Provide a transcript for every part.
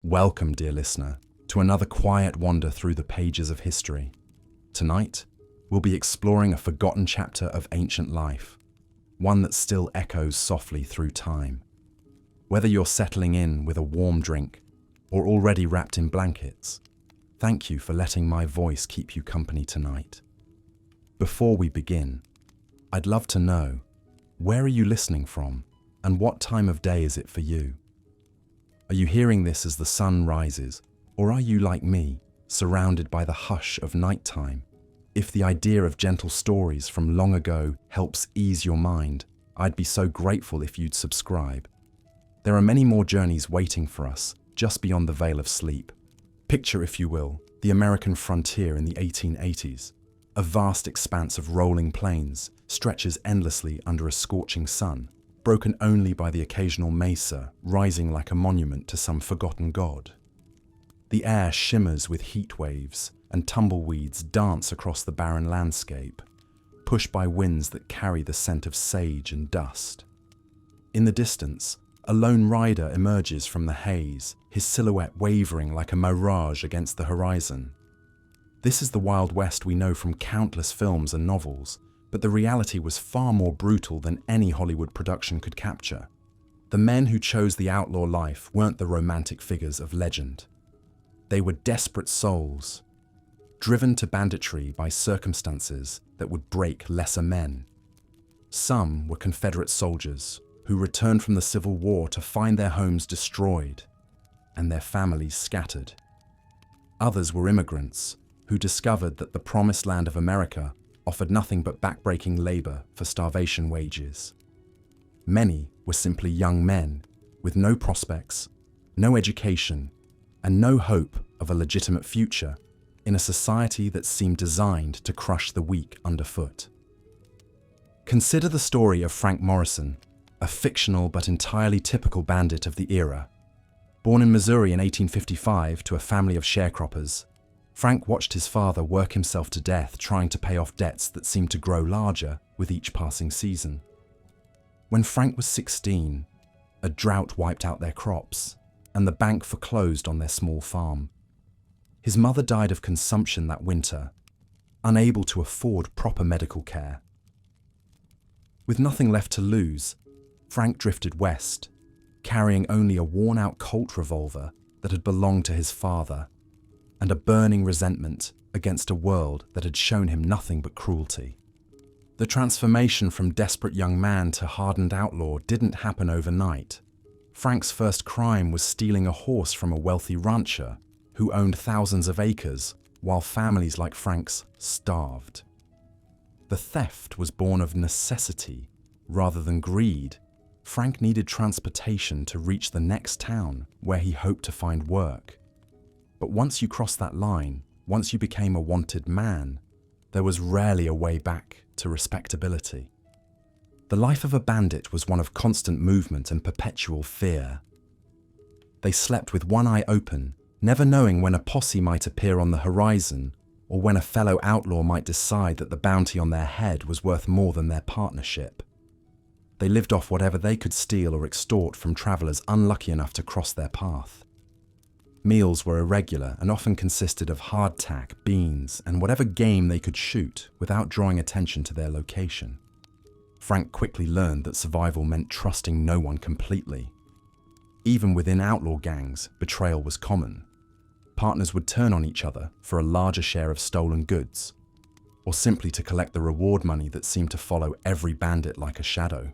Welcome, dear listener, to another quiet wander through the pages of history. Tonight, we'll be exploring a forgotten chapter of ancient life, one that still echoes softly through time. Whether you're settling in with a warm drink or already wrapped in blankets, thank you for letting my voice keep you company tonight. Before we begin, I'd love to know, where are you listening from and what time of day is it for you? Are you hearing this as the sun rises, or are you like me, surrounded by the hush of nighttime? If the idea of gentle stories from long ago helps ease your mind, I'd be so grateful if you'd subscribe. There are many more journeys waiting for us, just beyond the veil of sleep. Picture, if you will, the American frontier in the 1880s. A vast expanse of rolling plains stretches endlessly under a scorching sun, broken only by the occasional mesa rising like a monument to some forgotten god. The air shimmers with heat waves, and tumbleweeds dance across the barren landscape, pushed by winds that carry the scent of sage and dust. In the distance, a lone rider emerges from the haze, his silhouette wavering like a mirage against the horizon. This is the Wild West we know from countless films and novels, but the reality was far more brutal than any Hollywood production could capture. The men who chose the outlaw life weren't the romantic figures of legend. They were desperate souls, driven to banditry by circumstances that would break lesser men. Some were Confederate soldiers who returned from the Civil War to find their homes destroyed and their families scattered. Others were immigrants who discovered that the promised land of America offered nothing but backbreaking labor for starvation wages. Many were simply young men with no prospects, no education, and no hope of a legitimate future in a society that seemed designed to crush the weak underfoot. Consider the story of Frank Morrison, a fictional but entirely typical bandit of the era. Born in Missouri in 1855 to a family of sharecroppers, Frank watched his father work himself to death trying to pay off debts that seemed to grow larger with each passing season. When Frank was 16, a drought wiped out their crops, and the bank foreclosed on their small farm. His mother died of consumption that winter, unable to afford proper medical care. With nothing left to lose, Frank drifted west, carrying only a worn-out Colt revolver that had belonged to his father, and a burning resentment against a world that had shown him nothing but cruelty. The transformation from desperate young man to hardened outlaw didn't happen overnight. Frank's first crime was stealing a horse from a wealthy rancher who owned thousands of acres, while families like Frank's starved. The theft was born of necessity rather than greed. Frank needed transportation to reach the next town where he hoped to find work. But once you crossed that line, once you became a wanted man, there was rarely a way back to respectability. The life of a bandit was one of constant movement and perpetual fear. They slept with one eye open, never knowing when a posse might appear on the horizon or when a fellow outlaw might decide that the bounty on their head was worth more than their partnership. They lived off whatever they could steal or extort from travelers unlucky enough to cross their path. Meals were irregular and often consisted of hardtack, beans, and whatever game they could shoot without drawing attention to their location. Frank quickly learned that survival meant trusting no one completely. Even within outlaw gangs, betrayal was common. Partners would turn on each other for a larger share of stolen goods, or simply to collect the reward money that seemed to follow every bandit like a shadow.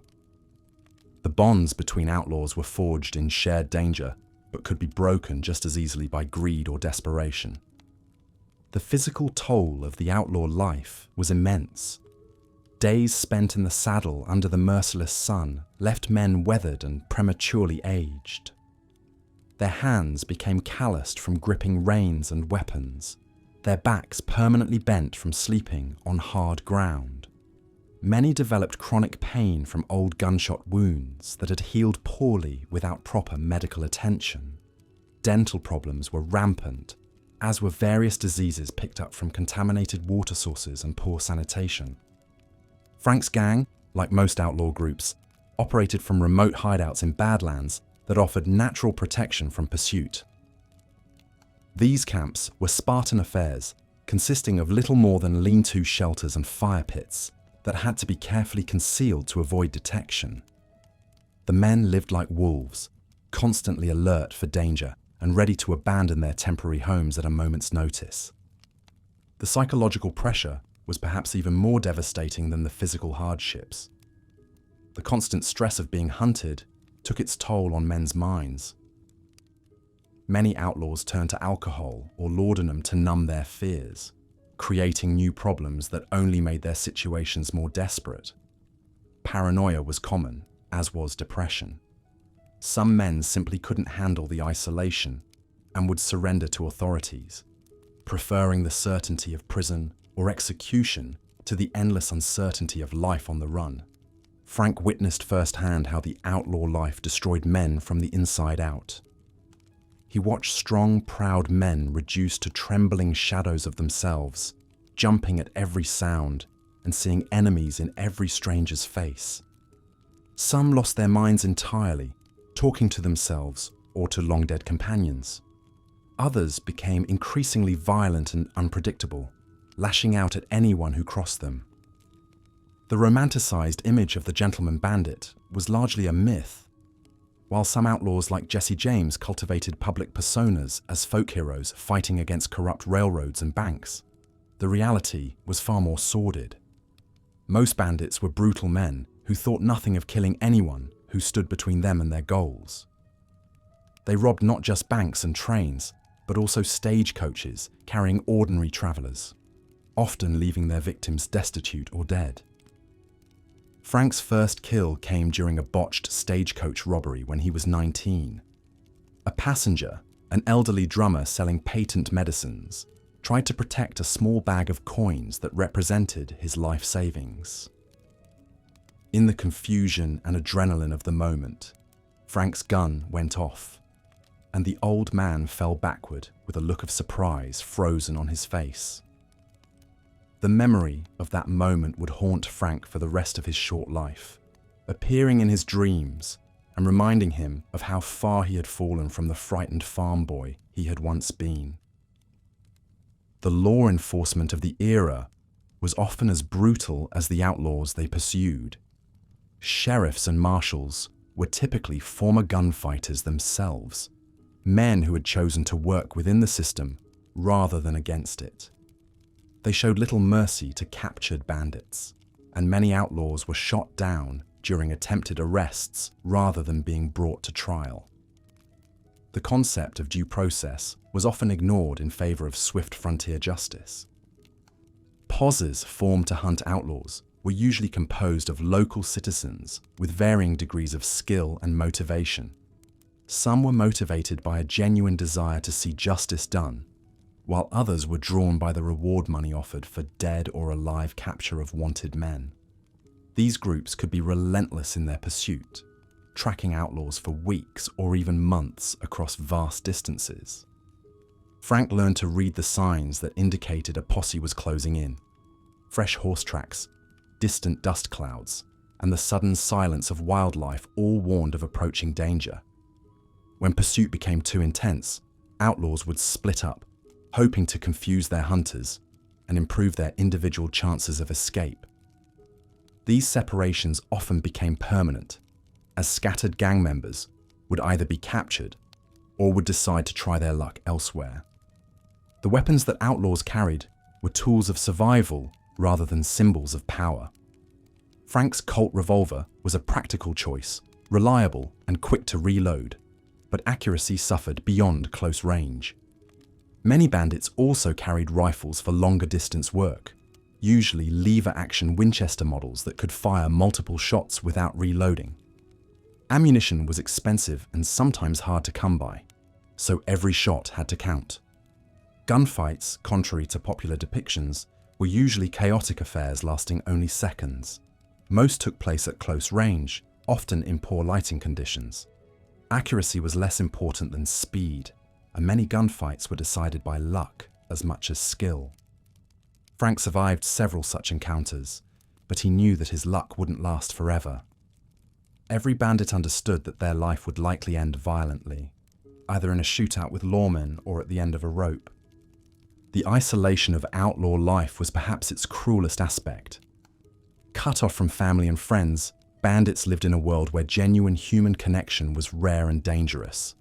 The bonds between outlaws were forged in shared danger, but could be broken just as easily by greed or desperation. The physical toll of the outlaw life was immense. Days spent in the saddle under the merciless sun left men weathered and prematurely aged. Their hands became calloused from gripping reins and weapons, their backs permanently bent from sleeping on hard ground. Many developed chronic pain from old gunshot wounds that had healed poorly without proper medical attention. Dental problems were rampant, as were various diseases picked up from contaminated water sources and poor sanitation. Frank's gang, like most outlaw groups, operated from remote hideouts in Badlands that offered natural protection from pursuit. These camps were Spartan affairs, consisting of little more than lean-to shelters and fire pits that had to be carefully concealed to avoid detection. The men lived like wolves, constantly alert for danger and ready to abandon their temporary homes at a moment's notice. The psychological pressure was perhaps even more devastating than the physical hardships. The constant stress of being hunted took its toll on men's minds. Many outlaws turned to alcohol or laudanum to numb their fears, creating new problems that only made their situations more desperate. Paranoia was common, as was depression. Some men simply couldn't handle the isolation and would surrender to authorities, preferring the certainty of prison or execution to the endless uncertainty of life on the run. Frank witnessed firsthand how the outlaw life destroyed men from the inside out. He watched strong, proud men reduced to trembling shadows of themselves, jumping at every sound and seeing enemies in every stranger's face. Some lost their minds entirely, talking to themselves or to long-dead companions. Others became increasingly violent and unpredictable, lashing out at anyone who crossed them. The romanticized image of the gentleman bandit was largely a myth. While some outlaws like Jesse James cultivated public personas as folk heroes fighting against corrupt railroads and banks, the reality was far more sordid. Most bandits were brutal men who thought nothing of killing anyone who stood between them and their goals. They robbed not just banks and trains, but also stagecoaches carrying ordinary travelers, often leaving their victims destitute or dead. Frank's first kill came during a botched stagecoach robbery when he was 19. A passenger, an elderly drummer selling patent medicines, tried to protect a small bag of coins that represented his life savings. In the confusion and adrenaline of the moment, Frank's gun went off, and the old man fell backward with a look of surprise frozen on his face. The memory of that moment would haunt Frank for the rest of his short life, appearing in his dreams and reminding him of how far he had fallen from the frightened farm boy he had once been. The law enforcement of the era was often as brutal as the outlaws they pursued. Sheriffs and marshals were typically former gunfighters themselves, men who had chosen to work within the system rather than against it. They showed little mercy to captured bandits, and many outlaws were shot down during attempted arrests rather than being brought to trial. The concept of due process was often ignored in favor of swift frontier justice. Posses formed to hunt outlaws were usually composed of local citizens with varying degrees of skill and motivation. Some were motivated by a genuine desire to see justice done, while others were drawn by the reward money offered for dead or alive capture of wanted men. These groups could be relentless in their pursuit, tracking outlaws for weeks or even months across vast distances. Frank learned to read the signs that indicated a posse was closing in. Fresh horse tracks, distant dust clouds, and the sudden silence of wildlife all warned of approaching danger. When pursuit became too intense, outlaws would split up, hoping to confuse their hunters and improve their individual chances of escape. These separations often became permanent, as scattered gang members would either be captured or would decide to try their luck elsewhere. The weapons that outlaws carried were tools of survival rather than symbols of power. Frank's Colt revolver was a practical choice, reliable and quick to reload, but accuracy suffered beyond close range. Many bandits also carried rifles for longer distance work, usually lever-action Winchester models that could fire multiple shots without reloading. Ammunition was expensive and sometimes hard to come by, so every shot had to count. Gunfights, contrary to popular depictions, were usually chaotic affairs lasting only seconds. Most took place at close range, often in poor lighting conditions. Accuracy was less important than speed, and many gunfights were decided by luck as much as skill. Frank survived several such encounters, but he knew that his luck wouldn't last forever. Every bandit understood that their life would likely end violently. either in a shootout with lawmen or at the end of a rope. The isolation of outlaw life was perhaps its cruelest aspect. Cut off from family and friends, bandits lived in a world where genuine human connection was rare and dangerous.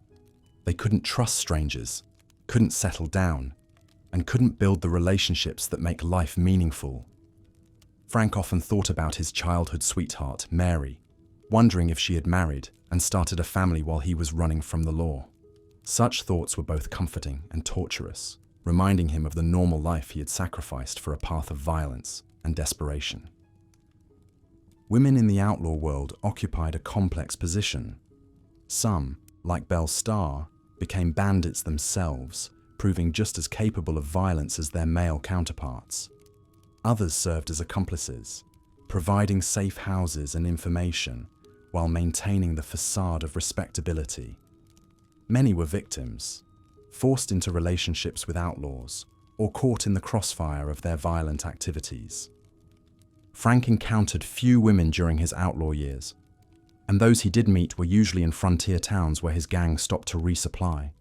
They couldn't trust strangers, couldn't settle down, and couldn't build the relationships that make life meaningful. Frank often thought about his childhood sweetheart, Mary, wondering if she had married and started a family while he was running from the law. Such thoughts were both comforting and torturous, reminding him of the normal life he had sacrificed for a path of violence and desperation. Women in the outlaw world occupied a complex position. Some, like Belle Starr, became bandits themselves, proving just as capable of violence as their male counterparts. Others served as accomplices, providing safe houses and information while maintaining the facade of respectability. Many were victims, forced into relationships with outlaws, or caught in the crossfire of their violent activities. Frank encountered few women during his outlaw years, and those he did meet were usually in frontier towns where his gang stopped to resupply.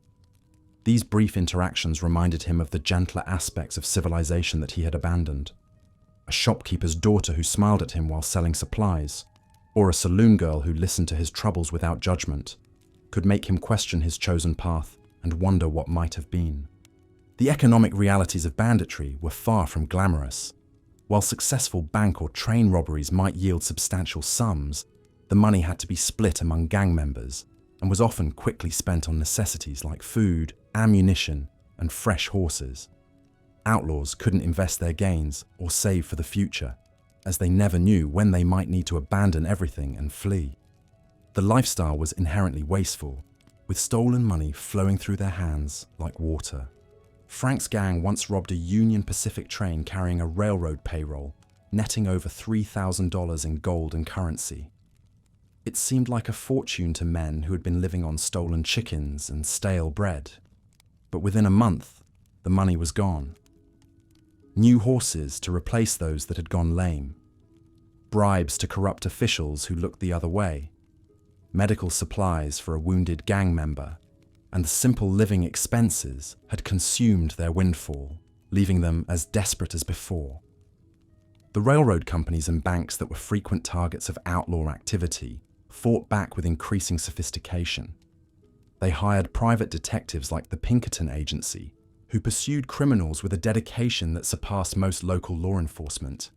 These brief interactions reminded him of the gentler aspects of civilization that he had abandoned. A shopkeeper's daughter who smiled at him while selling supplies, or a saloon girl who listened to his troubles without judgment, could make him question his chosen path and wonder what might have been. The economic realities of banditry were far from glamorous. While successful bank or train robberies might yield substantial sums, the money had to be split among gang members and was often quickly spent on necessities like food, ammunition, and fresh horses. Outlaws couldn't invest their gains or save for the future, as they never knew when they might need to abandon everything and flee. The lifestyle was inherently wasteful, with stolen money flowing through their hands like water. Frank's gang once robbed a Union Pacific train carrying a railroad payroll, netting over $3,000 in gold and currency. It seemed like a fortune to men who had been living on stolen chickens and stale bread. But within a month, the money was gone. New horses to replace those that had gone lame. Bribes to corrupt officials who looked the other way. Medical supplies for a wounded gang member, and the simple living expenses had consumed their windfall, leaving them as desperate as before. The railroad companies and banks that were frequent targets of outlaw activity fought back with increasing sophistication. They hired private detectives like the Pinkerton Agency, who pursued criminals with a dedication that surpassed most local law enforcement.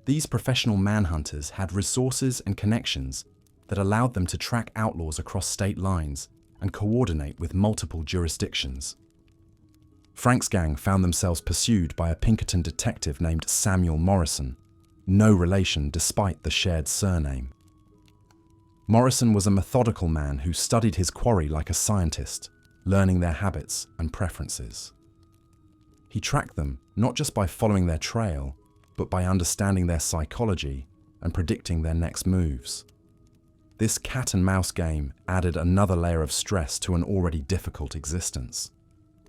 These professional manhunters had resources and connections that allowed them to track outlaws across state lines and coordinate with multiple jurisdictions. Frank's gang found themselves pursued by a Pinkerton detective named Samuel Morrison, no relation despite the shared surname. Morrison was a methodical man who studied his quarry like a scientist, learning their habits and preferences. He tracked them not just by following their trail, but by understanding their psychology and predicting their next moves. This cat-and-mouse game added another layer of stress to an already difficult existence.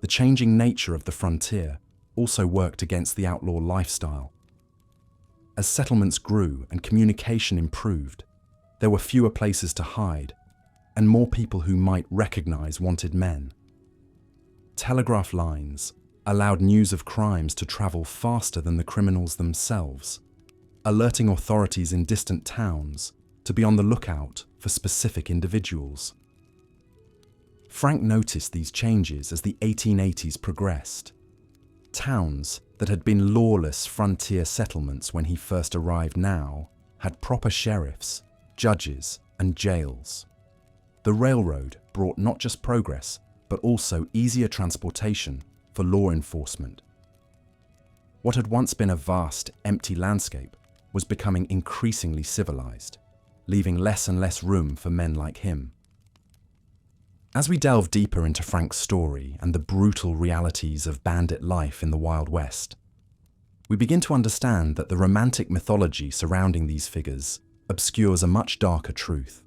The changing nature of the frontier also worked against the outlaw lifestyle. As settlements grew and communication improved, there were fewer places to hide, and more people who might recognize wanted men. Telegraph lines allowed news of crimes to travel faster than the criminals themselves, alerting authorities in distant towns to be on the lookout for specific individuals. Frank noticed these changes as the 1880s progressed. Towns that had been lawless frontier settlements when he first arrived now had proper sheriffs, judges, and jails. The railroad brought not just progress, but also easier transportation for law enforcement. What had once been a vast, empty landscape was becoming increasingly civilized, leaving less and less room for men like him. As we delve deeper into Frank's story and the brutal realities of bandit life in the Wild West, we begin to understand that the romantic mythology surrounding these figures obscures a much darker truth.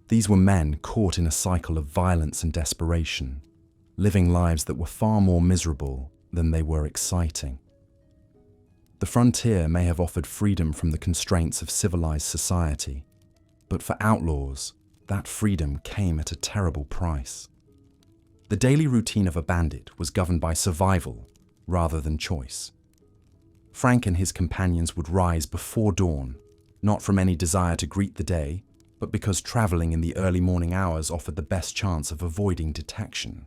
These were men caught in a cycle of violence and desperation, living lives that were far more miserable than they were exciting. The frontier may have offered freedom from the constraints of civilized society, but for outlaws, that freedom came at a terrible price. The daily routine of a bandit was governed by survival rather than choice. Frank and his companions would rise before dawn, not from any desire to greet the day, but because traveling in the early morning hours offered the best chance of avoiding detection.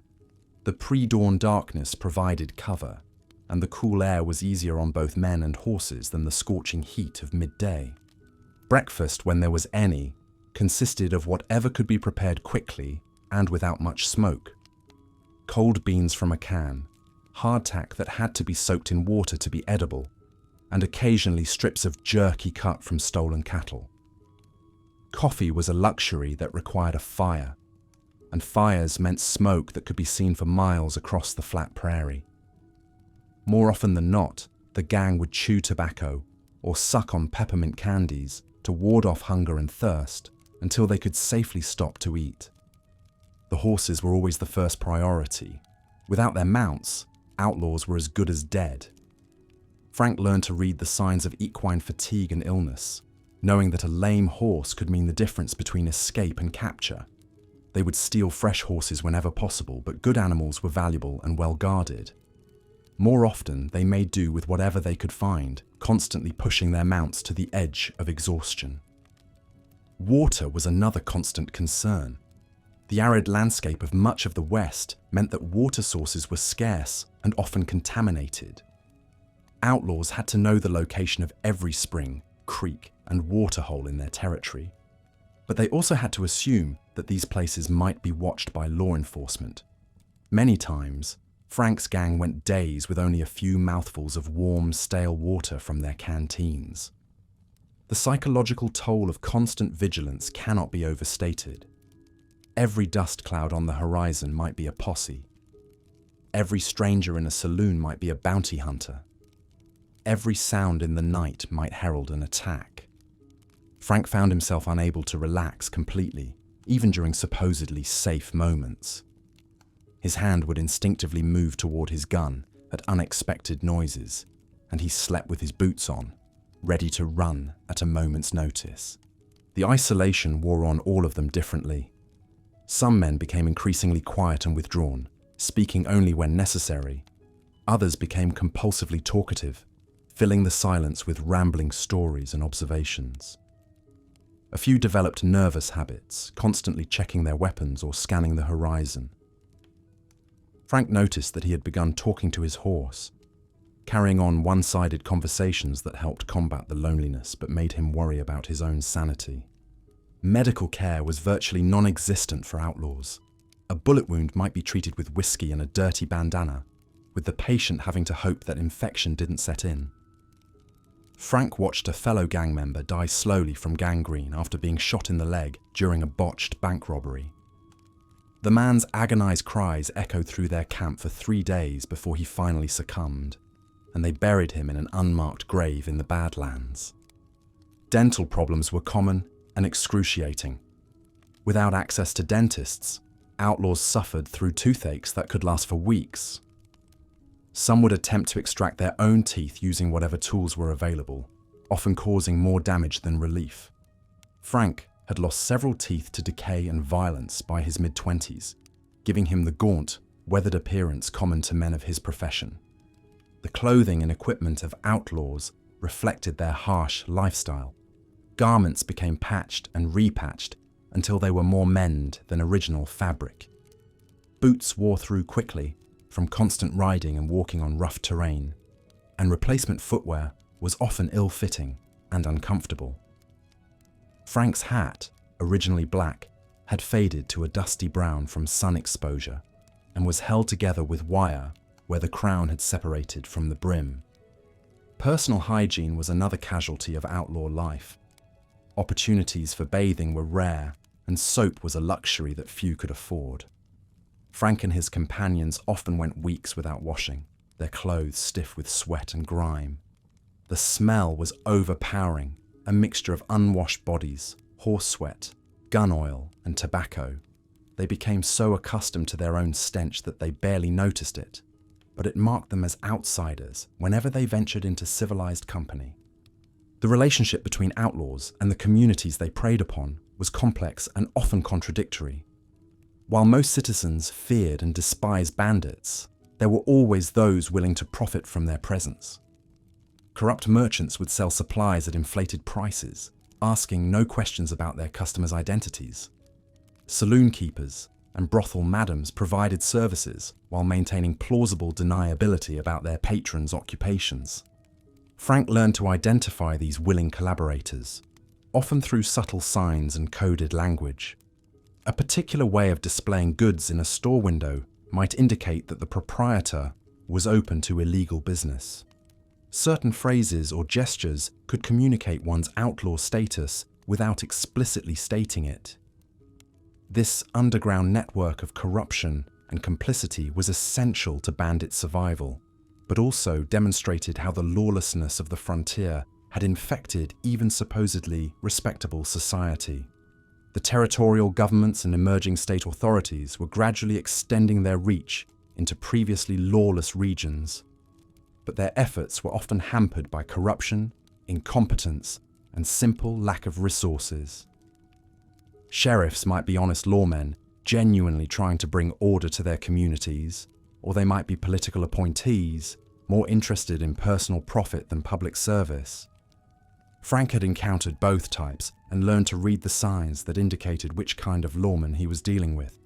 The pre-dawn darkness provided cover, and the cool air was easier on both men and horses than the scorching heat of midday. Breakfast, when there was any, consisted of whatever could be prepared quickly and without much smoke. Cold beans from a can, hardtack that had to be soaked in water to be edible, and occasionally strips of jerky cut from stolen cattle. Coffee was a luxury that required a fire, and fires meant smoke that could be seen for miles across the flat prairie. More often than not, the gang would chew tobacco or suck on peppermint candies to ward off hunger and thirst until they could safely stop to eat. The horses were always the first priority. Without their mounts, outlaws were as good as dead. Frank learned to read the signs of equine fatigue and illness, knowing that a lame horse could mean the difference between escape and capture. They would steal fresh horses whenever possible, but good animals were valuable and well guarded. More often, they made do with whatever they could find, constantly pushing their mounts to the edge of exhaustion. Water was another constant concern. The arid landscape of much of the West meant that water sources were scarce and often contaminated. Outlaws had to know the location of every spring, creek, and waterhole in their territory. But they also had to assume that these places might be watched by law enforcement. Many times, Frank's gang went days with only a few mouthfuls of warm, stale water from their canteens. The psychological toll of constant vigilance cannot be overstated. Every dust cloud on the horizon might be a posse. Every stranger in a saloon might be a bounty hunter. Every sound in the night might herald an attack. Frank found himself unable to relax completely, even during supposedly safe moments. His hand would instinctively move toward his gun at unexpected noises, and he slept with his boots on, ready to run at a moment's notice. The isolation wore on all of them differently. Some men became increasingly quiet and withdrawn, speaking only when necessary. Others became compulsively talkative, filling the silence with rambling stories and observations. A few developed nervous habits, constantly checking their weapons or scanning the horizon. Frank noticed that he had begun talking to his horse, carrying on one-sided conversations that helped combat the loneliness but made him worry about his own sanity. Medical care was virtually non-existent for outlaws. A bullet wound might be treated with whiskey and a dirty bandana, with the patient having to hope that infection didn't set in. Frank watched a fellow gang member die slowly from gangrene after being shot in the leg during a botched bank robbery. The man's agonized cries echoed through their camp for 3 days before he finally succumbed, and they buried him in an unmarked grave in the Badlands. Dental problems were common and excruciating. Without access to dentists, outlaws suffered through toothaches that could last for weeks. Some would attempt to extract their own teeth using whatever tools were available, often causing more damage than relief. Frank had lost several teeth to decay and violence by his mid-20s, giving him the gaunt, weathered appearance common to men of his profession. The clothing and equipment of outlaws reflected their harsh lifestyle. Garments became patched and repatched until they were more mend than original fabric. Boots wore through quickly from constant riding and walking on rough terrain, and replacement footwear was often ill-fitting and uncomfortable. Frank's hat, originally black, had faded to a dusty brown from sun exposure and was held together with wire where the crown had separated from the brim. Personal hygiene was another casualty of outlaw life. Opportunities for bathing were rare, and soap was a luxury that few could afford. Frank and his companions often went weeks without washing, their clothes stiff with sweat and grime. The smell was overpowering, a mixture of unwashed bodies, horse sweat, gun oil, and tobacco. They became so accustomed to their own stench that they barely noticed it, but it marked them as outsiders whenever they ventured into civilized company. The relationship between outlaws and the communities they preyed upon was complex and often contradictory. While most citizens feared and despised bandits, there were always those willing to profit from their presence. Corrupt merchants would sell supplies at inflated prices, asking no questions about their customers' identities. Saloon keepers and brothel madams provided services while maintaining plausible deniability about their patrons' occupations. Frank learned to identify these willing collaborators, often through subtle signs and coded language. A particular way of displaying goods in a store window might indicate that the proprietor was open to illegal business. Certain phrases or gestures could communicate one's outlaw status without explicitly stating it. This underground network of corruption and complicity was essential to bandit survival, but also demonstrated how the lawlessness of the frontier had infected even supposedly respectable society. The territorial governments and emerging state authorities were gradually extending their reach into previously lawless regions, but their efforts were often hampered by corruption, incompetence, and simple lack of resources. Sheriffs might be honest lawmen, genuinely trying to bring order to their communities, or they might be political appointees, more interested in personal profit than public service. Frank had encountered both types and learned to read the signs that indicated which kind of lawman he was dealing with.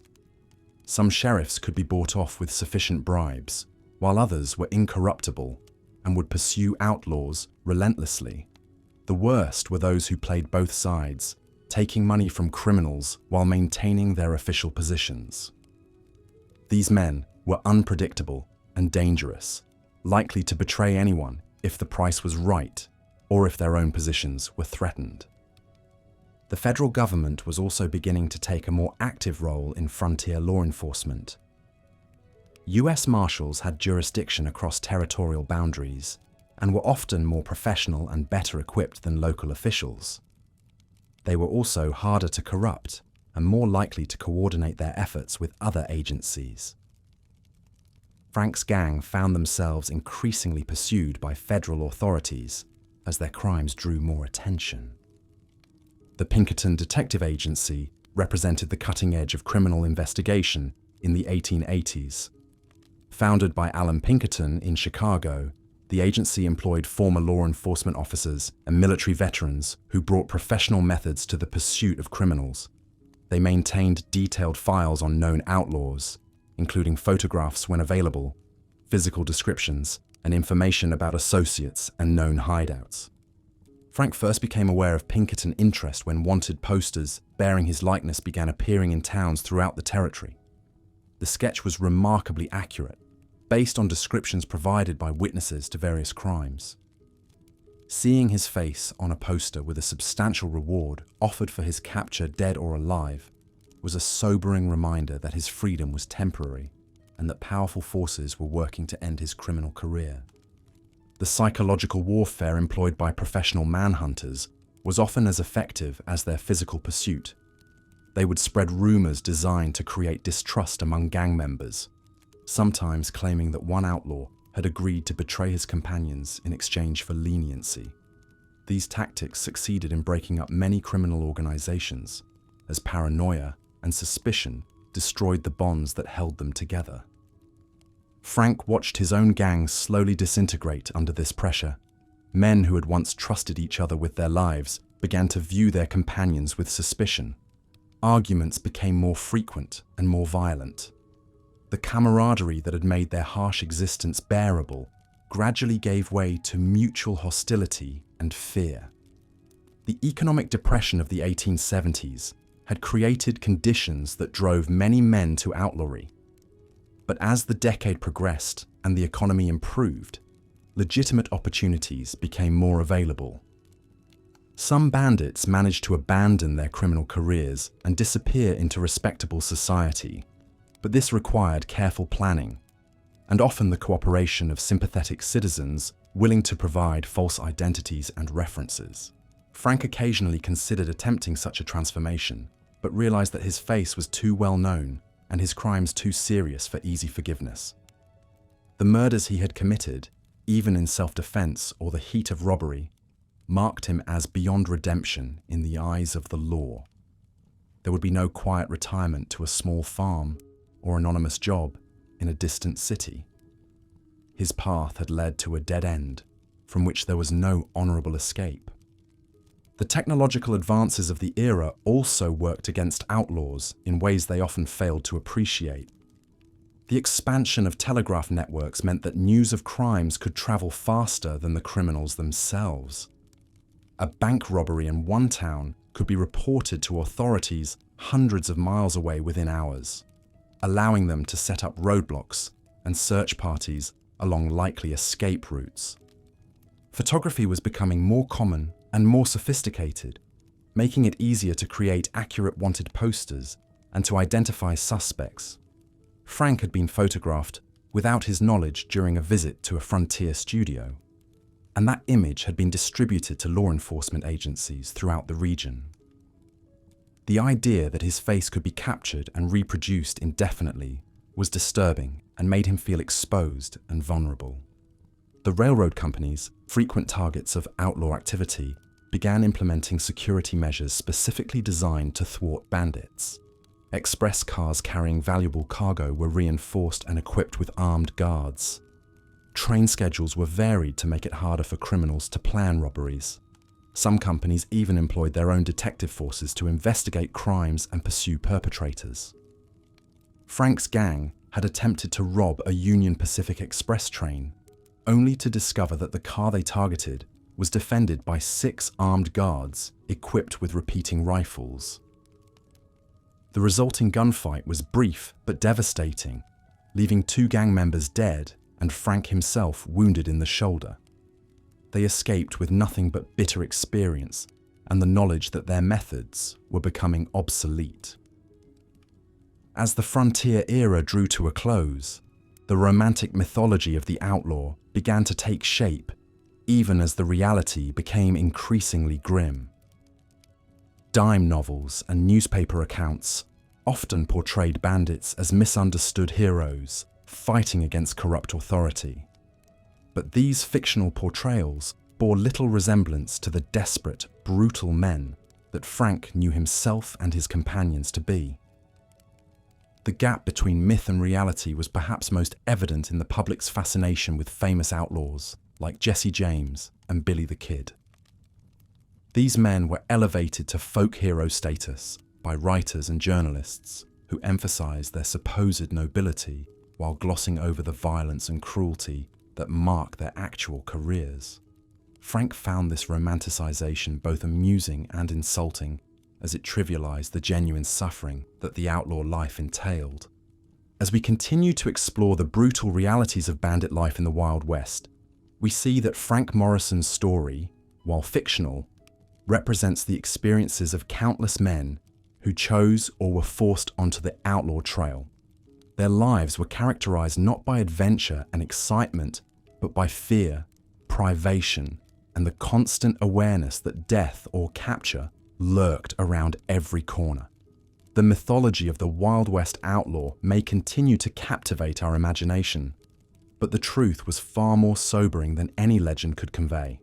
Some sheriffs could be bought off with sufficient bribes, while others were incorruptible and would pursue outlaws relentlessly. The worst were those who played both sides, taking money from criminals while maintaining their official positions. These men were unpredictable and dangerous, likely to betray anyone if the price was right or if their own positions were threatened. The federal government was also beginning to take a more active role in frontier law enforcement. US Marshals had jurisdiction across territorial boundaries and were often more professional and better equipped than local officials. They were also harder to corrupt and more likely to coordinate their efforts with other agencies. Frank's gang found themselves increasingly pursued by federal authorities as their crimes drew more attention. The Pinkerton Detective Agency represented the cutting edge of criminal investigation in the 1880s. Founded by Alan Pinkerton in Chicago, the agency employed former law enforcement officers and military veterans who brought professional methods to the pursuit of criminals. They maintained detailed files on known outlaws, including photographs when available, physical descriptions, and information about associates and known hideouts. Frank first became aware of Pinkerton interest when wanted posters bearing his likeness began appearing in towns throughout the territory. The sketch was remarkably accurate, based on descriptions provided by witnesses to various crimes. Seeing his face on a poster with a substantial reward offered for his capture dead or alive was a sobering reminder that his freedom was temporary and that powerful forces were working to end his criminal career. The psychological warfare employed by professional manhunters was often as effective as their physical pursuit. They would spread rumors designed to create distrust among gang members, sometimes claiming that one outlaw had agreed to betray his companions in exchange for leniency. These tactics succeeded in breaking up many criminal organizations, as paranoia and suspicion destroyed the bonds that held them together. Frank watched his own gang slowly disintegrate under this pressure. Men who had once trusted each other with their lives began to view their companions with suspicion. Arguments became more frequent and more violent. The camaraderie that had made their harsh existence bearable gradually gave way to mutual hostility and fear. The economic depression of the 1870s had created conditions that drove many men to outlawry. But as the decade progressed and the economy improved, legitimate opportunities became more available. Some bandits managed to abandon their criminal careers and disappear into respectable society, but this required careful planning, and often the cooperation of sympathetic citizens willing to provide false identities and references. Frank occasionally considered attempting such a transformation, but realized that his face was too well known and his crimes too serious for easy forgiveness. The murders he had committed, even in self-defense or the heat of robbery, marked him as beyond redemption in the eyes of the law. There would be no quiet retirement to a small farm or anonymous job in a distant city. His path had led to a dead end from which there was no honorable escape. The technological advances of the era also worked against outlaws in ways they often failed to appreciate. The expansion of telegraph networks meant that news of crimes could travel faster than the criminals themselves. A bank robbery in one town could be reported to authorities hundreds of miles away within hours, allowing them to set up roadblocks and search parties along likely escape routes. Photography was becoming more common and more sophisticated, making it easier to create accurate wanted posters and to identify suspects. Frank had been photographed without his knowledge during a visit to a frontier studio, and that image had been distributed to law enforcement agencies throughout the region. The idea that his face could be captured and reproduced indefinitely was disturbing and made him feel exposed and vulnerable. The railroad companies, frequent targets of outlaw activity, began implementing security measures specifically designed to thwart bandits. Express cars carrying valuable cargo were reinforced and equipped with armed guards. Train schedules were varied to make it harder for criminals to plan robberies. Some companies even employed their own detective forces to investigate crimes and pursue perpetrators. Frank's gang had attempted to rob a Union Pacific Express train, only to discover that the car they targeted was defended by 6 armed guards equipped with repeating rifles. The resulting gunfight was brief but devastating, leaving 2 gang members dead and Frank himself wounded in the shoulder. They escaped with nothing but bitter experience and the knowledge that their methods were becoming obsolete. As the frontier era drew to a close, the romantic mythology of the outlaw began to take shape, even as the reality became increasingly grim. Dime novels and newspaper accounts often portrayed bandits as misunderstood heroes fighting against corrupt authority. But these fictional portrayals bore little resemblance to the desperate, brutal men that Frank knew himself and his companions to be. The gap between myth and reality was perhaps most evident in the public's fascination with famous outlaws like Jesse James and Billy the Kid. These men were elevated to folk hero status by writers and journalists who emphasized their supposed nobility while glossing over the violence and cruelty that mark their actual careers. Frank found this romanticization both amusing and insulting, as it trivialized the genuine suffering that the outlaw life entailed. As we continue to explore the brutal realities of bandit life in the Wild West, we see that Frank Morrison's story, while fictional, represents the experiences of countless men who chose or were forced onto the outlaw trail. Their lives were characterized not by adventure and excitement, but by fear, privation, and the constant awareness that death or capture lurked around every corner. The mythology of the Wild West outlaw may continue to captivate our imagination, but the truth was far more sobering than any legend could convey.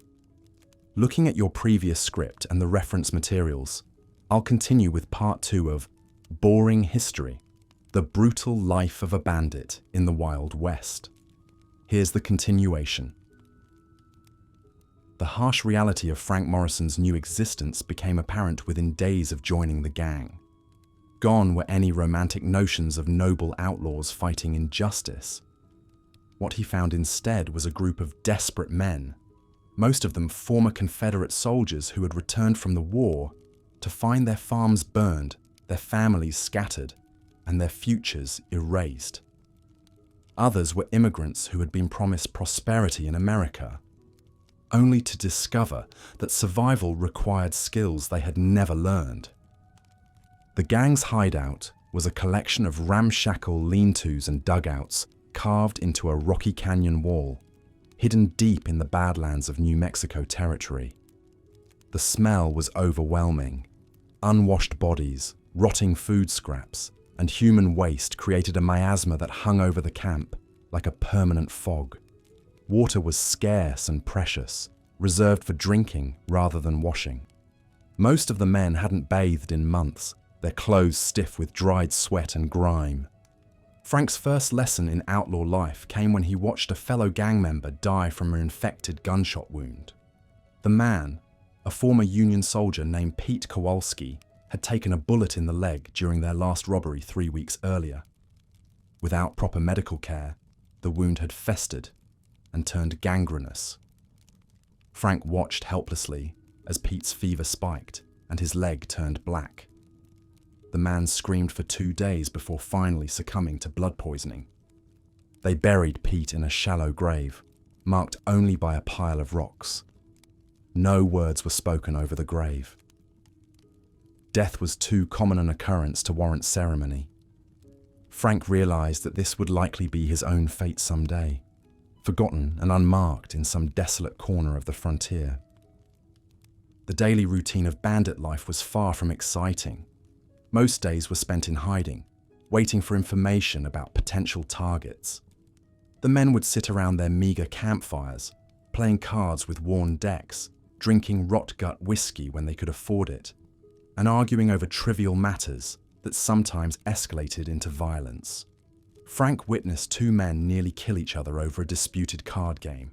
Looking at your previous script and the reference materials, I'll continue with part 2 of Boring History: The Brutal Life of a Bandit in the Wild West. Here's the continuation. The harsh reality of Frank Morrison's new existence became apparent within days of joining the gang. Gone were any romantic notions of noble outlaws fighting injustice. What he found instead was a group of desperate men, most of them former Confederate soldiers who had returned from the war to find their farms burned, their families scattered, and their futures erased. Others were immigrants who had been promised prosperity in America, only to discover that survival required skills they had never learned. The gang's hideout was a collection of ramshackle lean-tos and dugouts carved into a rocky canyon wall, hidden deep in the Badlands of New Mexico territory. The smell was overwhelming. Unwashed bodies, rotting food scraps, and human waste created a miasma that hung over the camp like a permanent fog. Water was scarce and precious, reserved for drinking rather than washing. Most of the men hadn't bathed in months, their clothes stiff with dried sweat and grime. Frank's first lesson in outlaw life came when he watched a fellow gang member die from an infected gunshot wound. The man, a former Union soldier named Pete Kowalski, had taken a bullet in the leg during their last robbery 3 weeks earlier. Without proper medical care, the wound had festered and turned gangrenous. Frank watched helplessly as Pete's fever spiked and his leg turned black. The man screamed for 2 days before finally succumbing to blood poisoning. They buried Pete in a shallow grave, marked only by a pile of rocks. No words were spoken over the grave. Death was too common an occurrence to warrant ceremony. Frank realized that this would likely be his own fate someday, forgotten and unmarked in some desolate corner of the frontier. The daily routine of bandit life was far from exciting. Most days were spent in hiding, waiting for information about potential targets. The men would sit around their meager campfires, playing cards with worn decks, drinking rot-gut whiskey when they could afford it, and arguing over trivial matters that sometimes escalated into violence. Frank witnessed 2 men nearly kill each other over a disputed card game,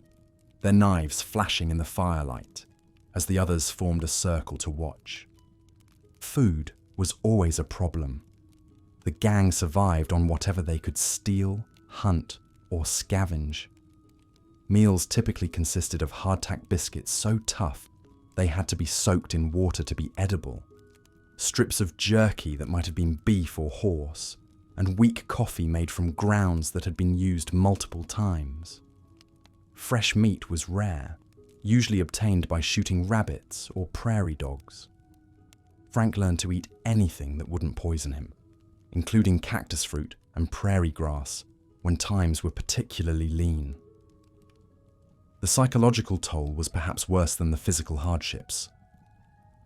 their knives flashing in the firelight as the others formed a circle to watch. Food was always a problem. The gang survived on whatever they could steal, hunt, or scavenge. Meals typically consisted of hardtack biscuits so tough they had to be soaked in water to be edible, strips of jerky that might have been beef or horse, and weak coffee made from grounds that had been used multiple times. Fresh meat was rare, usually obtained by shooting rabbits or prairie dogs. Frank learned to eat anything that wouldn't poison him, including cactus fruit and prairie grass when times were particularly lean. The psychological toll was perhaps worse than the physical hardships.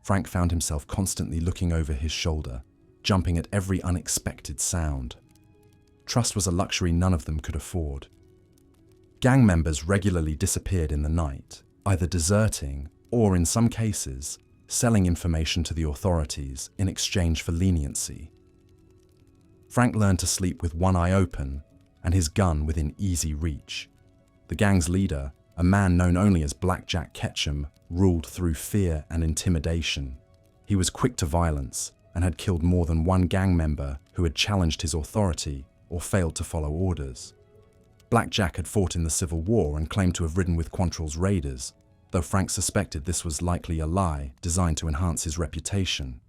Frank found himself constantly looking over his shoulder, jumping at every unexpected sound. Trust was a luxury none of them could afford. Gang members regularly disappeared in the night, either deserting or, in some cases, selling information to the authorities in exchange for leniency. Frank learned to sleep with one eye open and his gun within easy reach. The gang's leader, a man known only as Blackjack Ketchum, ruled through fear and intimidation. He was quick to violence and had killed more than one gang member who had challenged his authority or failed to follow orders. Blackjack had fought in the Civil War and claimed to have ridden with Quantrill's raiders, though Frank suspected this was likely a lie designed to enhance his reputation.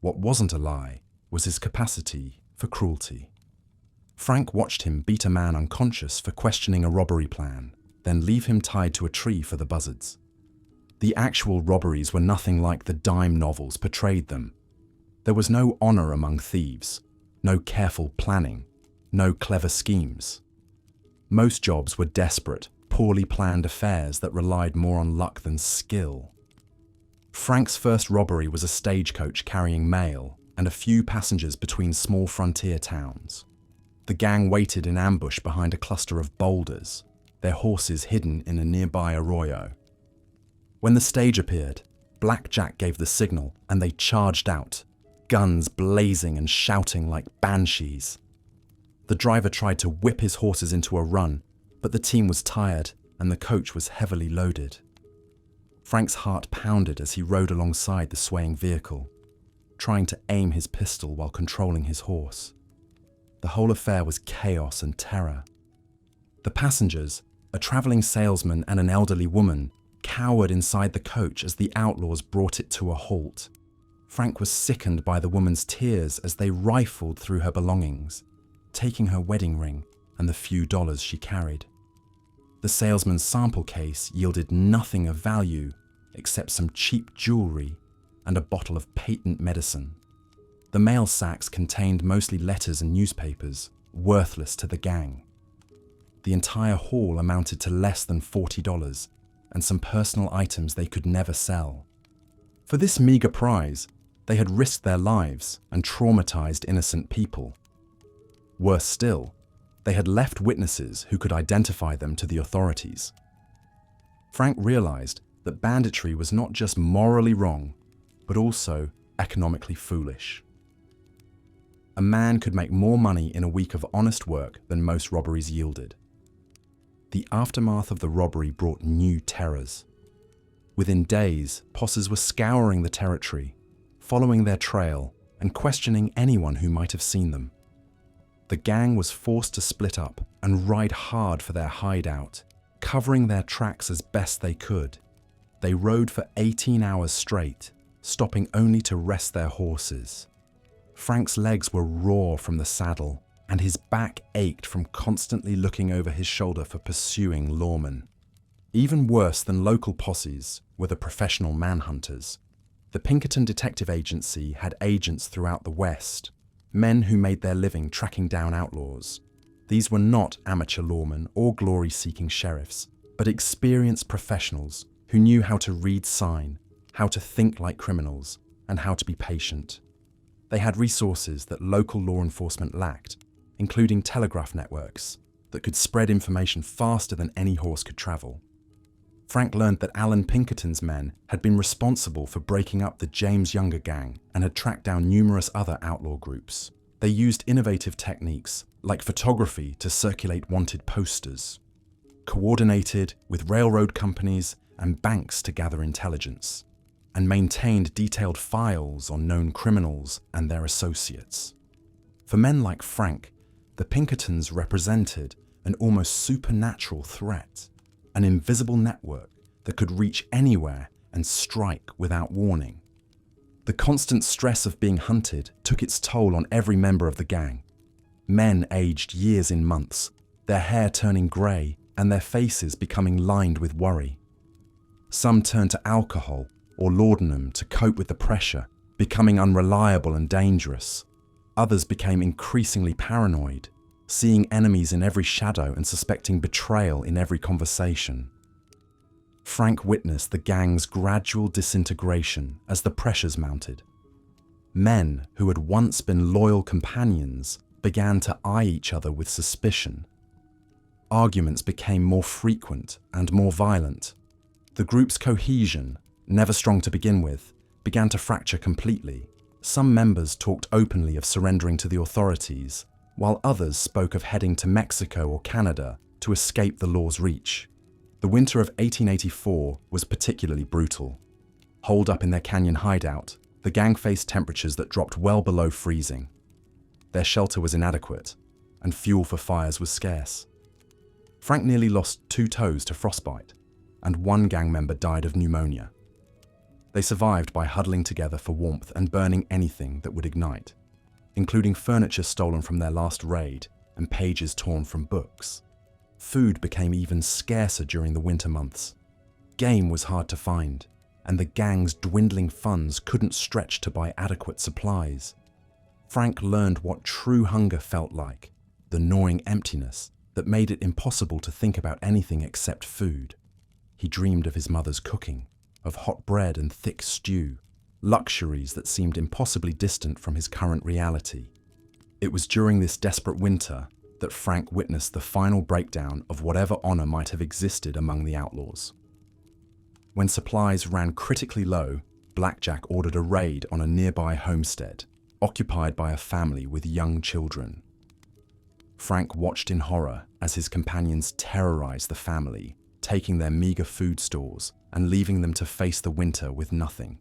What wasn't a lie was his capacity for cruelty. Frank watched him beat a man unconscious for questioning a robbery plan, then leave him tied to a tree for the buzzards. The actual robberies were nothing like the dime novels portrayed them. There was no honor among thieves, no careful planning, no clever schemes. Most jobs were desperate, poorly planned affairs that relied more on luck than skill. Frank's first robbery was a stagecoach carrying mail and a few passengers between small frontier towns. The gang waited in ambush behind a cluster of boulders, their horses hidden in a nearby arroyo. When the stage appeared, Blackjack gave the signal and they charged out, guns blazing and shouting like banshees. The driver tried to whip his horses into a run, but the team was tired and the coach was heavily loaded. Frank's heart pounded as he rode alongside the swaying vehicle, trying to aim his pistol while controlling his horse. The whole affair was chaos and terror. The passengers, a traveling salesman and an elderly woman, cowered inside the coach as the outlaws brought it to a halt. Frank was sickened by the woman's tears as they rifled through her belongings, taking her wedding ring and the few dollars she carried. The salesman's sample case yielded nothing of value except some cheap jewelry and a bottle of patent medicine. The mail sacks contained mostly letters and newspapers, worthless to the gang. The entire haul amounted to less than $40 and some personal items they could never sell. For this meager prize, they had risked their lives and traumatized innocent people. Worse still, they had left witnesses who could identify them to the authorities. Frank realized that banditry was not just morally wrong, but also economically foolish. a man could make more money in a week of honest work than most robberies yielded. The aftermath of the robbery brought new terrors. Within days, posses were scouring the territory, following their trail and questioning anyone who might have seen them. The gang was forced to split up and ride hard for their hideout, covering their tracks as best they could. They rode for 18 hours straight, stopping only to rest their horses. Frank's legs were raw from the saddle, and his back ached from constantly looking over his shoulder for pursuing lawmen. Even worse than local posses were the professional manhunters. The Pinkerton Detective Agency had agents throughout the West, men who made their living tracking down outlaws. These were not amateur lawmen or glory-seeking sheriffs, but experienced professionals who knew how to read sign, how to think like criminals, and how to be patient. They had resources that local law enforcement lacked, including telegraph networks that could spread information faster than any horse could travel. Frank learned that Alan Pinkerton's men had been responsible for breaking up the James Younger gang and had tracked down numerous other outlaw groups. They used innovative techniques like photography to circulate wanted posters, coordinated with railroad companies and banks to gather intelligence, and maintained detailed files on known criminals and their associates. For men like Frank, the Pinkertons represented an almost supernatural threat, an invisible network that could reach anywhere and strike without warning. The constant stress of being hunted took its toll on every member of the gang. Men aged years in months, their hair turning grey and their faces becoming lined with worry. Some turned to alcohol or laudanum to cope with the pressure, becoming unreliable and dangerous. Others became increasingly paranoid, seeing enemies in every shadow and suspecting betrayal in every conversation. Frank witnessed the gang's gradual disintegration as the pressures mounted. Men who had once been loyal companions began to eye each other with suspicion. Arguments became more frequent and more violent. The group's cohesion, never strong to begin with, began to fracture completely. Some members talked openly of surrendering to the authorities, while others spoke of heading to Mexico or Canada to escape the law's reach. The winter of 1884 was particularly brutal. Holed up in their canyon hideout, the gang faced temperatures that dropped well below freezing. Their shelter was inadequate, and fuel for fires was scarce. Frank nearly lost 2 toes to frostbite, and 1 gang member died of pneumonia. They survived by huddling together for warmth and burning anything that would ignite, including furniture stolen from their last raid and pages torn from books. Food became even scarcer during the winter months. Game was hard to find, and the gang's dwindling funds couldn't stretch to buy adequate supplies. Frank learned what true hunger felt like, the gnawing emptiness that made it impossible to think about anything except food. He dreamed of his mother's cooking, of hot bread and thick stew, luxuries that seemed impossibly distant from his current reality. It was during this desperate winter that Frank witnessed the final breakdown of whatever honor might have existed among the outlaws. When supplies ran critically low, Blackjack ordered a raid on a nearby homestead, occupied by a family with young children. Frank watched in horror as his companions terrorized the family, taking their meager food stores and leaving them to face the winter with nothing.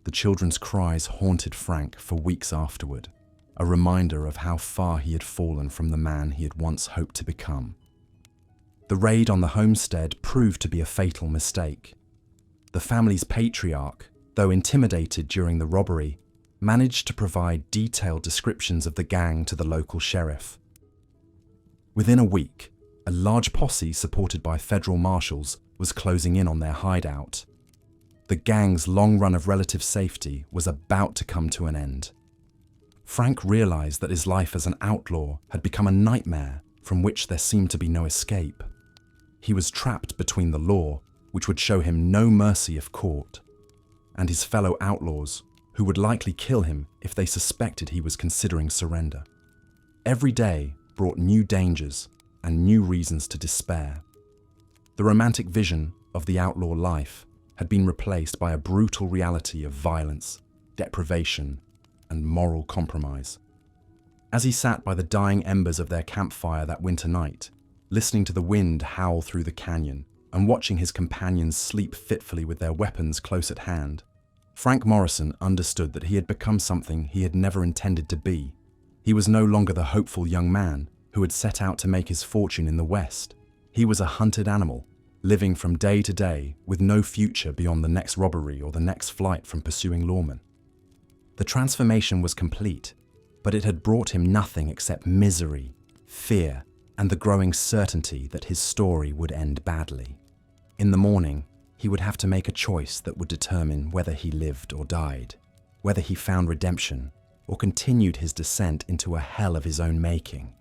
The children's cries haunted Frank for weeks afterward, a reminder of how far he had fallen from the man he had once hoped to become. The raid on the homestead proved to be a fatal mistake. The family's patriarch, though intimidated during the robbery, managed to provide detailed descriptions of the gang to the local sheriff. Within a week, a large posse supported by federal marshals was closing in on their hideout. The gang's long run of relative safety was about to come to an end. Frank realized that his life as an outlaw had become a nightmare from which there seemed to be no escape. He was trapped between the law, which would show him no mercy if caught, and his fellow outlaws, who would likely kill him if they suspected he was considering surrender. Every day brought new dangers and new reasons to despair. The romantic vision of the outlaw life had been replaced by a brutal reality of violence, deprivation, and moral compromise. As he sat by the dying embers of their campfire that winter night, listening to the wind howl through the canyon and watching his companions sleep fitfully with their weapons close at hand, Frank Morrison understood that he had become something he had never intended to be. He was no longer the hopeful young man who had set out to make his fortune in the West. He was a hunted animal, living from day to day with no future beyond the next robbery or the next flight from pursuing lawmen. The transformation was complete, but it had brought him nothing except misery, fear, and the growing certainty that his story would end badly. In the morning, he would have to make a choice that would determine whether he lived or died, whether he found redemption or continued his descent into a hell of his own making.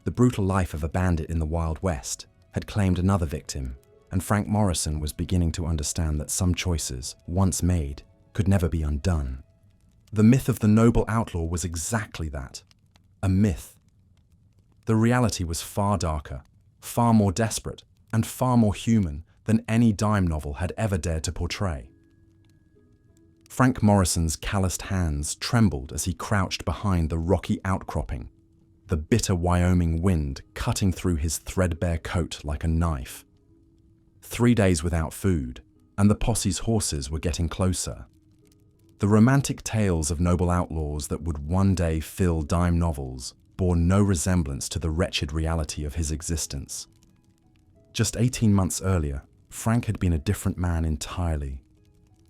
The brutal life of a bandit in the Wild West had claimed another victim, and Frank Morrison was beginning to understand that some choices, once made, could never be undone. The myth of the noble outlaw was exactly that, a myth. The reality was far darker, far more desperate, and far more human than any dime novel had ever dared to portray. Frank Morrison's calloused hands trembled as he crouched behind the rocky outcropping, the bitter Wyoming wind cutting through his threadbare coat like a knife. 3 days without food, and the posse's horses were getting closer. The romantic tales of noble outlaws that would one day fill dime novels bore no resemblance to the wretched reality of his existence. Just 18 months earlier, Frank had been a different man entirely.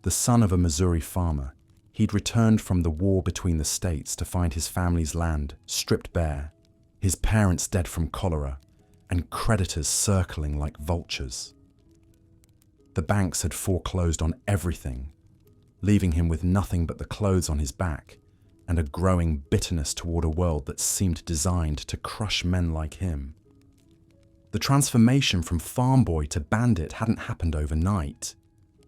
The son of a Missouri farmer, he'd returned from the war between the states to find his family's land stripped bare, his parents dead from cholera, and creditors circling like vultures. The banks had foreclosed on everything, leaving him with nothing but the clothes on his back and a growing bitterness toward a world that seemed designed to crush men like him. The transformation from farm boy to bandit hadn't happened overnight.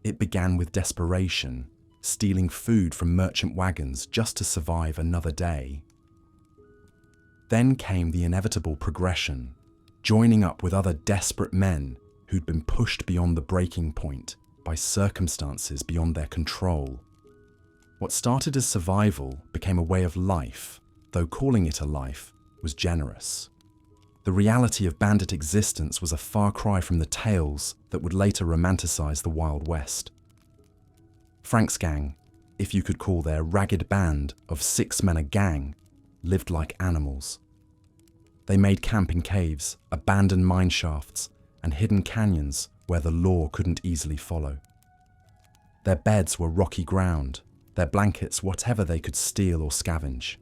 It began with desperation, stealing food from merchant wagons just to survive another day. Then came the inevitable progression, joining up with other desperate men who'd been pushed beyond the breaking point by circumstances beyond their control. What started as survival became a way of life, though calling it a life was generous. The reality of bandit existence was a far cry from the tales that would later romanticize the Wild West. Frank's gang, if you could call their ragged band of 6 men a gang, lived like animals. They made camp in caves, abandoned mine shafts, and hidden canyons where the law couldn't easily follow. Their beds were rocky ground, their blankets whatever they could steal or scavenge.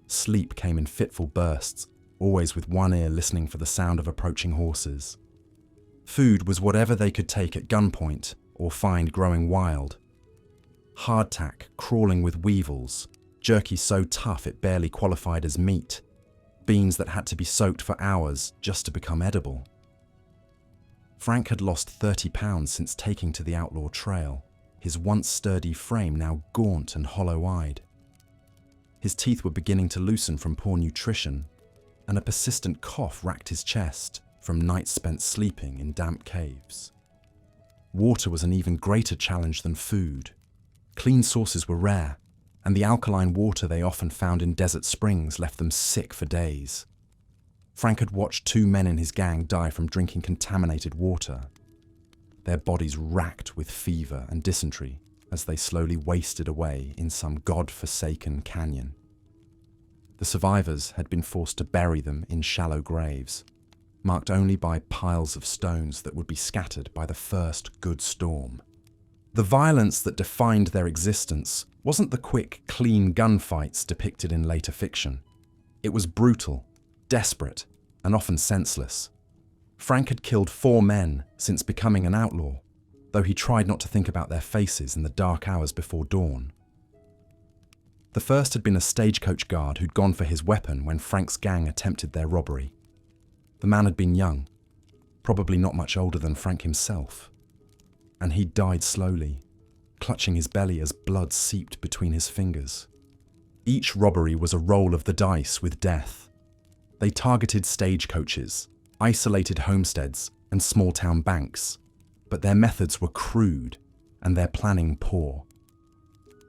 Sleep came in fitful bursts, always with one ear listening for the sound of approaching horses. Food was whatever they could take at gunpoint or find growing wild. Hardtack crawling with weevils, jerky so tough it barely qualified as meat, beans that had to be soaked for hours just to become edible. Frank had lost 30 pounds since taking to the outlaw trail, his once sturdy frame now gaunt and hollow-eyed. His teeth were beginning to loosen from poor nutrition, and a persistent cough racked his chest from nights spent sleeping in damp caves. Water was an even greater challenge than food. Clean sources were rare, and the alkaline water they often found in desert springs left them sick for days. Frank had watched 2 men in his gang die from drinking contaminated water, their bodies racked with fever and dysentery as they slowly wasted away in some god-forsaken canyon. The survivors had been forced to bury them in shallow graves, marked only by piles of stones that would be scattered by the first good storm. The violence that defined their existence wasn't the quick, clean gunfights depicted in later fiction. It was brutal, desperate, and often senseless. Frank had killed 4 men since becoming an outlaw, though he tried not to think about their faces in the dark hours before dawn. The first had been a stagecoach guard who'd gone for his weapon when Frank's gang attempted their robbery. The man had been young, probably not much older than Frank himself, and he died slowly, clutching his belly as blood seeped between his fingers. Each robbery was a roll of the dice with death. They targeted stagecoaches, isolated homesteads, and small-town banks, but their methods were crude and their planning poor.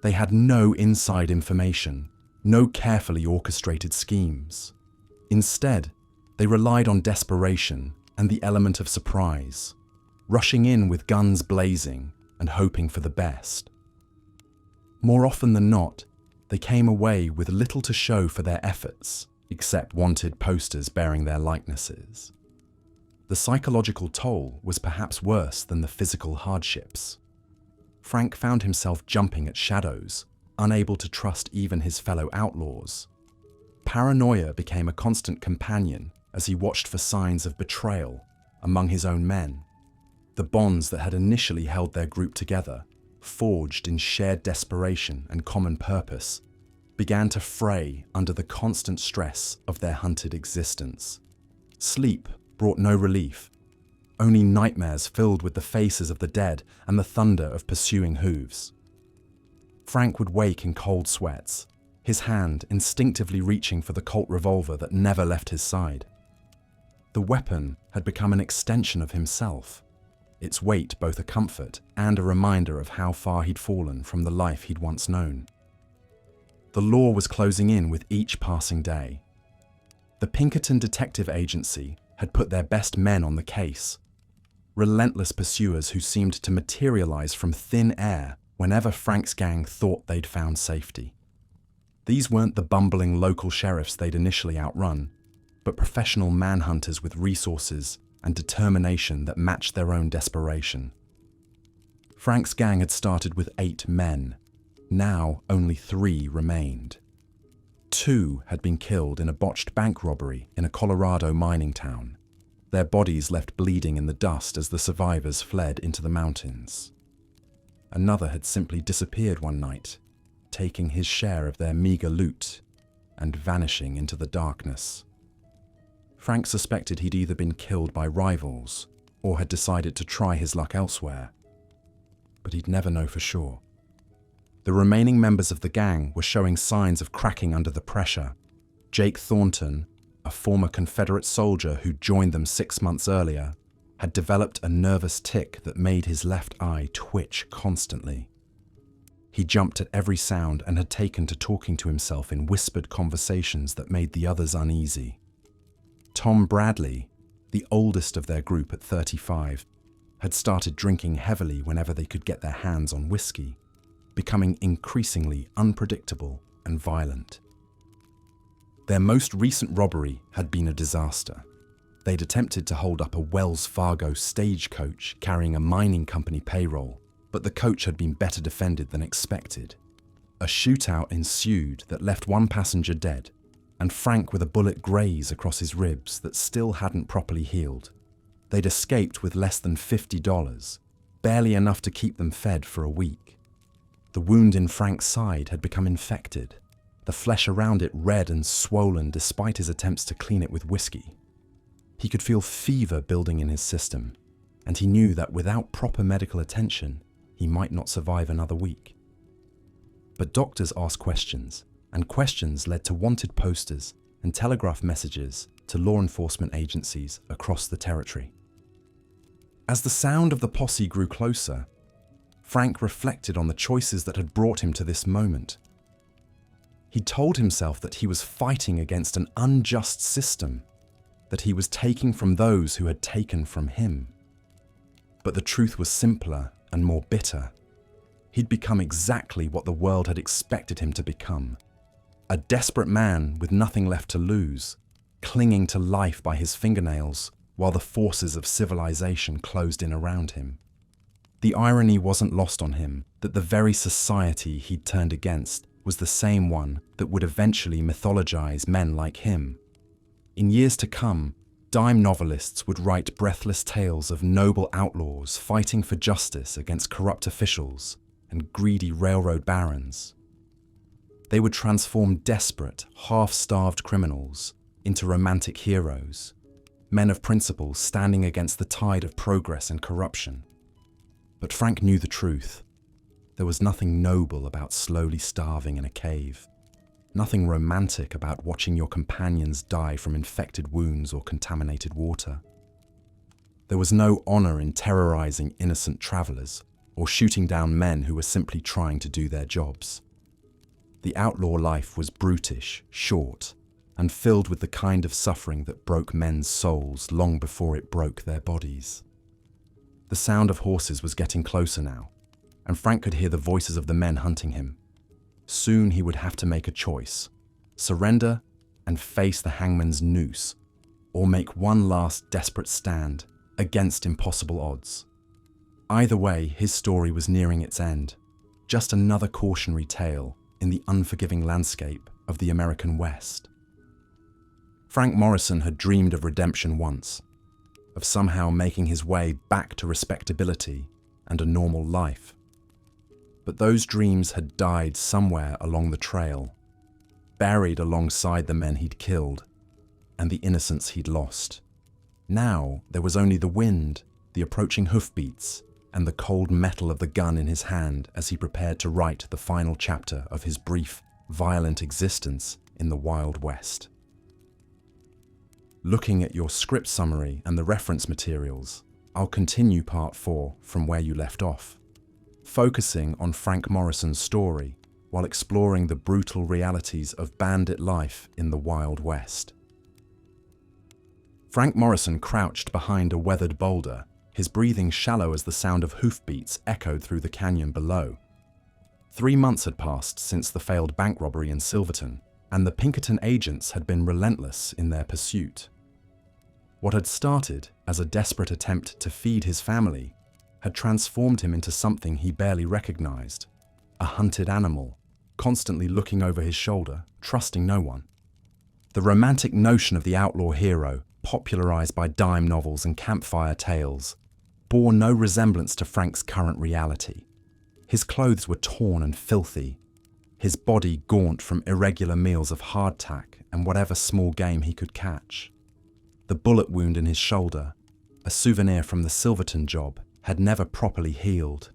They had no inside information, No carefully orchestrated schemes. Instead, they relied on desperation and the element of surprise, rushing in with guns blazing and hoping for the best. More often than not, they came away with little to show for their efforts, except wanted posters bearing their likenesses. The psychological toll was perhaps worse than the physical hardships. Frank found himself jumping at shadows, unable to trust even his fellow outlaws. Paranoia became a constant companion as he watched for signs of betrayal among his own men. The bonds that had initially held their group together, forged in shared desperation and common purpose, began to fray under the constant stress of their hunted existence. Sleep brought no relief, only nightmares filled with the faces of the dead and the thunder of pursuing hooves. Frank would wake in cold sweats, his hand instinctively reaching for the Colt revolver that never left his side. The weapon had become an extension of himself, its weight both a comfort and a reminder of how far he'd fallen from the life he'd once known. The law was closing in with each passing day. The Pinkerton Detective Agency had put their best men on the case, relentless pursuers who seemed to materialize from thin air whenever Frank's gang thought they'd found safety. These weren't the bumbling local sheriffs they'd initially outrun, but professional manhunters with resources and determination that matched their own desperation. Frank's gang had started with 8 men. Now only 3 remained. 2 had been killed in a botched bank robbery in a Colorado mining town, their bodies left bleeding in the dust as the survivors fled into the mountains. Another had simply disappeared one night, taking his share of their meager loot and vanishing into the darkness. Frank suspected he'd either been killed by rivals or had decided to try his luck elsewhere, but he'd never know for sure. The remaining members of the gang were showing signs of cracking under the pressure. Jake Thornton, a former Confederate soldier who joined them 6 months earlier, had developed a nervous tic that made his left eye twitch constantly. He jumped at every sound and had taken to talking to himself in whispered conversations that made the others uneasy. Tom Bradley, the oldest of their group at 35, had started drinking heavily whenever they could get their hands on whiskey, becoming increasingly unpredictable and violent. Their most recent robbery had been a disaster. They'd attempted to hold up a Wells Fargo stagecoach carrying a mining company payroll, but the coach had been better defended than expected. A shootout ensued that left one passenger dead, and Frank with a bullet graze across his ribs that still hadn't properly healed. They'd escaped with less than $50, barely enough to keep them fed for a week. The wound in Frank's side had become infected, the flesh around it red and swollen despite his attempts to clean it with whiskey. He could feel fever building in his system, and he knew that without proper medical attention, he might not survive another week. But doctors asked questions, and questions led to wanted posters and telegraph messages to law enforcement agencies across the territory. As the sound of the posse grew closer, Frank reflected on the choices that had brought him to this moment. He told himself that he was fighting against an unjust system, that he was taking from those who had taken from him. But the truth was simpler and more bitter. He'd become exactly what the world had expected him to become. A desperate man with nothing left to lose, clinging to life by his fingernails while the forces of civilization closed in around him. The irony wasn't lost on him that the very society he'd turned against was the same one that would eventually mythologize men like him. In years to come, dime novelists would write breathless tales of noble outlaws fighting for justice against corrupt officials and greedy railroad barons. They would transform desperate, half-starved criminals into romantic heroes, men of principle standing against the tide of progress and corruption. But Frank knew the truth. There was nothing noble about slowly starving in a cave. Nothing romantic about watching your companions die from infected wounds or contaminated water. There was no honor in terrorizing innocent travelers or shooting down men who were simply trying to do their jobs. The outlaw life was brutish, short, and filled with the kind of suffering that broke men's souls long before it broke their bodies. The sound of horses was getting closer now, and Frank could hear the voices of the men hunting him. Soon he would have to make a choice: surrender and face the hangman's noose, or make one last desperate stand against impossible odds. Either way, his story was nearing its end, just another cautionary tale in the unforgiving landscape of the American West. Frank Morrison had dreamed of redemption once, of somehow making his way back to respectability and a normal life. But those dreams had died somewhere along the trail, buried alongside the men he'd killed and the innocents he'd lost. Now there was only the wind, the approaching hoofbeats, and the cold metal of the gun in his hand as he prepared to write the final chapter of his brief, violent existence in the Wild West. Looking at your script summary and the reference materials, I'll continue part 4 from where you left off, focusing on Frank Morrison's story while exploring the brutal realities of bandit life in the Wild West. Frank Morrison crouched behind a weathered boulder, his breathing shallow as the sound of hoofbeats echoed through the canyon below. 3 months had passed since the failed bank robbery in Silverton, and the Pinkerton agents had been relentless in their pursuit. What had started as a desperate attempt to feed his family had transformed him into something he barely recognized: a hunted animal, constantly looking over his shoulder, trusting no one. The romantic notion of the outlaw hero, popularized by dime novels and campfire tales, bore no resemblance to Frank's current reality. His clothes were torn and filthy, his body gaunt from irregular meals of hardtack and whatever small game he could catch. The bullet wound in his shoulder, a souvenir from the Silverton job, had never properly healed.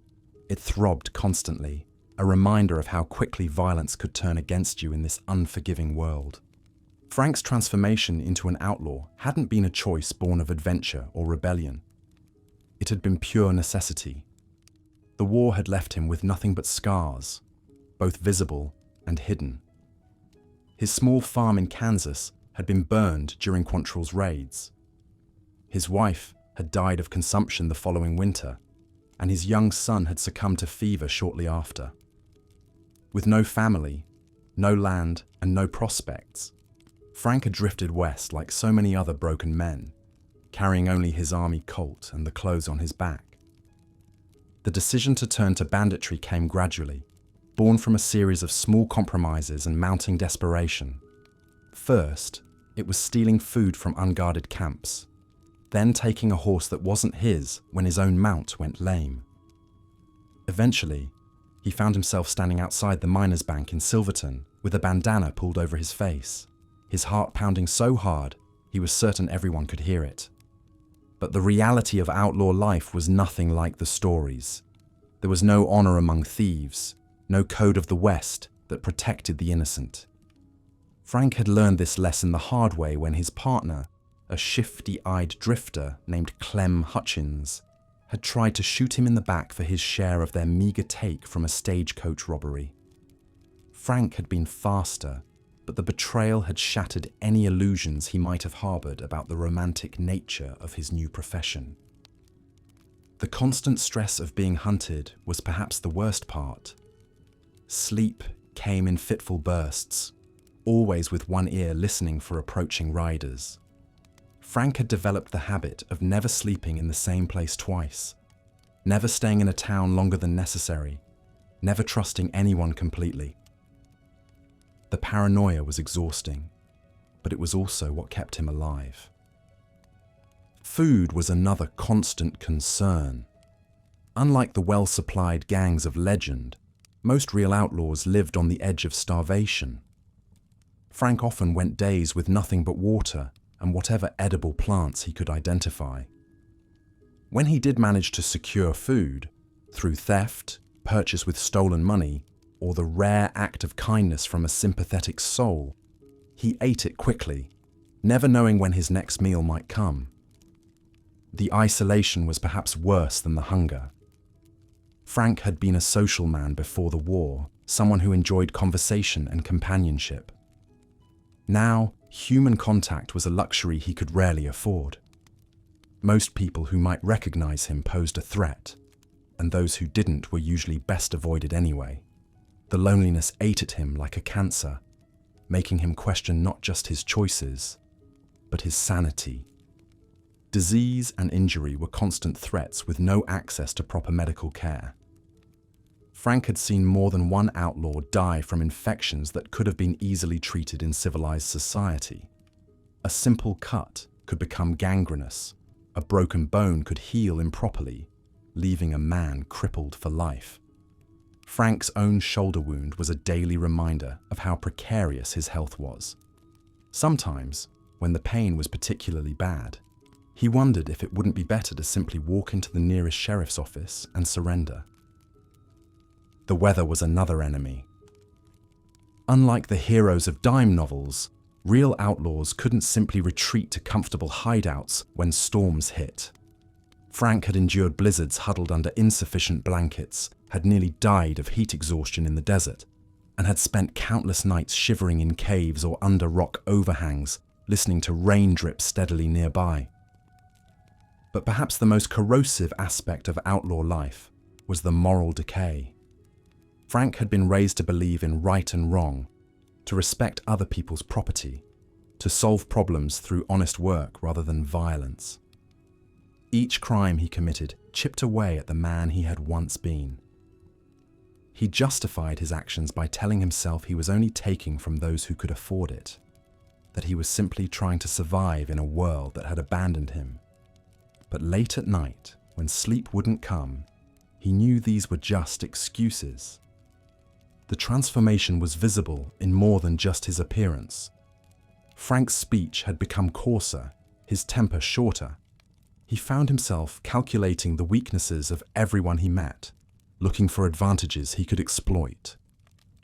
It throbbed constantly, a reminder of how quickly violence could turn against you in this unforgiving world. Frank's transformation into an outlaw hadn't been a choice born of adventure or rebellion. It had been pure necessity. The war had left him with nothing but scars, both visible and hidden. His small farm in Kansas had been burned during Quantrill's raids. His wife had died of consumption the following winter, and his young son had succumbed to fever shortly after. With no family, no land, and no prospects, Frank had drifted west like so many other broken men, carrying only his army colt and the clothes on his back. The decision to turn to banditry came gradually, born from a series of small compromises and mounting desperation. First, it was stealing food from unguarded camps, then taking a horse that wasn't his when his own mount went lame. Eventually, he found himself standing outside the Miners' Bank in Silverton with a bandana pulled over his face, his heart pounding so hard he was certain everyone could hear it. But the reality of outlaw life was nothing like the stories. There was no honor among thieves, no code of the West that protected the innocent. Frank had learned this lesson the hard way when his partner, a shifty-eyed drifter named Clem Hutchins, had tried to shoot him in the back for his share of their meager take from a stagecoach robbery. Frank had been faster, but the betrayal had shattered any illusions he might have harbored about the romantic nature of his new profession. The constant stress of being hunted was perhaps the worst part. Sleep came in fitful bursts, always with one ear listening for approaching riders. Frank had developed the habit of never sleeping in the same place twice, never staying in a town longer than necessary, never trusting anyone completely. The paranoia was exhausting, but it was also what kept him alive. Food was another constant concern. Unlike the well-supplied gangs of legend, most real outlaws lived on the edge of starvation. Frank often went days with nothing but water and whatever edible plants he could identify. When he did manage to secure food, through theft, purchase with stolen money, or the rare act of kindness from a sympathetic soul, he ate it quickly, never knowing when his next meal might come. The isolation was perhaps worse than the hunger. Frank had been a social man before the war, someone who enjoyed conversation and companionship. Now, human contact was a luxury he could rarely afford. Most people who might recognize him posed a threat, and those who didn't were usually best avoided anyway. The loneliness ate at him like a cancer, making him question not just his choices, but his sanity. Disease and injury were constant threats with no access to proper medical care. Frank had seen more than one outlaw die from infections that could have been easily treated in civilized society. A simple cut could become gangrenous. A broken bone could heal improperly, leaving a man crippled for life. Frank's own shoulder wound was a daily reminder of how precarious his health was. Sometimes, when the pain was particularly bad, he wondered if it wouldn't be better to simply walk into the nearest sheriff's office and surrender. The weather was another enemy. Unlike the heroes of dime novels, real outlaws couldn't simply retreat to comfortable hideouts when storms hit. Frank had endured blizzards huddled under insufficient blankets, had nearly died of heat exhaustion in the desert, and had spent countless nights shivering in caves or under rock overhangs, listening to rain drip steadily nearby. But perhaps the most corrosive aspect of outlaw life was the moral decay. Frank had been raised to believe in right and wrong, to respect other people's property, to solve problems through honest work rather than violence. Each crime he committed chipped away at the man he had once been. He justified his actions by telling himself he was only taking from those who could afford it, that he was simply trying to survive in a world that had abandoned him. But late at night, when sleep wouldn't come, he knew these were just excuses. The transformation was visible in more than just his appearance. Frank's speech had become coarser, his temper shorter. He found himself calculating the weaknesses of everyone he met, looking for advantages he could exploit.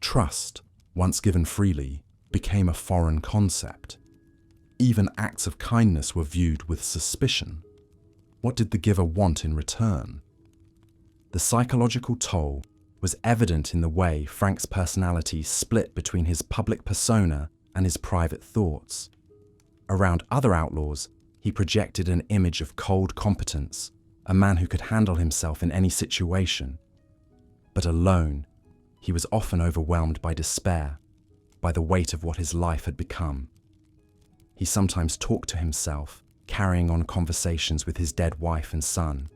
Trust, once given freely, became a foreign concept. Even acts of kindness were viewed with suspicion. What did the giver want in return? The psychological toll was evident in the way Frank's personality split between his public persona and his private thoughts. Around other outlaws, he projected an image of cold competence, a man who could handle himself in any situation. But alone, he was often overwhelmed by despair, by the weight of what his life had become. He sometimes talked to himself, carrying on conversations with his dead wife and son,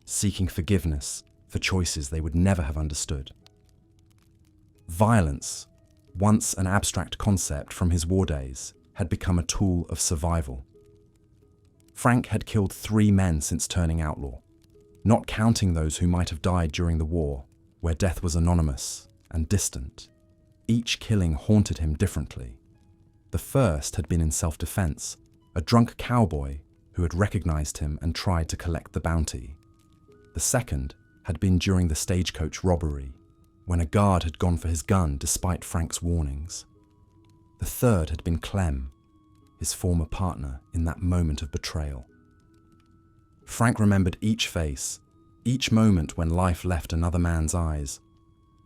seeking forgiveness for choices they would never have understood. Violence, once an abstract concept from his war days, had become a tool of survival. Frank had killed 3 men since turning outlaw, not counting those who might have died during the war, where death was anonymous and distant. Each killing haunted him differently. The first had been in self-defense, a drunk cowboy who had recognized him and tried to collect the bounty. The second had been during the stagecoach robbery, when a guard had gone for his gun despite Frank's warnings. The third had been Clem, his former partner in that moment of betrayal. Frank remembered each face, each moment when life left another man's eyes.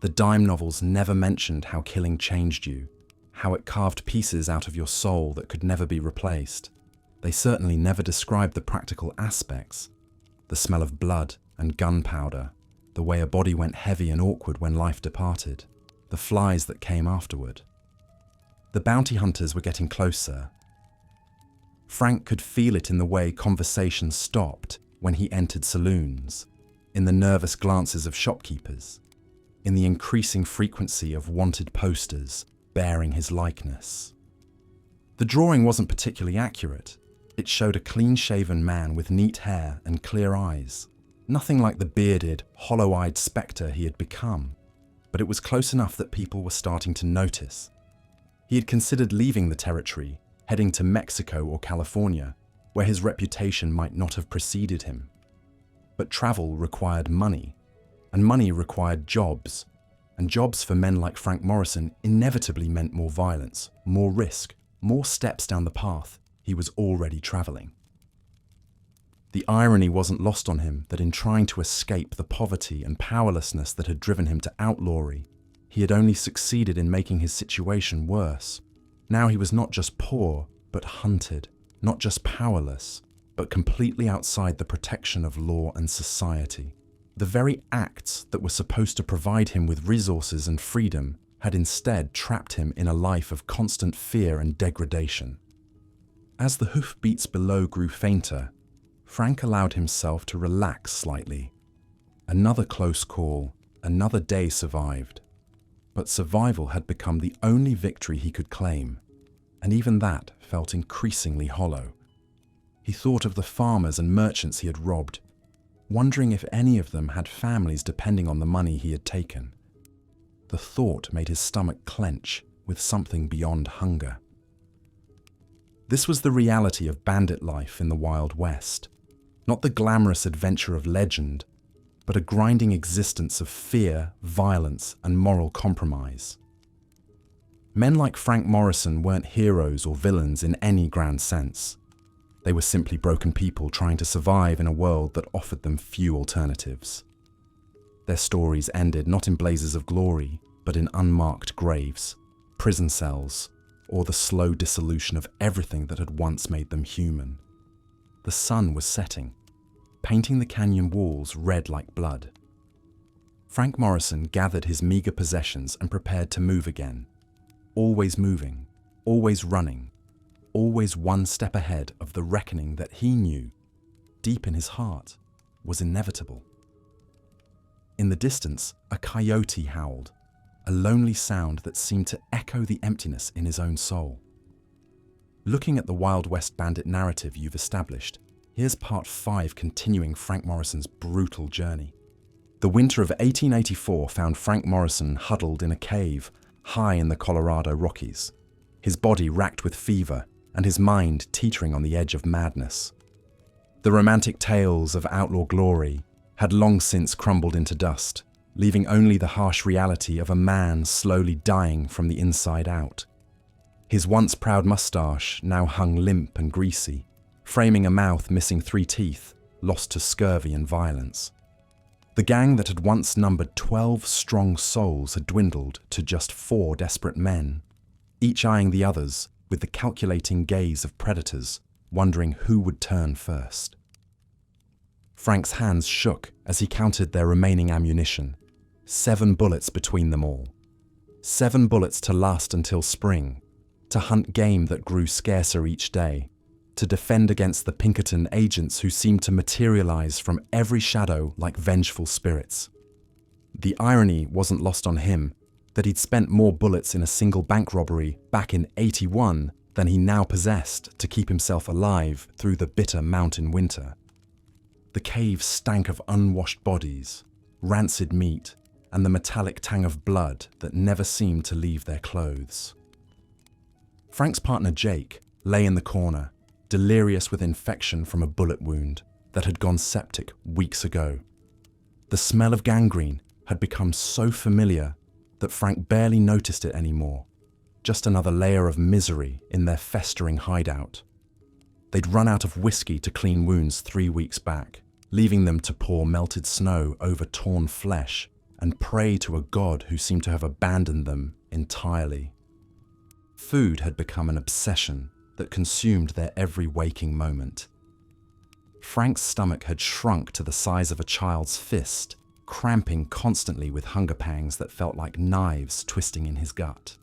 The dime novels never mentioned how killing changed you, how it carved pieces out of your soul that could never be replaced. They certainly never described the practical aspects, the smell of blood and gunpowder, the way a body went heavy and awkward when life departed, the flies that came afterward. The bounty hunters were getting closer. Frank could feel it in the way conversation stopped when he entered saloons, in the nervous glances of shopkeepers, in the increasing frequency of wanted posters bearing his likeness. The drawing wasn't particularly accurate. It showed a clean-shaven man with neat hair and clear eyes. Nothing like the bearded, hollow-eyed spectre he had become, but it was close enough that people were starting to notice. He had considered leaving the territory, heading to Mexico or California, where his reputation might not have preceded him. But travel required money, and money required jobs, and jobs for men like Frank Morrison inevitably meant more violence, more risk, more steps down the path he was already traveling. The irony wasn't lost on him that in trying to escape the poverty and powerlessness that had driven him to outlawry, he had only succeeded in making his situation worse. Now he was not just poor, but hunted, not just powerless, but completely outside the protection of law and society. The very acts that were supposed to provide him with resources and freedom had instead trapped him in a life of constant fear and degradation. As the hoofbeats below grew fainter, Frank allowed himself to relax slightly. Another close call, another day survived. But survival had become the only victory he could claim, and even that felt increasingly hollow. He thought of the farmers and merchants he had robbed, wondering if any of them had families depending on the money he had taken. The thought made his stomach clench with something beyond hunger. This was the reality of bandit life in the Wild West, not the glamorous adventure of legend, but a grinding existence of fear, violence, and moral compromise. Men like Frank Morrison weren't heroes or villains in any grand sense. They were simply broken people trying to survive in a world that offered them few alternatives. Their stories ended not in blazes of glory, but in unmarked graves, prison cells, or the slow dissolution of everything that had once made them human. The sun was setting, painting the canyon walls red like blood. Frank Morrison gathered his meager possessions and prepared to move again. Always moving, always running, always one step ahead of the reckoning that he knew, deep in his heart, was inevitable. In the distance, a coyote howled, a lonely sound that seemed to echo the emptiness in his own soul. Looking at the Wild West bandit narrative you've established, here's part 5 continuing Frank Morrison's brutal journey. The winter of 1884 found Frank Morrison huddled in a cave high in the Colorado Rockies, his body racked with fever and his mind teetering on the edge of madness. The romantic tales of outlaw glory had long since crumbled into dust, leaving only the harsh reality of a man slowly dying from the inside out. His once proud mustache now hung limp and greasy, framing a mouth missing 3 teeth, lost to scurvy and violence. The gang that had once numbered 12 strong souls had dwindled to just 4 desperate men, each eyeing the others with the calculating gaze of predators, wondering who would turn first. Frank's hands shook as he counted their remaining ammunition, 7 bullets between them all. 7 bullets to last until spring, to hunt game that grew scarcer each day, to defend against the Pinkerton agents who seemed to materialize from every shadow like vengeful spirits. The irony wasn't lost on him that he'd spent more bullets in a single bank robbery back in '81 than he now possessed to keep himself alive through the bitter mountain winter. The cave stank of unwashed bodies, rancid meat, and the metallic tang of blood that never seemed to leave their clothes. Frank's partner Jake lay in the corner, delirious with infection from a bullet wound that had gone septic weeks ago. The smell of gangrene had become so familiar that Frank barely noticed it anymore, just another layer of misery in their festering hideout. They'd run out of whiskey to clean wounds 3 weeks back, leaving them to pour melted snow over torn flesh and pray to a god who seemed to have abandoned them entirely. Food had become an obsession that consumed their every waking moment. Frank's stomach had shrunk to the size of a child's fist, cramping constantly with hunger pangs that felt like knives twisting in his gut.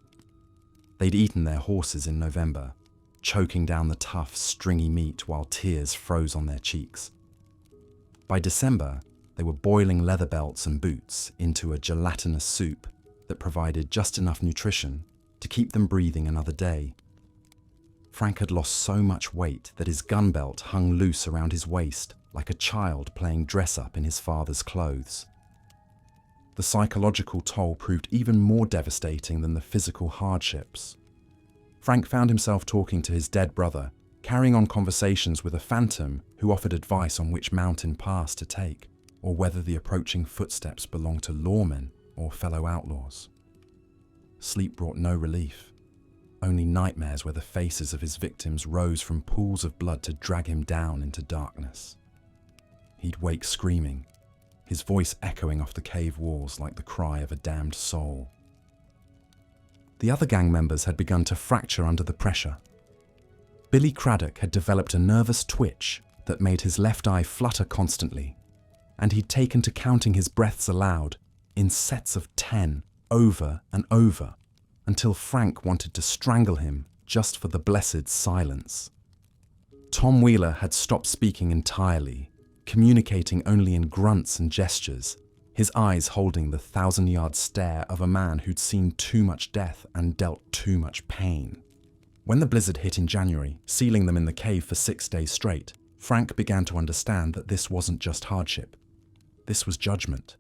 They'd eaten their horses in November, choking down the tough, stringy meat while tears froze on their cheeks. By December, they were boiling leather belts and boots into a gelatinous soup that provided just enough nutrition to keep them breathing another day. Frank had lost so much weight that his gun belt hung loose around his waist like a child playing dress-up in his father's clothes. The psychological toll proved even more devastating than the physical hardships. Frank found himself talking to his dead brother, carrying on conversations with a phantom who offered advice on which mountain pass to take, or whether the approaching footsteps belonged to lawmen or fellow outlaws. Sleep brought no relief. Only nightmares where the faces of his victims rose from pools of blood to drag him down into darkness. He'd wake screaming, his voice echoing off the cave walls like the cry of a damned soul. The other gang members had begun to fracture under the pressure. Billy Craddock had developed a nervous twitch that made his left eye flutter constantly, and he'd taken to counting his breaths aloud in sets of 10 over and over until Frank wanted to strangle him just for the blessed silence. Tom Wheeler had stopped speaking entirely, communicating only in grunts and gestures, his eyes holding the 1,000-yard stare of a man who'd seen too much death and dealt too much pain. When the blizzard hit in January, sealing them in the cave for 6 days straight, Frank began to understand that this wasn't just hardship. This was judgment.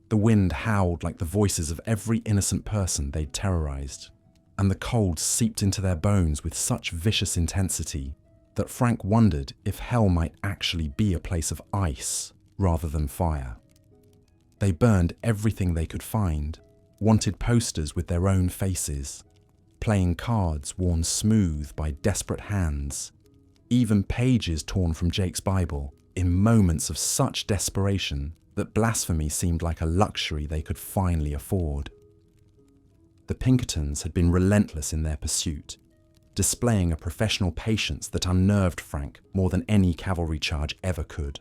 The wind howled like the voices of every innocent person they'd terrorized, and the cold seeped into their bones with such vicious intensity that Frank wondered if hell might actually be a place of ice rather than fire. They burned everything they could find, wanted posters with their own faces, playing cards worn smooth by desperate hands, even pages torn from Jake's Bible, in moments of such desperation that blasphemy seemed like a luxury they could finally afford. The Pinkertons had been relentless in their pursuit, displaying a professional patience that unnerved Frank more than any cavalry charge ever could.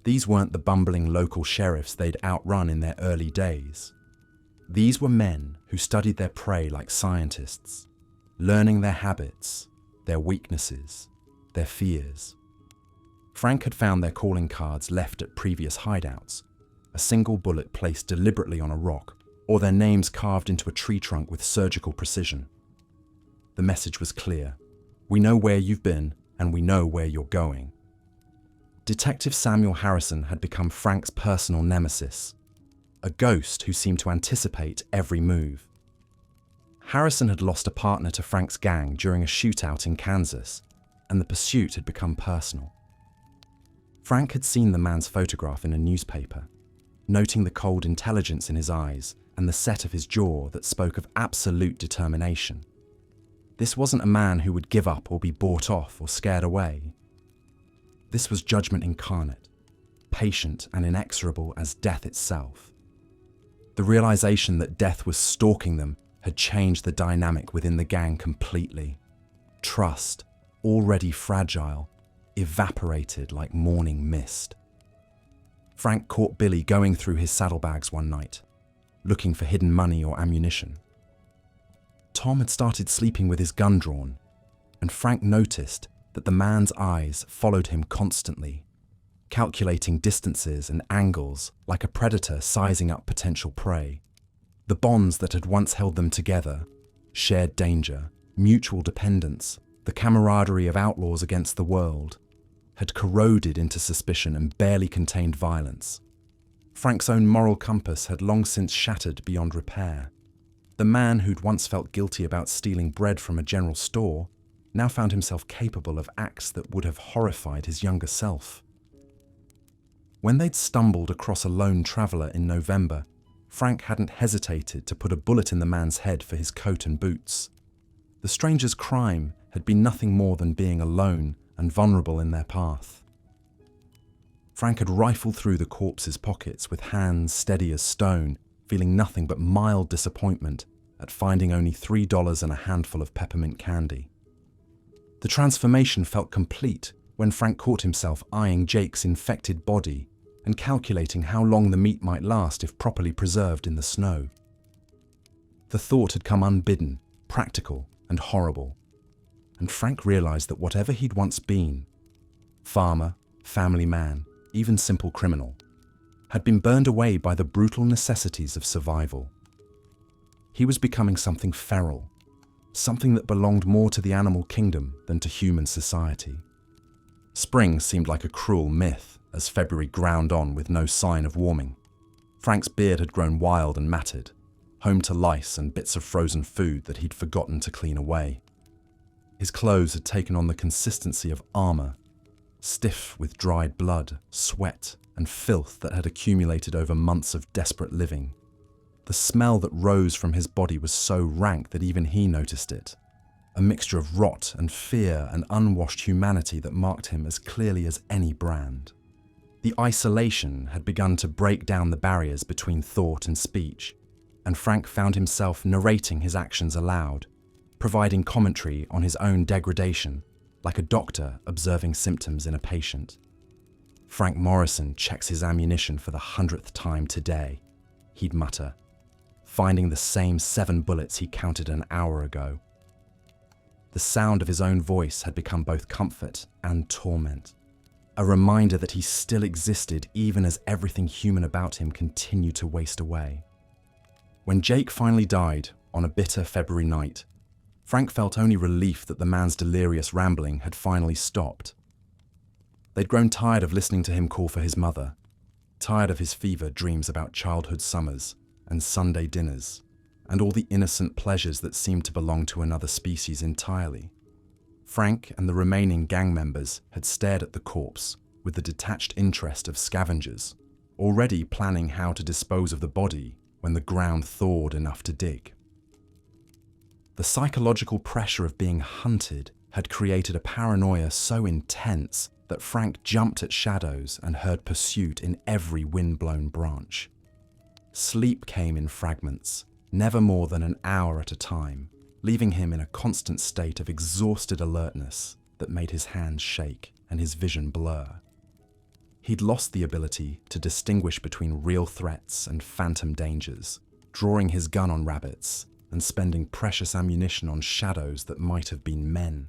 These weren't the bumbling local sheriffs they'd outrun in their early days. These were men who studied their prey like scientists, learning their habits, their weaknesses, their fears. Frank had found their calling cards left at previous hideouts, a single bullet placed deliberately on a rock, or their names carved into a tree trunk with surgical precision. The message was clear. We know where you've been, and we know where you're going. Detective Samuel Harrison had become Frank's personal nemesis, a ghost who seemed to anticipate every move. Harrison had lost a partner to Frank's gang during a shootout in Kansas, and the pursuit had become personal. Frank had seen the man's photograph in a newspaper, noting the cold intelligence in his eyes and the set of his jaw that spoke of absolute determination. This wasn't a man who would give up or be bought off or scared away. This was judgment incarnate, patient and inexorable as death itself. The realization that death was stalking them had changed the dynamic within the gang completely. Trust, already fragile, evaporated like morning mist. Frank caught Billy going through his saddlebags one night, looking for hidden money or ammunition. Tom had started sleeping with his gun drawn, and Frank noticed that the man's eyes followed him constantly, calculating distances and angles like a predator sizing up potential prey. The bonds that had once held them together, shared danger, mutual dependence, the camaraderie of outlaws against the world, had corroded into suspicion and barely contained violence. Frank's own moral compass had long since shattered beyond repair. The man who'd once felt guilty about stealing bread from a general store now found himself capable of acts that would have horrified his younger self. When they'd stumbled across a lone traveller in November, Frank hadn't hesitated to put a bullet in the man's head for his coat and boots. The stranger's crime had been nothing more than being alone and vulnerable in their path. Frank had rifled through the corpse's pockets with hands steady as stone, feeling nothing but mild disappointment at finding only $3 and a handful of peppermint candy. The transformation felt complete when Frank caught himself eyeing Jake's infected body and calculating how long the meat might last if properly preserved in the snow. The thought had come unbidden, practical and horrible, and Frank realized that whatever he'd once been, farmer, family man, even simple criminal, had been burned away by the brutal necessities of survival. He was becoming something feral, something that belonged more to the animal kingdom than to human society. Spring seemed like a cruel myth as February ground on with no sign of warming. Frank's beard had grown wild and matted, home to lice and bits of frozen food that he'd forgotten to clean away. His clothes had taken on the consistency of armor, stiff with dried blood, sweat, and filth that had accumulated over months of desperate living. The smell that rose from his body was so rank that even he noticed it, a mixture of rot and fear and unwashed humanity that marked him as clearly as any brand. The isolation had begun to break down the barriers between thought and speech, and Frank found himself narrating his actions aloud, providing commentary on his own degradation, like a doctor observing symptoms in a patient. Frank Morrison checks his ammunition for the 100th time today, he'd mutter, finding the same 7 bullets he counted an hour ago. The sound of his own voice had become both comfort and torment, a reminder that he still existed even as everything human about him continued to waste away. When Jake finally died on a bitter February night, Frank felt only relief that the man's delirious rambling had finally stopped. They'd grown tired of listening to him call for his mother, tired of his fever dreams about childhood summers and Sunday dinners, and all the innocent pleasures that seemed to belong to another species entirely. Frank and the remaining gang members had stared at the corpse with the detached interest of scavengers, already planning how to dispose of the body when the ground thawed enough to dig. The psychological pressure of being hunted had created a paranoia so intense that Frank jumped at shadows and heard pursuit in every wind-blown branch. Sleep came in fragments, never more than an hour at a time, leaving him in a constant state of exhausted alertness that made his hands shake and his vision blur. He'd lost the ability to distinguish between real threats and phantom dangers, drawing his gun on rabbits and spending precious ammunition on shadows that might have been men.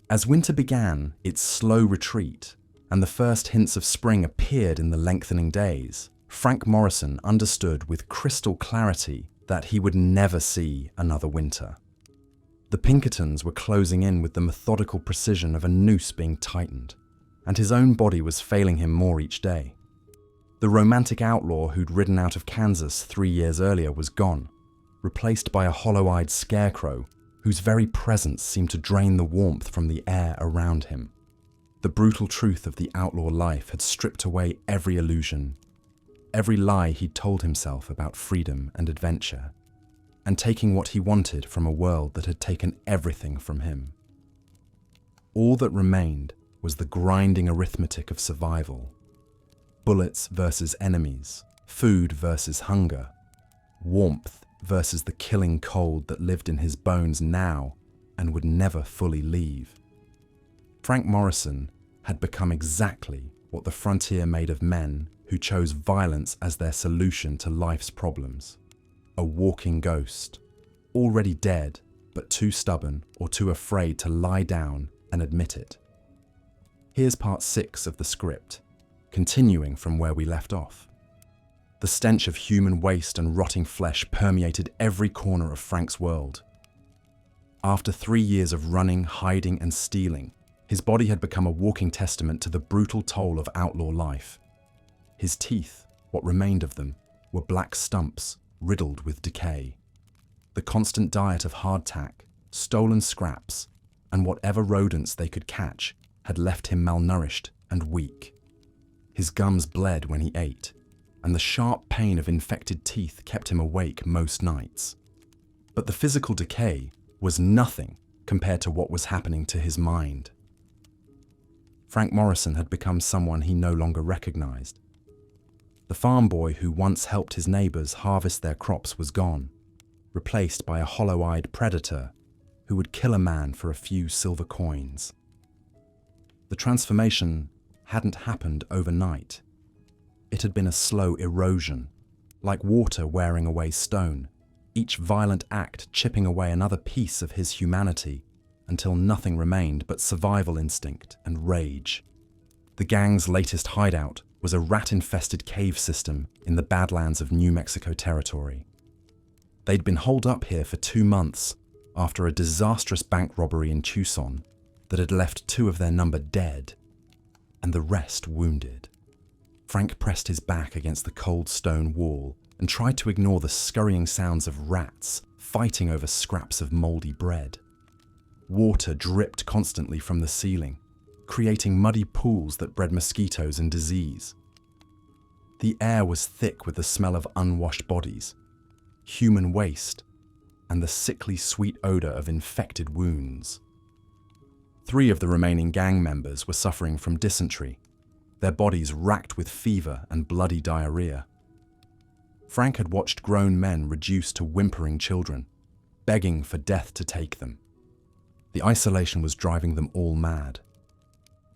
As winter began its slow retreat and the first hints of spring appeared in the lengthening days, Frank Morrison understood with crystal clarity that he would never see another winter. The Pinkertons were closing in with the methodical precision of a noose being tightened, and his own body was failing him more each day. The romantic outlaw who'd ridden out of Kansas 3 years earlier was gone, replaced by a hollow-eyed scarecrow whose very presence seemed to drain the warmth from the air around him. The brutal truth of the outlaw life had stripped away every illusion, every lie he'd told himself about freedom and adventure, and taking what he wanted from a world that had taken everything from him. All that remained was the grinding arithmetic of survival. Bullets versus enemies, food versus hunger, warmth versus the killing cold that lived in his bones now and would never fully leave. Frank Morrison had become exactly what the frontier made of men who chose violence as their solution to life's problems. A walking ghost, already dead, but too stubborn or too afraid to lie down and admit it. Here's part 6 of the script, continuing from where we left off. The stench of human waste and rotting flesh permeated every corner of Frank's world. After 3 years of running, hiding, and stealing, his body had become a walking testament to the brutal toll of outlaw life. His teeth, what remained of them, were black stumps riddled with decay. The constant diet of hardtack, stolen scraps, and whatever rodents they could catch had left him malnourished and weak. His gums bled when he ate, and the sharp pain of infected teeth kept him awake most nights. But the physical decay was nothing compared to what was happening to his mind. Frank Morrison had become someone he no longer recognized. The farm boy who once helped his neighbors harvest their crops was gone, replaced by a hollow-eyed predator who would kill a man for a few silver coins. The transformation hadn't happened overnight. It had been a slow erosion, like water wearing away stone, each violent act chipping away another piece of his humanity until nothing remained but survival instinct and rage. The gang's latest hideout was a rat-infested cave system in the Badlands of New Mexico territory. They'd been holed up here for 2 months after a disastrous bank robbery in Tucson that had left 2 of their number dead and the rest wounded. Frank pressed his back against the cold stone wall and tried to ignore the scurrying sounds of rats fighting over scraps of moldy bread. Water dripped constantly from the ceiling, creating muddy pools that bred mosquitoes and disease. The air was thick with the smell of unwashed bodies, human waste, and the sickly sweet odor of infected wounds. 3 of the remaining gang members were suffering from dysentery, their bodies racked with fever and bloody diarrhea. Frank had watched grown men reduced to whimpering children, begging for death to take them. The isolation was driving them all mad.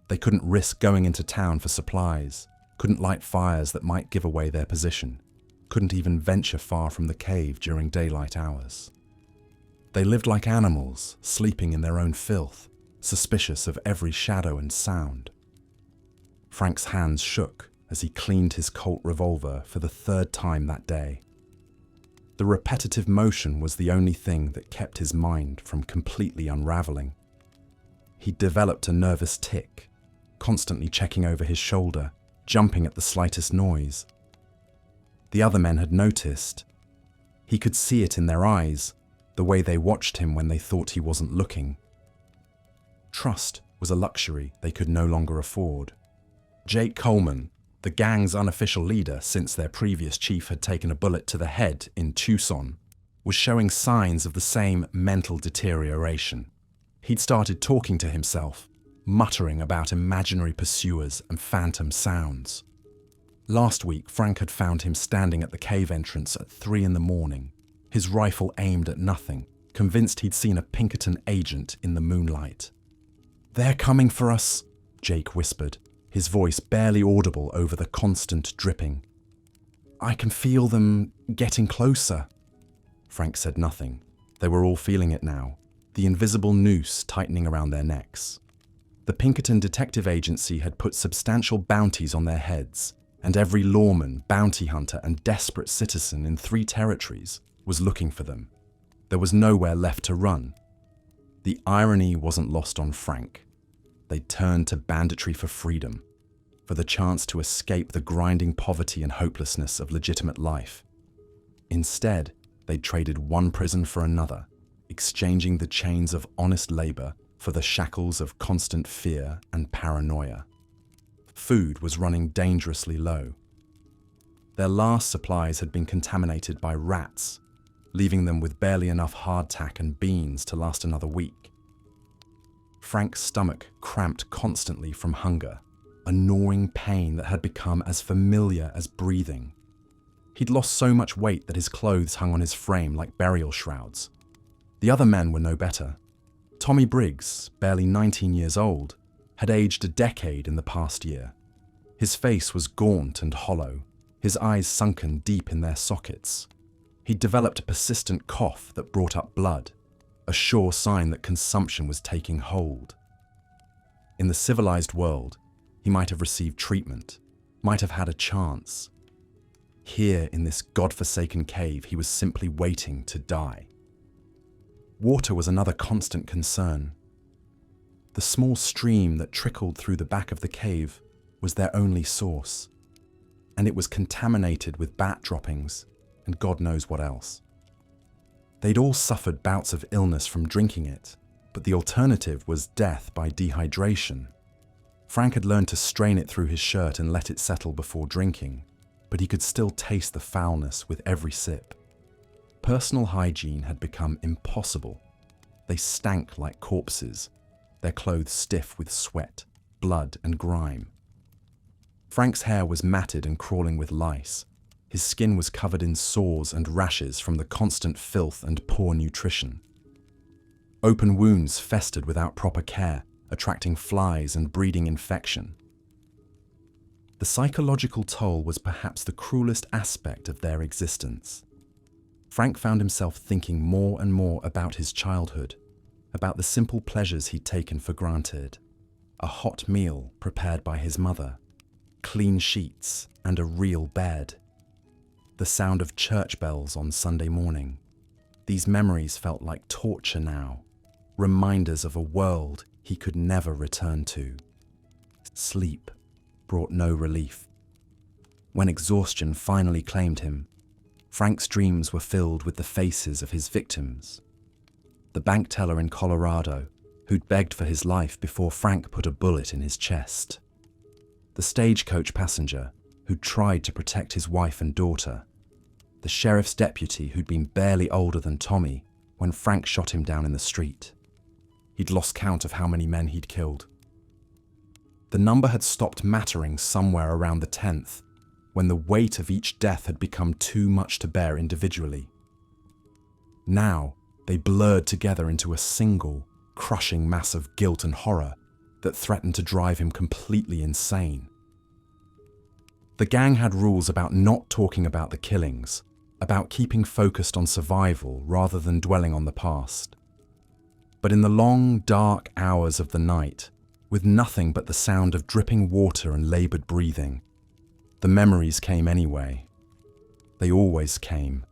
They couldn't risk going into town for supplies, couldn't light fires that might give away their position, couldn't even venture far from the cave during daylight hours. They lived like animals, sleeping in their own filth, suspicious of every shadow and sound. Frank's hands shook as he cleaned his Colt revolver for the third time that day. The repetitive motion was the only thing that kept his mind from completely unraveling. He developed a nervous tic, constantly checking over his shoulder, jumping at the slightest noise. The other men had noticed. He could see it in their eyes, the way they watched him when they thought he wasn't looking. Trust was a luxury they could no longer afford. Jake Coleman, the gang's unofficial leader since their previous chief had taken a bullet to the head in Tucson, was showing signs of the same mental deterioration. He'd started talking to himself, muttering about imaginary pursuers and phantom sounds. Last week, Frank had found him standing at the cave entrance at 3 a.m, his rifle aimed at nothing, convinced he'd seen a Pinkerton agent in the moonlight. "They're coming for us," Jake whispered, his voice barely audible over the constant dripping. "I can feel them getting closer." Frank said nothing. They were all feeling it now, the invisible noose tightening around their necks. The Pinkerton Detective Agency had put substantial bounties on their heads, and every lawman, bounty hunter, and desperate citizen in 3 territories was looking for them. There was nowhere left to run. The irony wasn't lost on Frank. They'd turned to banditry for freedom, for the chance to escape the grinding poverty and hopelessness of legitimate life. Instead, they'd traded one prison for another, exchanging the chains of honest labor for the shackles of constant fear and paranoia. Food was running dangerously low. Their last supplies had been contaminated by rats, leaving them with barely enough hardtack and beans to last another week. Frank's stomach cramped constantly from hunger, a gnawing pain that had become as familiar as breathing. He'd lost so much weight that his clothes hung on his frame like burial shrouds. The other men were no better. Tommy Briggs, barely 19 years old, had aged a decade in the past year. His face was gaunt and hollow, his eyes sunken deep in their sockets. He'd developed a persistent cough that brought up blood, a sure sign that consumption was taking hold. In the civilized world, he might have received treatment, might have had a chance. Here in this godforsaken cave, he was simply waiting to die. Water was another constant concern. The small stream that trickled through the back of the cave was their only source, and it was contaminated with bat droppings and God knows what else. They'd all suffered bouts of illness from drinking it, but the alternative was death by dehydration. Frank had learned to strain it through his shirt and let it settle before drinking, but he could still taste the foulness with every sip. Personal hygiene had become impossible. They stank like corpses, their clothes stiff with sweat, blood, and grime. Frank's hair was matted and crawling with lice. His skin was covered in sores and rashes from the constant filth and poor nutrition. Open wounds festered without proper care, attracting flies and breeding infection. The psychological toll was perhaps the cruelest aspect of their existence. Frank found himself thinking more and more about his childhood, about the simple pleasures he'd taken for granted. A hot meal prepared by his mother, clean sheets, and a real bed. The sound of church bells on Sunday morning. These memories felt like torture now, reminders of a world he could never return to. Sleep brought no relief. When exhaustion finally claimed him, Frank's dreams were filled with the faces of his victims. The bank teller in Colorado, who'd begged for his life before Frank put a bullet in his chest. The stagecoach passenger who'd tried to protect his wife and daughter. The sheriff's deputy who'd been barely older than Tommy when Frank shot him down in the street. He'd lost count of how many men he'd killed. The number had stopped mattering somewhere around the 10th, when the weight of each death had become too much to bear individually. Now, they blurred together into a single, crushing mass of guilt and horror that threatened to drive him completely insane. The gang had rules about not talking about the killings, about keeping focused on survival rather than dwelling on the past. But in the long, dark hours of the night, with nothing but the sound of dripping water and laboured breathing, the memories came anyway. They always came.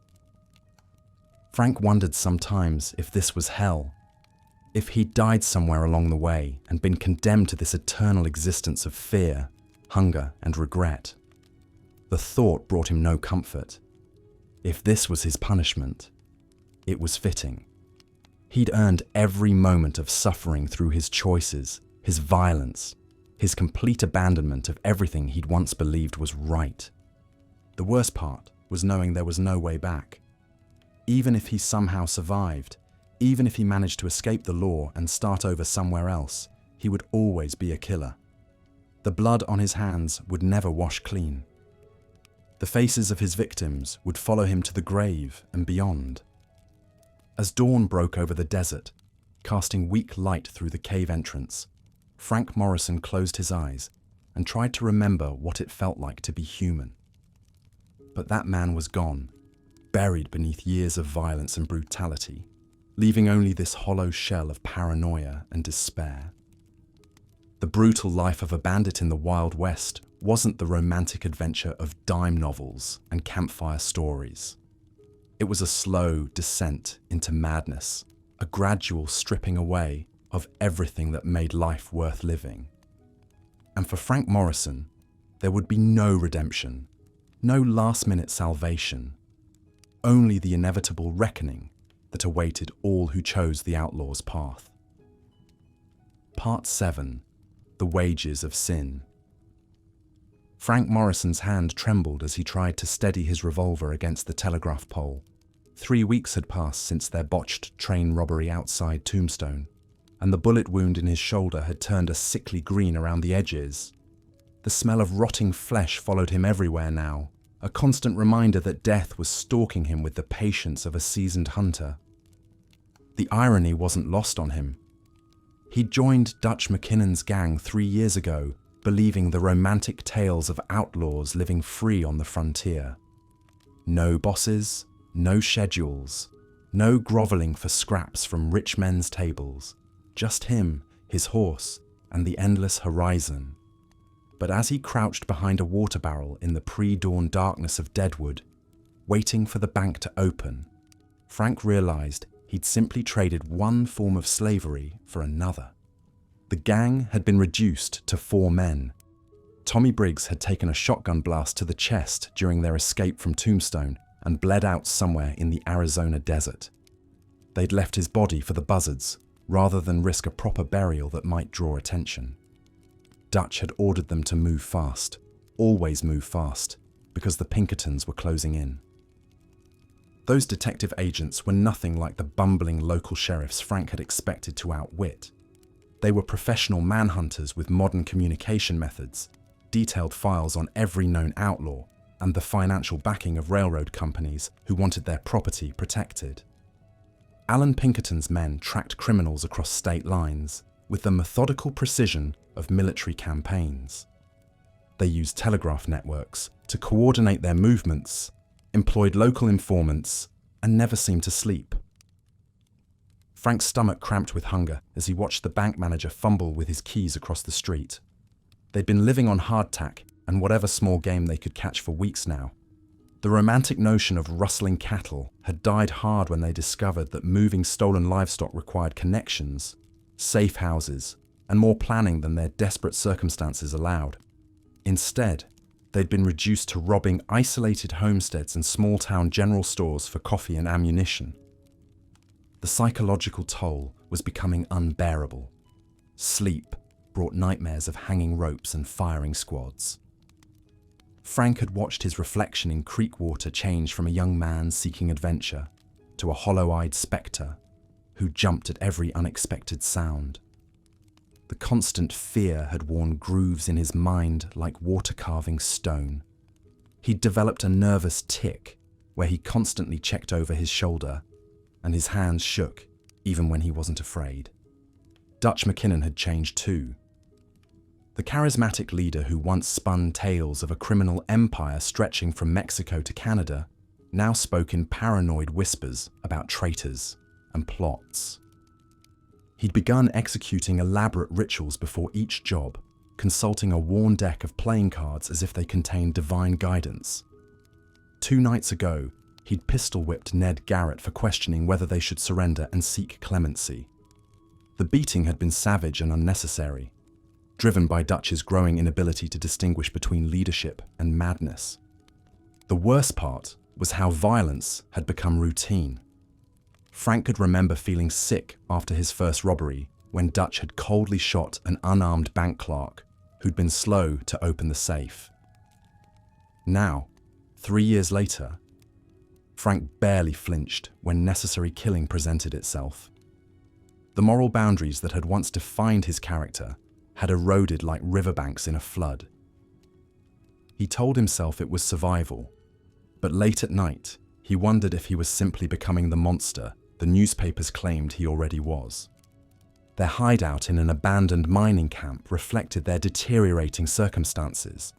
Frank wondered sometimes if this was hell, if he'd died somewhere along the way and been condemned to this eternal existence of fear, hunger, and regret. The thought brought him no comfort. If this was his punishment, it was fitting. He'd earned every moment of suffering through his choices, his violence, his complete abandonment of everything he'd once believed was right. The worst part was knowing there was no way back. Even if he somehow survived, even if he managed to escape the law and start over somewhere else, he would always be a killer. The blood on his hands would never wash clean. The faces of his victims would follow him to the grave and beyond. As dawn broke over the desert, casting weak light through the cave entrance, Frank Morrison closed his eyes and tried to remember what it felt like to be human. But that man was gone, buried beneath years of violence and brutality, leaving only this hollow shell of paranoia and despair. The brutal life of a bandit in the Wild West wasn't the romantic adventure of dime novels and campfire stories. It was a slow descent into madness, a gradual stripping away of everything that made life worth living. And for Frank Morrison, there would be no redemption, no last-minute salvation, only the inevitable reckoning that awaited all who chose the outlaw's path. Part 7. The Wages of Sin. Frank Morrison's hand trembled as he tried to steady his revolver against the telegraph pole. 3 weeks had passed since their botched train robbery outside Tombstone, and the bullet wound in his shoulder had turned a sickly green around the edges. The smell of rotting flesh followed him everywhere now, a constant reminder that death was stalking him with the patience of a seasoned hunter. The irony wasn't lost on him. He'd joined Dutch McKinnon's gang 3 years ago, believing the romantic tales of outlaws living free on the frontier. No bosses, no schedules, no grovelling for scraps from rich men's tables. Just him, his horse, and the endless horizon. But as he crouched behind a water barrel in the pre-dawn darkness of Deadwood, waiting for the bank to open, Frank realized he'd simply traded one form of slavery for another. The gang had been reduced to 4 men. Tommy Briggs had taken a shotgun blast to the chest during their escape from Tombstone and bled out somewhere in the Arizona desert. They'd left his body for the buzzards, rather than risk a proper burial that might draw attention. Dutch had ordered them to move fast, always move fast, because the Pinkertons were closing in. Those detective agents were nothing like the bumbling local sheriffs Frank had expected to outwit. They were professional manhunters with modern communication methods, detailed files on every known outlaw, and the financial backing of railroad companies who wanted their property protected. Alan Pinkerton's men tracked criminals across state lines with the methodical precision of military campaigns. They used telegraph networks to coordinate their movements, employed local informants, and never seemed to sleep. Frank's stomach cramped with hunger as he watched the bank manager fumble with his keys across the street. They'd been living on hardtack and whatever small game they could catch for weeks now. The romantic notion of rustling cattle had died hard when they discovered that moving stolen livestock required connections, safe houses, and more planning than their desperate circumstances allowed. Instead, they'd been reduced to robbing isolated homesteads and small-town general stores for coffee and ammunition. The psychological toll was becoming unbearable. Sleep brought nightmares of hanging ropes and firing squads. Frank had watched his reflection in creek water change from a young man seeking adventure to a hollow-eyed spectre who jumped at every unexpected sound. The constant fear had worn grooves in his mind like water-carving stone. He'd developed a nervous tic where he constantly checked over his shoulder, and his hands shook even when he wasn't afraid. Dutch McKinnon had changed too. The charismatic leader who once spun tales of a criminal empire stretching from Mexico to Canada now spoke in paranoid whispers about traitors and plots. He'd begun executing elaborate rituals before each job, consulting a worn deck of playing cards as if they contained divine guidance. 2 nights ago, he'd pistol-whipped Ned Garrett for questioning whether they should surrender and seek clemency. The beating had been savage and unnecessary, driven by Dutch's growing inability to distinguish between leadership and madness. The worst part was how violence had become routine. Frank could remember feeling sick after his first robbery when Dutch had coldly shot an unarmed bank clerk who'd been slow to open the safe. Now, 3 years later, Frank barely flinched when necessary killing presented itself. The moral boundaries that had once defined his character had eroded like riverbanks in a flood. He told himself it was survival, but late at night, he wondered if he was simply becoming the monster the newspapers claimed he already was. Their hideout in an abandoned mining camp reflected their deteriorating circumstances.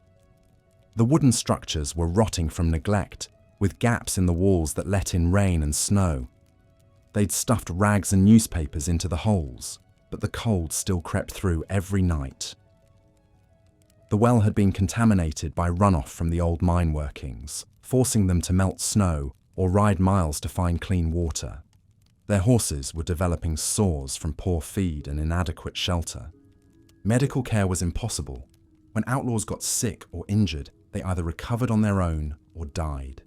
The wooden structures were rotting from neglect, with gaps in the walls that let in rain and snow. They'd stuffed rags and newspapers into the holes, but the cold still crept through every night. The well had been contaminated by runoff from the old mine workings, forcing them to melt snow or ride miles to find clean water. Their horses were developing sores from poor feed and inadequate shelter. Medical care was impossible. When outlaws got sick or injured, they either recovered on their own or died.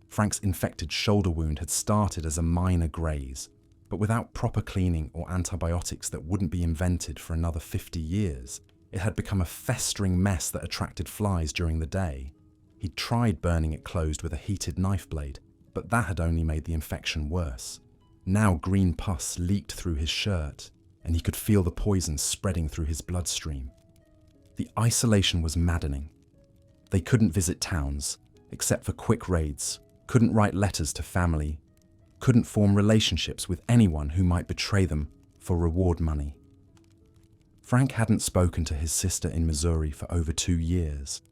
Frank's infected shoulder wound had started as a minor graze, but without proper cleaning or antibiotics that wouldn't be invented for another 50 years, it had become a festering mess that attracted flies during the day. He'd tried burning it closed with a heated knife blade, but that had only made the infection worse. Now green pus leaked through his shirt, and he could feel the poison spreading through his bloodstream. The isolation was maddening. They couldn't visit towns, except for quick raids, couldn't write letters to family, couldn't form relationships with anyone who might betray them for reward money. Frank hadn't spoken to his sister in Missouri for over 2 years.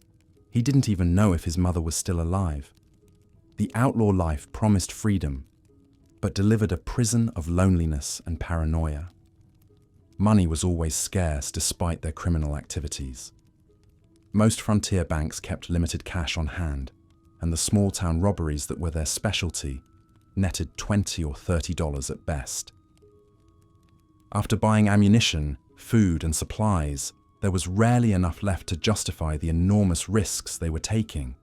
He didn't even know if his mother was still alive. The outlaw life promised freedom, but delivered a prison of loneliness and paranoia. Money was always scarce despite their criminal activities. Most frontier banks kept limited cash on hand, and the small-town robberies that were their specialty netted $20 or $30 at best. After buying ammunition, food, and supplies, there was rarely enough left to justify the enormous risks they were taking.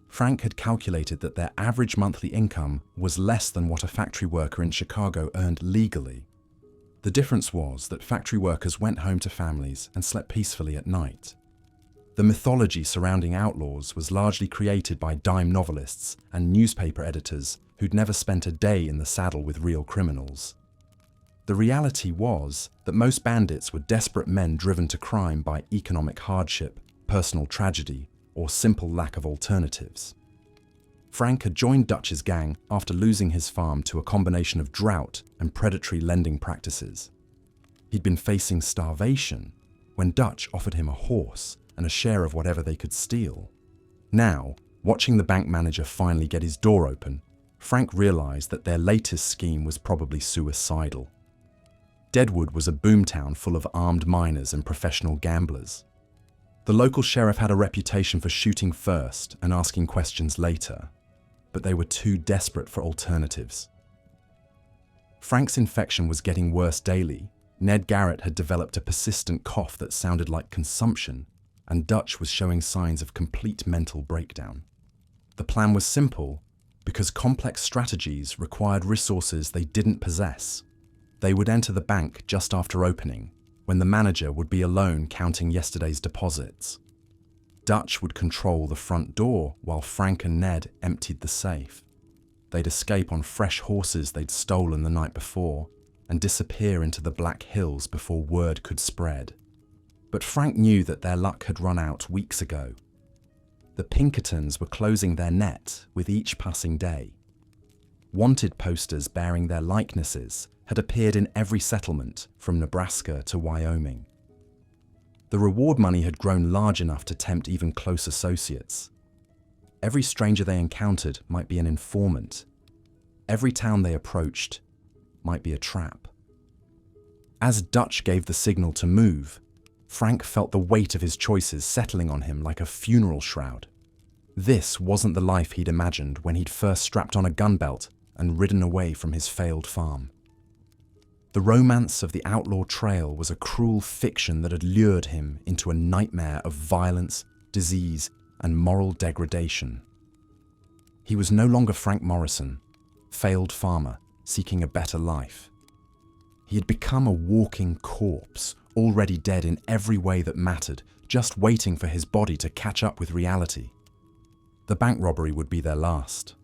Frank had calculated that their average monthly income was less than what a factory worker in Chicago earned legally. The difference was that factory workers went home to families and slept peacefully at night. The mythology surrounding outlaws was largely created by dime novelists and newspaper editors who'd never spent a day in the saddle with real criminals. The reality was that most bandits were desperate men driven to crime by economic hardship, personal tragedy, or simple lack of alternatives. Frank had joined Dutch's gang after losing his farm to a combination of drought and predatory lending practices. He'd been facing starvation when Dutch offered him a horse and a share of whatever they could steal. Now, watching the bank manager finally get his door open, Frank realized that their latest scheme was probably suicidal. Deadwood was a boomtown full of armed miners and professional gamblers. The local sheriff had a reputation for shooting first and asking questions later, but they were too desperate for alternatives. Frank's infection was getting worse daily. Ned Garrett had developed a persistent cough that sounded like consumption, and Dutch was showing signs of complete mental breakdown. The plan was simple, because complex strategies required resources they didn't possess. They would enter the bank just after opening, when the manager would be alone counting yesterday's deposits. Dutch would control the front door while Frank and Ned emptied the safe. They'd escape on fresh horses they'd stolen the night before and disappear into the Black Hills before word could spread. But Frank knew that their luck had run out weeks ago. The Pinkertons were closing their net with each passing day. Wanted posters bearing their likenesses had appeared in every settlement from Nebraska to Wyoming. The reward money had grown large enough to tempt even close associates. Every stranger they encountered might be an informant. Every town they approached might be a trap. As Dutch gave the signal to move, Frank felt the weight of his choices settling on him like a funeral shroud. This wasn't the life he'd imagined when he'd first strapped on a gun belt and ridden away from his failed farm. The romance of the outlaw trail was a cruel fiction that had lured him into a nightmare of violence, disease, and moral degradation. He was no longer Frank Morrison, failed farmer seeking a better life. He had become a walking corpse, already dead in every way that mattered, just waiting for his body to catch up with reality. The bank robbery would be their last.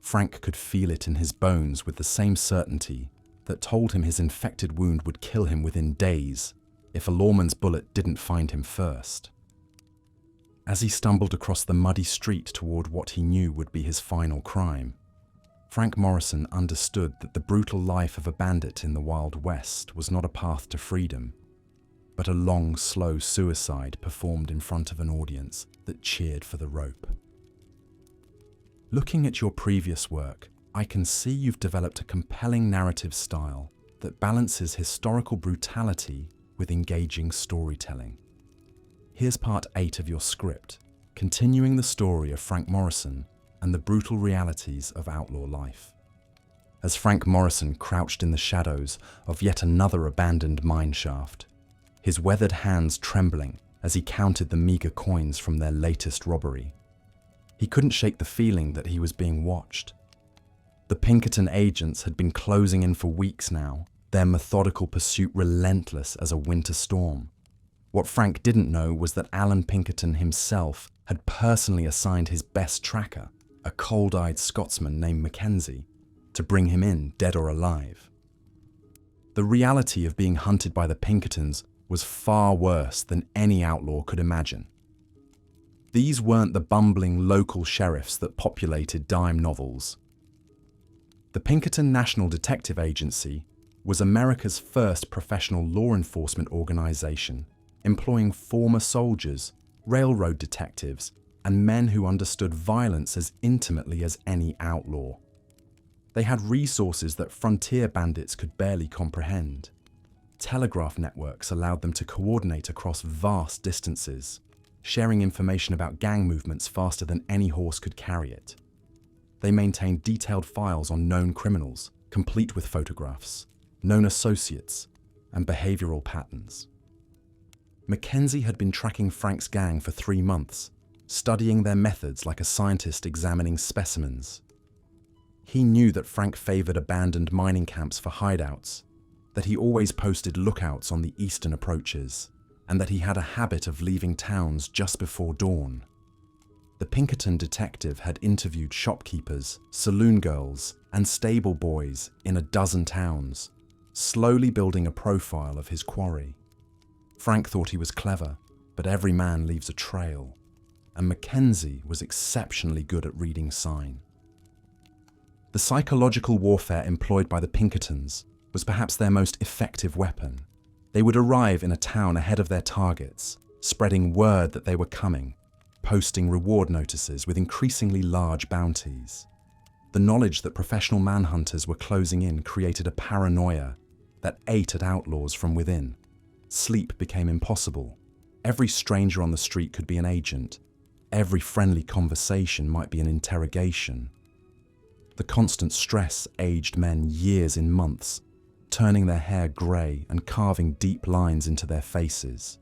Frank could feel it in his bones with the same certainty that told him his infected wound would kill him within days if a lawman's bullet didn't find him first. As he stumbled across the muddy street toward what he knew would be his final crime, Frank Morrison understood that the brutal life of a bandit in the Wild West was not a path to freedom, but a long, slow suicide performed in front of an audience that cheered for the rope. Looking at your previous work, I can see you've developed a compelling narrative style that balances historical brutality with engaging storytelling. Here's part 8 of your script, continuing the story of Frank Morrison and the brutal realities of outlaw life. As Frank Morrison crouched in the shadows of yet another abandoned mine shaft, his weathered hands trembling as he counted the meager coins from their latest robbery, he couldn't shake the feeling that he was being watched. The Pinkerton agents had been closing in for weeks now, their methodical pursuit relentless as a winter storm. What Frank didn't know was that Alan Pinkerton himself had personally assigned his best tracker, a cold-eyed Scotsman named Mackenzie, to bring him in, dead or alive. The reality of being hunted by the Pinkertons was far worse than any outlaw could imagine. These weren't the bumbling local sheriffs that populated dime novels. The Pinkerton National Detective Agency was America's first professional law enforcement organization, employing former soldiers, railroad detectives, and men who understood violence as intimately as any outlaw. They had resources that frontier bandits could barely comprehend. Telegraph networks allowed them to coordinate across vast distances, sharing information about gang movements faster than any horse could carry it. They maintained detailed files on known criminals, complete with photographs, known associates, and behavioral patterns. Mackenzie had been tracking Frank's gang for 3 months, studying their methods like a scientist examining specimens. He knew that Frank favored abandoned mining camps for hideouts, that he always posted lookouts on the eastern approaches, and that he had a habit of leaving towns just before dawn. The Pinkerton detective had interviewed shopkeepers, saloon girls, and stable boys in a dozen towns, slowly building a profile of his quarry. Frank thought he was clever, but every man leaves a trail, and Mackenzie was exceptionally good at reading sign. The psychological warfare employed by the Pinkertons was perhaps their most effective weapon. They would arrive in a town ahead of their targets, spreading word that they were coming, posting reward notices with increasingly large bounties. The knowledge that professional manhunters were closing in created a paranoia that ate at outlaws from within. Sleep became impossible. Every stranger on the street could be an agent. Every friendly conversation might be an interrogation. The constant stress aged men years in months, turning their hair grey and carving deep lines into their faces.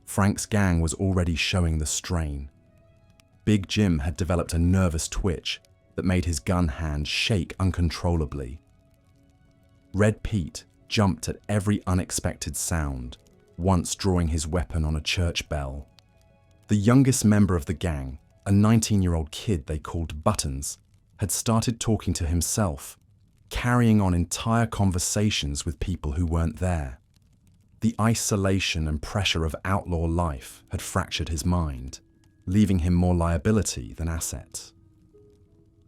Frank's gang was already showing the strain. Big Jim had developed a nervous twitch that made his gun hand shake uncontrollably. Red Pete jumped at every unexpected sound, once drawing his weapon on a church bell. The youngest member of the gang, a 19-year-old kid they called Buttons, had started talking to himself, carrying on entire conversations with people who weren't there. The isolation and pressure of outlaw life had fractured his mind. leaving him more liability than asset.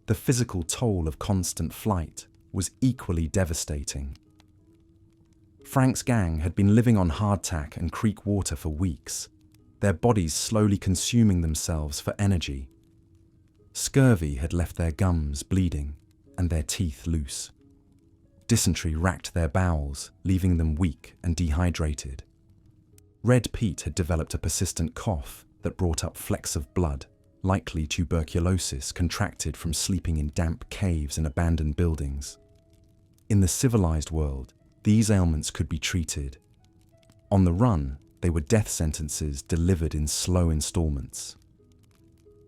The physical toll of constant flight was equally devastating. Frank's gang had been living on hardtack and creek water for weeks, their bodies slowly consuming themselves for energy. Scurvy had left their gums bleeding and their teeth loose. Dysentery racked their bowels, leaving them weak and dehydrated. Red Pete had developed a persistent cough that brought up flecks of blood, likely tuberculosis contracted from sleeping in damp caves and abandoned buildings. In the civilized world, these ailments could be treated. On the run, they were death sentences delivered in slow installments.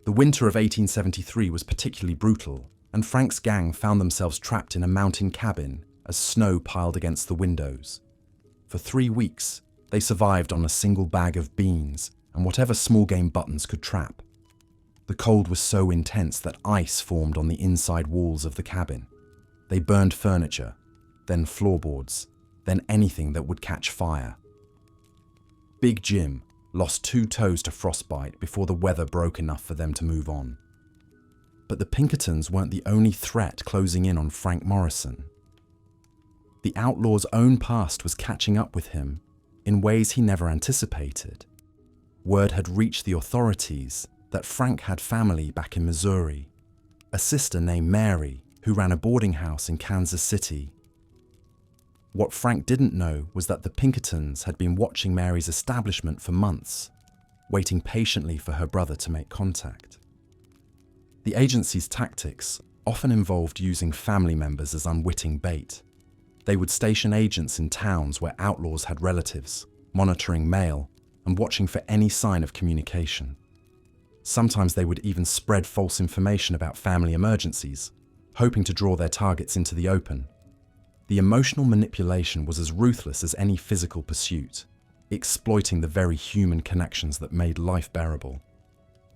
The winter of 1873 was particularly brutal, and Frank's gang found themselves trapped in a mountain cabin as snow piled against the windows. For 3 weeks, they survived on a single bag of beans and whatever small game buttons could trap. The cold was so intense that ice formed on the inside walls of the cabin. They burned furniture, then floorboards, then anything that would catch fire. Big Jim lost 2 toes to frostbite before the weather broke enough for them to move on. But the Pinkertons weren't the only threat closing in on Frank Morrison. The outlaw's own past was catching up with him in ways he never anticipated. Word had reached the authorities that Frank had family back in Missouri, a sister named Mary who ran a boarding house in Kansas City. What Frank didn't know was that the Pinkertons had been watching Mary's establishment for months, waiting patiently for her brother to make contact. The agency's tactics often involved using family members as unwitting bait. They would station agents in towns where outlaws had relatives, monitoring mail and watching for any sign of communication. Sometimes they would even spread false information about family emergencies, hoping to draw their targets into the open. The emotional manipulation was as ruthless as any physical pursuit, exploiting the very human connections that made life bearable.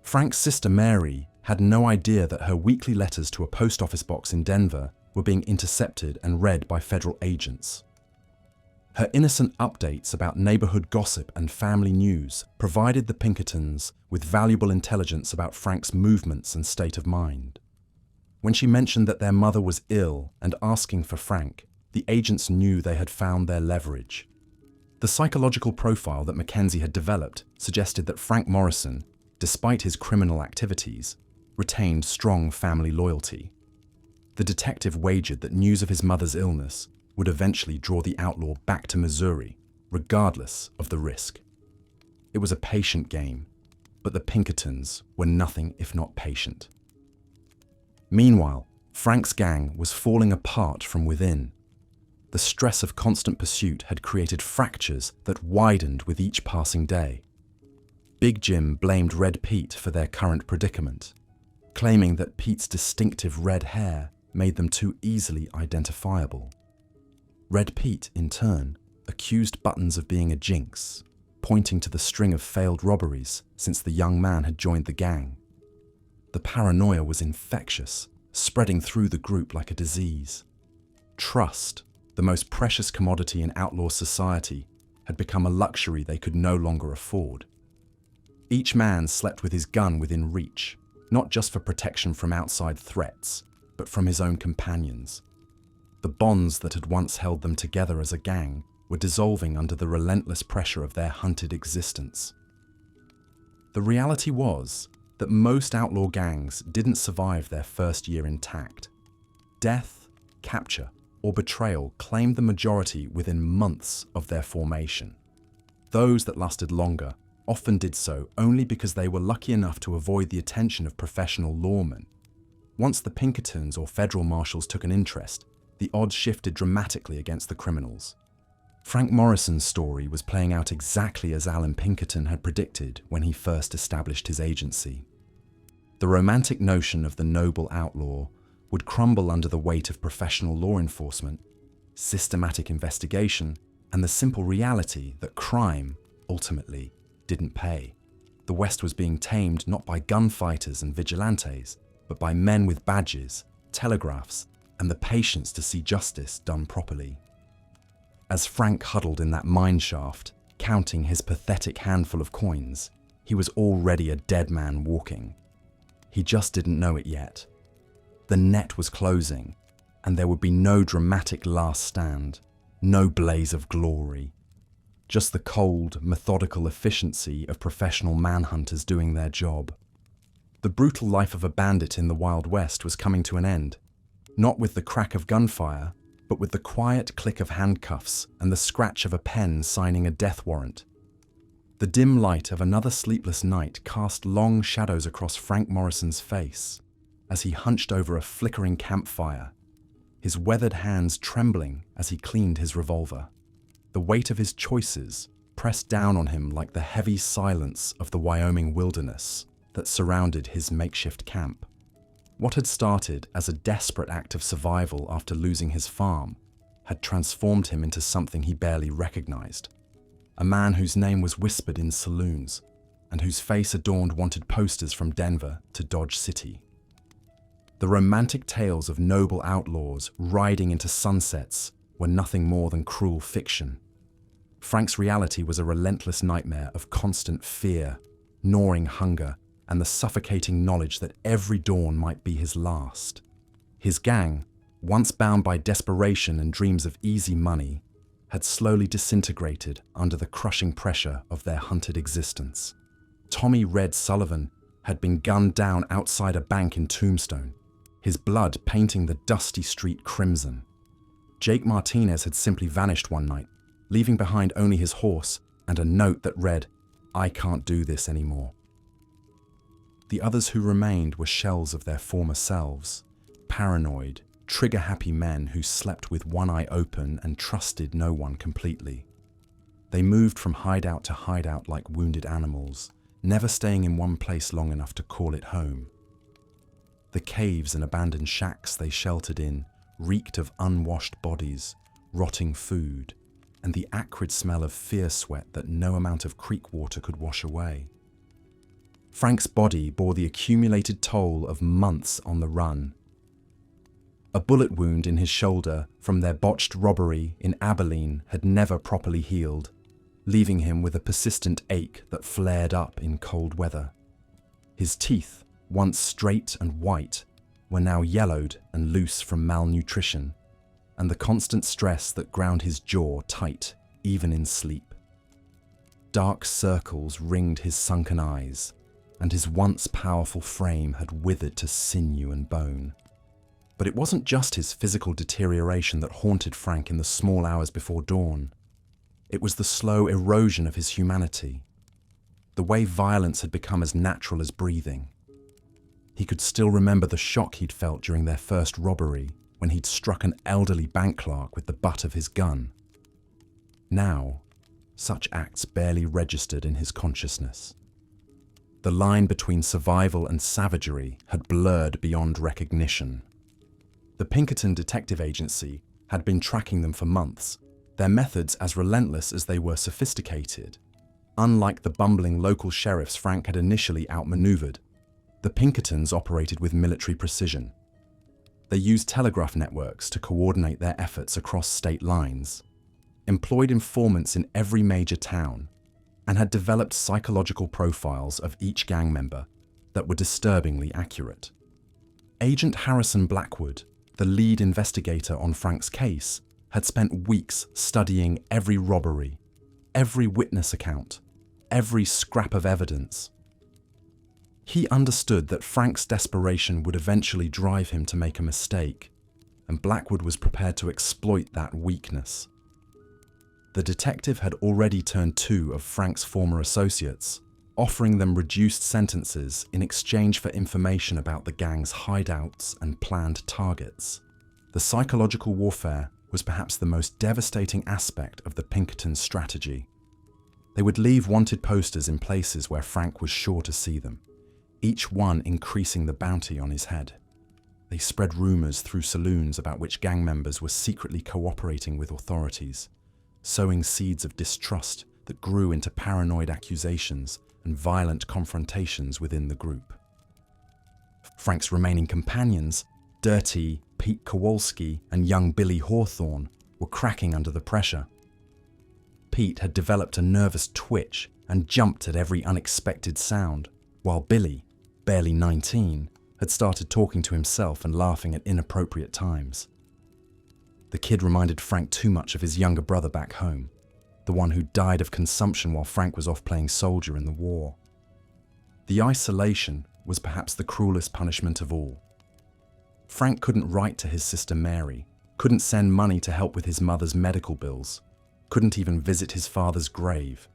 Frank's sister Mary had no idea that her weekly letters to a post office box in Denver were being intercepted and read by federal agents. Her innocent updates about neighborhood gossip and family news provided the Pinkertons with valuable intelligence about Frank's movements and state of mind. When she mentioned that their mother was ill and asking for Frank, the agents knew they had found their leverage. The psychological profile that Mackenzie had developed suggested that Frank Morrison, despite his criminal activities, retained strong family loyalty. The detective wagered that news of his mother's illness would eventually draw the outlaw back to Missouri, regardless of the risk. It was a patient game, but the Pinkertons were nothing if not patient. Meanwhile, Frank's gang was falling apart from within. The stress of constant pursuit had created fractures that widened with each passing day. Big Jim blamed Red Pete for their current predicament, claiming that Pete's distinctive red hair made them too easily identifiable. Red Pete, in turn, accused Buttons of being a jinx, pointing to the string of failed robberies since the young man had joined the gang. The paranoia was infectious, spreading through the group like a disease. Trust, the most precious commodity in outlaw society, had become a luxury they could no longer afford. Each man slept with his gun within reach, not just for protection from outside threats, but from his own companions. The bonds that had once held them together as a gang were dissolving under the relentless pressure of their hunted existence. The reality was that most outlaw gangs didn't survive their first year intact. Death, capture, or betrayal claimed the majority within months of their formation. Those that lasted longer often did so only because they were lucky enough to avoid the attention of professional lawmen. Once the Pinkertons or federal marshals took an interest, the odds shifted dramatically against the criminals. Frank Morrison's story was playing out exactly as Alan Pinkerton had predicted when he first established his agency. The romantic notion of the noble outlaw would crumble under the weight of professional law enforcement, systematic investigation, and the simple reality that crime, ultimately, didn't pay. The West was being tamed not by gunfighters and vigilantes, but by men with badges, telegraphs, and the patience to see justice done properly. As Frank huddled in that mine shaft, counting his pathetic handful of coins, He was already a dead man walking. He just didn't know it yet. The net was closing, and there would be no dramatic last stand, no blaze of glory. Just the cold, methodical efficiency of professional manhunters doing their job. The brutal life of a bandit in the Wild West was coming to an end, not with the crack of gunfire, but with the quiet click of handcuffs and the scratch of a pen signing a death warrant. The dim light of another sleepless night cast long shadows across Frank Morrison's face as he hunched over a flickering campfire, his weathered hands trembling as he cleaned his revolver. The weight of his choices pressed down on him like the heavy silence of the Wyoming wilderness that surrounded his makeshift camp. What had started as a desperate act of survival after losing his farm had transformed him into something he barely recognized. A man whose name was whispered in saloons and whose face adorned wanted posters from Denver to Dodge City. The romantic tales of noble outlaws riding into sunsets were nothing more than cruel fiction. Frank's reality was a relentless nightmare of constant fear, gnawing hunger, and the suffocating knowledge that every dawn might be his last. His gang, once bound by desperation and dreams of easy money, had slowly disintegrated under the crushing pressure of their hunted existence. Tommy Red Sullivan had been gunned down outside a bank in Tombstone, his blood painting the dusty street crimson. Jake Martinez had simply vanished one night, leaving behind only his horse and a note that read, "I can't do this anymore." The others who remained were shells of their former selves, paranoid, trigger-happy men who slept with one eye open and trusted no one completely. They moved from hideout to hideout like wounded animals, never staying in one place long enough to call it home. The caves and abandoned shacks they sheltered in reeked of unwashed bodies, rotting food, and the acrid smell of fear sweat that no amount of creek water could wash away. Frank's body bore the accumulated toll of months on the run. A bullet wound in his shoulder from their botched robbery in Abilene had never properly healed, leaving him with a persistent ache that flared up in cold weather. His teeth, once straight and white, were now yellowed and loose from malnutrition, and the constant stress that ground his jaw tight, even in sleep. Dark circles ringed his sunken eyes, and his once powerful frame had withered to sinew and bone. But it wasn't just his physical deterioration that haunted Frank in the small hours before dawn. It was the slow erosion of his humanity, the way violence had become as natural as breathing. He could still remember the shock he'd felt during their first robbery, when he'd struck an elderly bank clerk with the butt of his gun. Now, such acts barely registered in his consciousness. The line between survival and savagery had blurred beyond recognition. The Pinkerton Detective Agency had been tracking them for months, their methods as relentless as they were sophisticated. Unlike the bumbling local sheriffs Frank had initially outmaneuvered, the Pinkertons operated with military precision. They used telegraph networks to coordinate their efforts across state lines, employed informants in every major town, and had developed psychological profiles of each gang member that were disturbingly accurate. Agent Harrison Blackwood, the lead investigator on Frank's case, had spent weeks studying every robbery, every witness account, every scrap of evidence. He understood that Frank's desperation would eventually drive him to make a mistake, and Blackwood was prepared to exploit that weakness. The detective had already turned two of Frank's former associates, offering them reduced sentences in exchange for information about the gang's hideouts and planned targets. The psychological warfare was perhaps the most devastating aspect of the Pinkertons' strategy. They would leave wanted posters in places where Frank was sure to see them, each one increasing the bounty on his head. They spread rumors through saloons about which gang members were secretly cooperating with authorities, sowing seeds of distrust that grew into paranoid accusations and violent confrontations within the group. Frank's remaining companions, Dirty, Pete Kowalski, and young Billy Hawthorne, were cracking under the pressure. Pete had developed a nervous twitch and jumped at every unexpected sound, while Billy, barely 19, had started talking to himself and laughing at inappropriate times. The kid reminded Frank too much of his younger brother back home, the one who died of consumption while Frank was off playing soldier in the war. The isolation was perhaps the cruelest punishment of all. Frank couldn't write to his sister Mary, couldn't send money to help with his mother's medical bills, couldn't even visit his father's grave.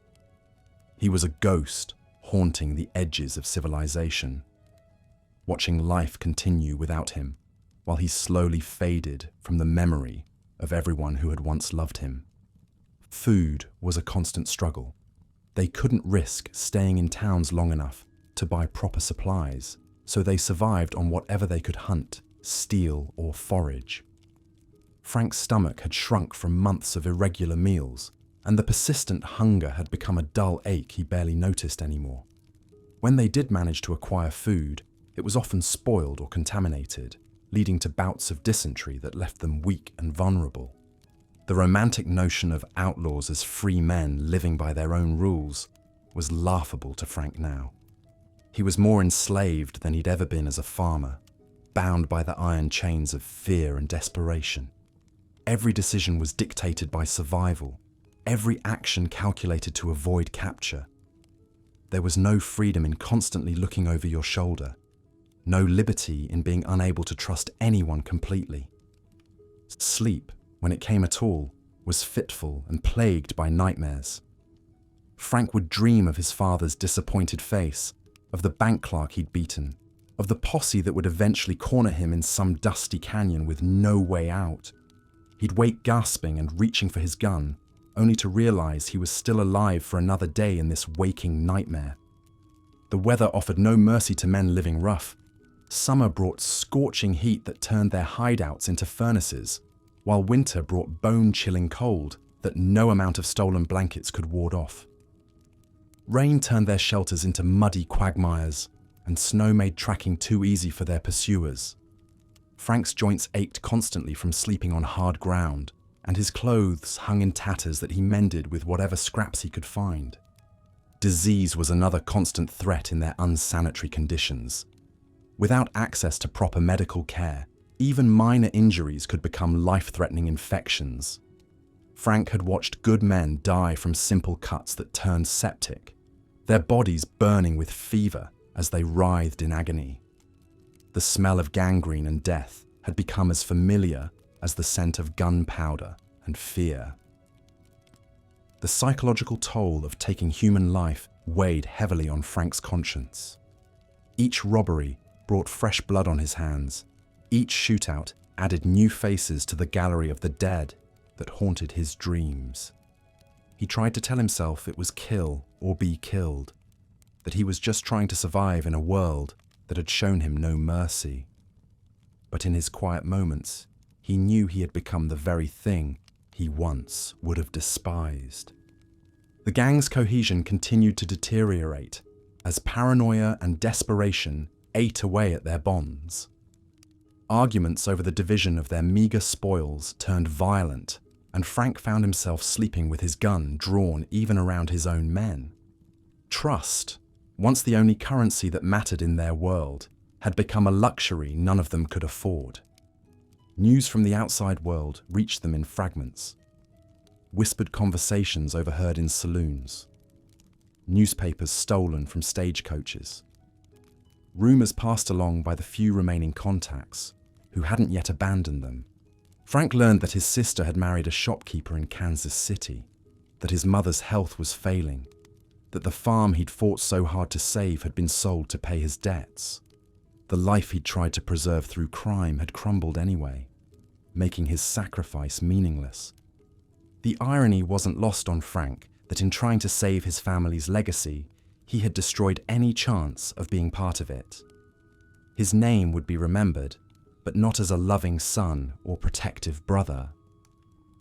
He was a ghost haunting the edges of civilization, watching life continue without him, while he slowly faded from the memory of everyone who had once loved him. Food was a constant struggle. They couldn't risk staying in towns long enough to buy proper supplies, so they survived on whatever they could hunt, steal, or forage. Frank's stomach had shrunk from months of irregular meals, and the persistent hunger had become a dull ache he barely noticed anymore. When they did manage to acquire food, it was often spoiled or contaminated, leading to bouts of dysentery that left them weak and vulnerable. The romantic notion of outlaws as free men living by their own rules was laughable to Frank now. He was more enslaved than he'd ever been as a farmer, bound by the iron chains of fear and desperation. Every decision was dictated by survival, every action calculated to avoid capture. There was no freedom in constantly looking over your shoulder, no liberty in being unable to trust anyone completely. Sleep, when it came at all, was fitful and plagued by nightmares. Frank would dream of his father's disappointed face, of the bank clerk he'd beaten, of the posse that would eventually corner him in some dusty canyon with no way out. He'd wake gasping and reaching for his gun, only to realize he was still alive for another day in this waking nightmare. The weather offered no mercy to men living rough. Summer brought scorching heat that turned their hideouts into furnaces, while winter brought bone-chilling cold that no amount of stolen blankets could ward off. Rain turned their shelters into muddy quagmires, and snow made tracking too easy for their pursuers. Frank's joints ached constantly from sleeping on hard ground, and his clothes hung in tatters that he mended with whatever scraps he could find. Disease was another constant threat in their unsanitary conditions. Without access to proper medical care, even minor injuries could become life-threatening infections. Frank had watched good men die from simple cuts that turned septic, their bodies burning with fever as they writhed in agony. The smell of gangrene and death had become as familiar as the scent of gunpowder and fear. The psychological toll of taking human life weighed heavily on Frank's conscience. Each robbery brought fresh blood on his hands. Each shootout added new faces to the gallery of the dead that haunted his dreams. He tried to tell himself it was kill or be killed, that he was just trying to survive in a world that had shown him no mercy. But in his quiet moments, he knew he had become the very thing he once would have despised. The gang's cohesion continued to deteriorate as paranoia and desperation ate away at their bonds. Arguments over the division of their meager spoils turned violent, and Frank found himself sleeping with his gun drawn even around his own men. Trust, once the only currency that mattered in their world, had become a luxury none of them could afford. News from the outside world reached them in fragments. Whispered conversations overheard in saloons. Newspapers stolen from stagecoaches. Rumors passed along by the few remaining contacts, who hadn't yet abandoned them. Frank learned that his sister had married a shopkeeper in Kansas City, that his mother's health was failing, that the farm he'd fought so hard to save had been sold to pay his debts. The life he'd tried to preserve through crime had crumbled anyway, making his sacrifice meaningless. The irony wasn't lost on Frank that in trying to save his family's legacy, he had destroyed any chance of being part of it. His name would be remembered, but not as a loving son or protective brother.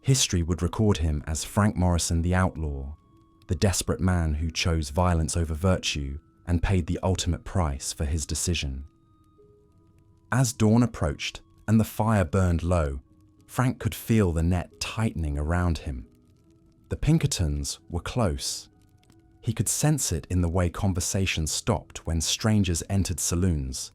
History would record him as Frank Morrison the outlaw, the desperate man who chose violence over virtue and paid the ultimate price for his decision. As dawn approached and the fire burned low, Frank could feel the net tightening around him. The Pinkertons were close. He could sense it in the way conversations stopped when strangers entered saloons,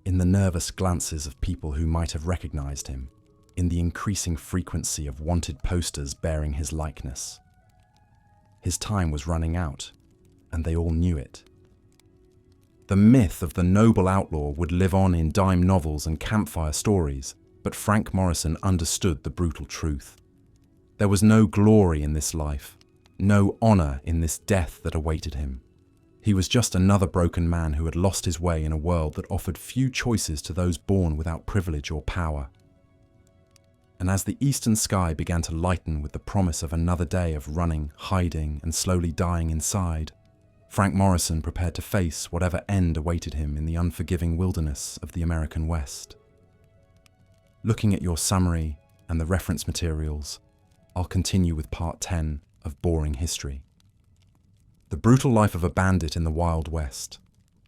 in the nervous glances of people who might have recognized him, in the increasing frequency of wanted posters bearing his likeness. His time was running out, and they all knew it. The myth of the noble outlaw would live on in dime novels and campfire stories, but Frank Morrison understood the brutal truth. There was no glory in this life, no honor in this death that awaited him. He was just another broken man who had lost his way in a world that offered few choices to those born without privilege or power. And as the eastern sky began to lighten with the promise of another day of running, hiding, and slowly dying inside, Frank Morrison prepared to face whatever end awaited him in the unforgiving wilderness of the American West. Looking at your summary and the reference materials, I'll continue with part 10 of Boring History. The brutal life of a bandit in the Wild West,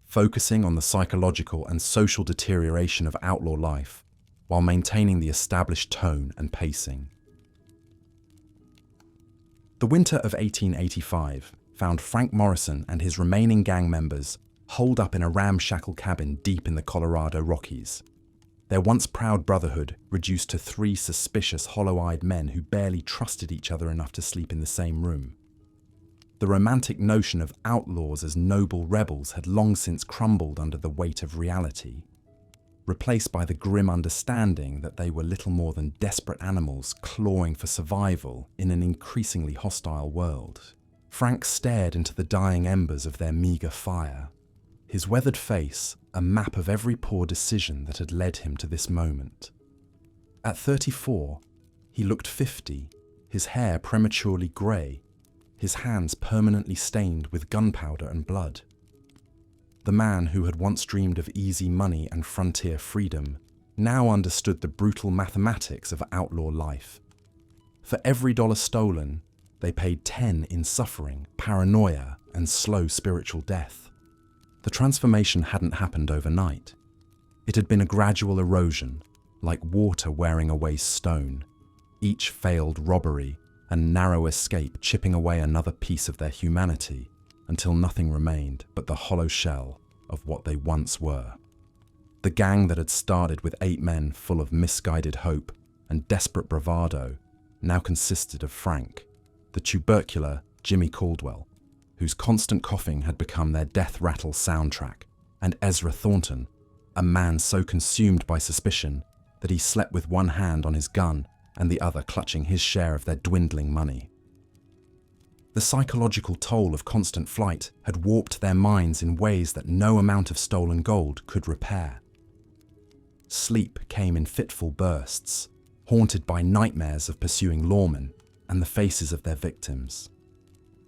focusing on the psychological and social deterioration of outlaw life while maintaining the established tone and pacing. The winter of 1885 found Frank Morrison and his remaining gang members holed up in a ramshackle cabin deep in the Colorado Rockies. Their once proud brotherhood reduced to 3 suspicious, hollow-eyed men who barely trusted each other enough to sleep in the same room. The romantic notion of outlaws as noble rebels had long since crumbled under the weight of reality, replaced by the grim understanding that they were little more than desperate animals clawing for survival in an increasingly hostile world. Frank stared into the dying embers of their meager fire, his weathered face a map of every poor decision that had led him to this moment. At 34, he looked 50, his hair prematurely grey, his hands permanently stained with gunpowder and blood. The man who had once dreamed of easy money and frontier freedom now understood the brutal mathematics of outlaw life. For every dollar stolen, they paid 10 in suffering, paranoia, and slow spiritual death. The transformation hadn't happened overnight. It had been a gradual erosion, like water wearing away stone, each failed robbery and narrow escape chipping away another piece of their humanity until nothing remained but the hollow shell of what they once were. The gang that had started with 8 men full of misguided hope and desperate bravado now consisted of Frank, the tubercular Jimmy Caldwell, whose constant coughing had become their death rattle soundtrack, and Ezra Thornton, a man so consumed by suspicion that he slept with one hand on his gun and the other clutching his share of their dwindling money. The psychological toll of constant flight had warped their minds in ways that no amount of stolen gold could repair. Sleep came in fitful bursts, haunted by nightmares of pursuing lawmen and the faces of their victims.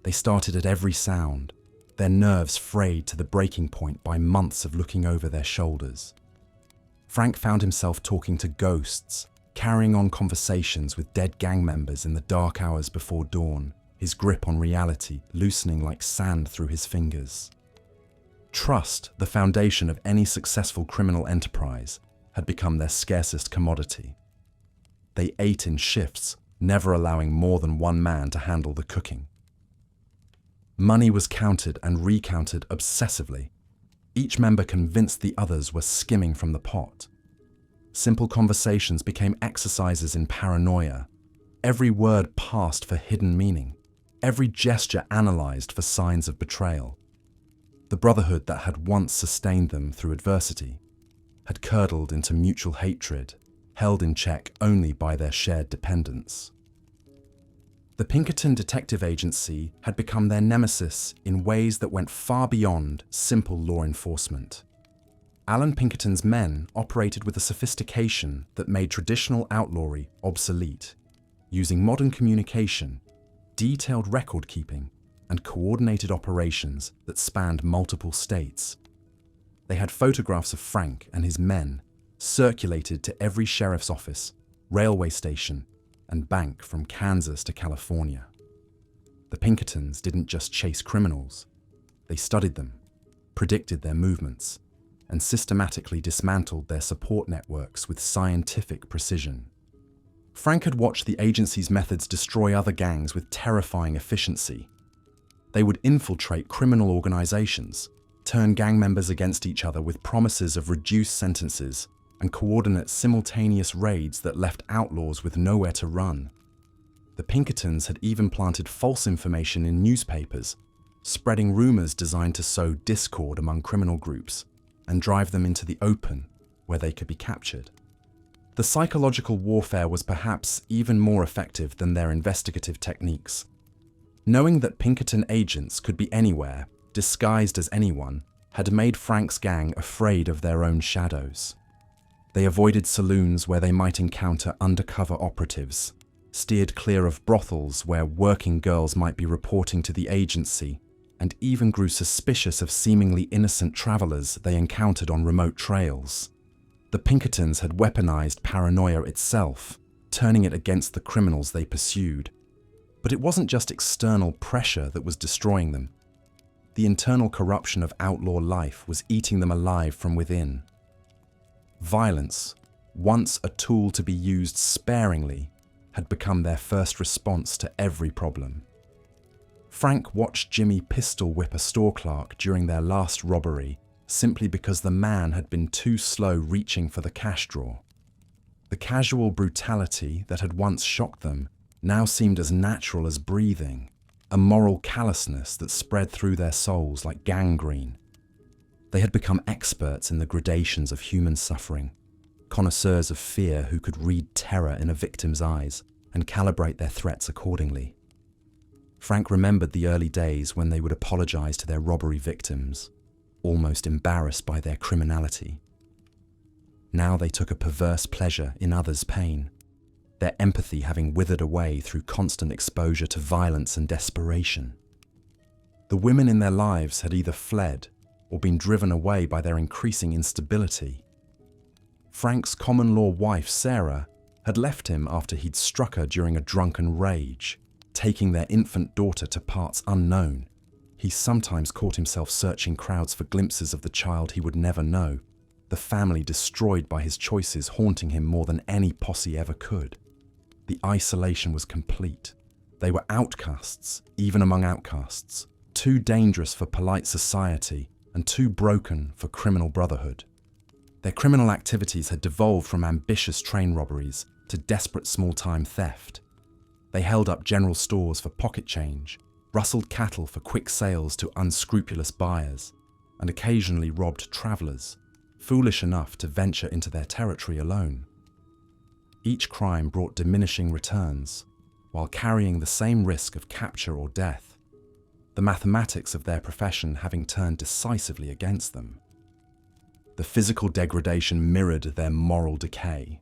They started at every sound, their nerves frayed to the breaking point by months of looking over their shoulders. Frank found himself talking to ghosts, carrying on conversations with dead gang members in the dark hours before dawn, his grip on reality loosening like sand through his fingers. Trust, the foundation of any successful criminal enterprise, had become their scarcest commodity. They ate in shifts, never allowing more than one man to handle the cooking. Money was counted and recounted obsessively, each member convinced the others were skimming from the pot. Simple conversations became exercises in paranoia, every word passed for hidden meaning, every gesture analyzed for signs of betrayal. The brotherhood that had once sustained them through adversity had curdled into mutual hatred, held in check only by their shared dependence. The Pinkerton Detective Agency had become their nemesis in ways that went far beyond simple law enforcement. Alan Pinkerton's men operated with a sophistication that made traditional outlawry obsolete, using modern communication, detailed record-keeping, and coordinated operations that spanned multiple states. They had photographs of Frank and his men circulated to every sheriff's office, railway station, and bank from Kansas to California. The Pinkertons didn't just chase criminals. They studied them, predicted their movements, and systematically dismantled their support networks with scientific precision. Frank had watched the agency's methods destroy other gangs with terrifying efficiency. They would infiltrate criminal organizations, turn gang members against each other with promises of reduced sentences, and coordinate simultaneous raids that left outlaws with nowhere to run. The Pinkertons had even planted false information in newspapers, spreading rumors designed to sow discord among criminal groups and drive them into the open, where they could be captured. The psychological warfare was perhaps even more effective than their investigative techniques. Knowing that Pinkerton agents could be anywhere, disguised as anyone, had made Frank's gang afraid of their own shadows. They avoided saloons where they might encounter undercover operatives, steered clear of brothels where working girls might be reporting to the agency, and even grew suspicious of seemingly innocent travelers they encountered on remote trails. The Pinkertons had weaponized paranoia itself, turning it against the criminals they pursued. But it wasn't just external pressure that was destroying them. The internal corruption of outlaw life was eating them alive from within. Violence, once a tool to be used sparingly, had become their first response to every problem. Frank watched Jimmy pistol whip a store clerk during their last robbery simply because the man had been too slow reaching for the cash drawer. The casual brutality that had once shocked them now seemed as natural as breathing, a moral callousness that spread through their souls like gangrene. They had become experts in the gradations of human suffering, connoisseurs of fear who could read terror in a victim's eyes and calibrate their threats accordingly. Frank remembered the early days when they would apologize to their robbery victims, almost embarrassed by their criminality. Now they took a perverse pleasure in others' pain, their empathy having withered away through constant exposure to violence and desperation. The women in their lives had either fled or been driven away by their increasing instability. Frank's common-law wife, Sarah, had left him after he'd struck her during a drunken rage, taking their infant daughter to parts unknown. He sometimes caught himself searching crowds for glimpses of the child he would never know, the family destroyed by his choices haunting him more than any posse ever could. The isolation was complete. They were outcasts, even among outcasts, too dangerous for polite society and too broken for criminal brotherhood. Their criminal activities had devolved from ambitious train robberies to desperate small-time theft. They held up general stores for pocket change, rustled cattle for quick sales to unscrupulous buyers, and occasionally robbed travelers, foolish enough to venture into their territory alone. Each crime brought diminishing returns, while carrying the same risk of capture or death, the mathematics of their profession having turned decisively against them. The physical degradation mirrored their moral decay.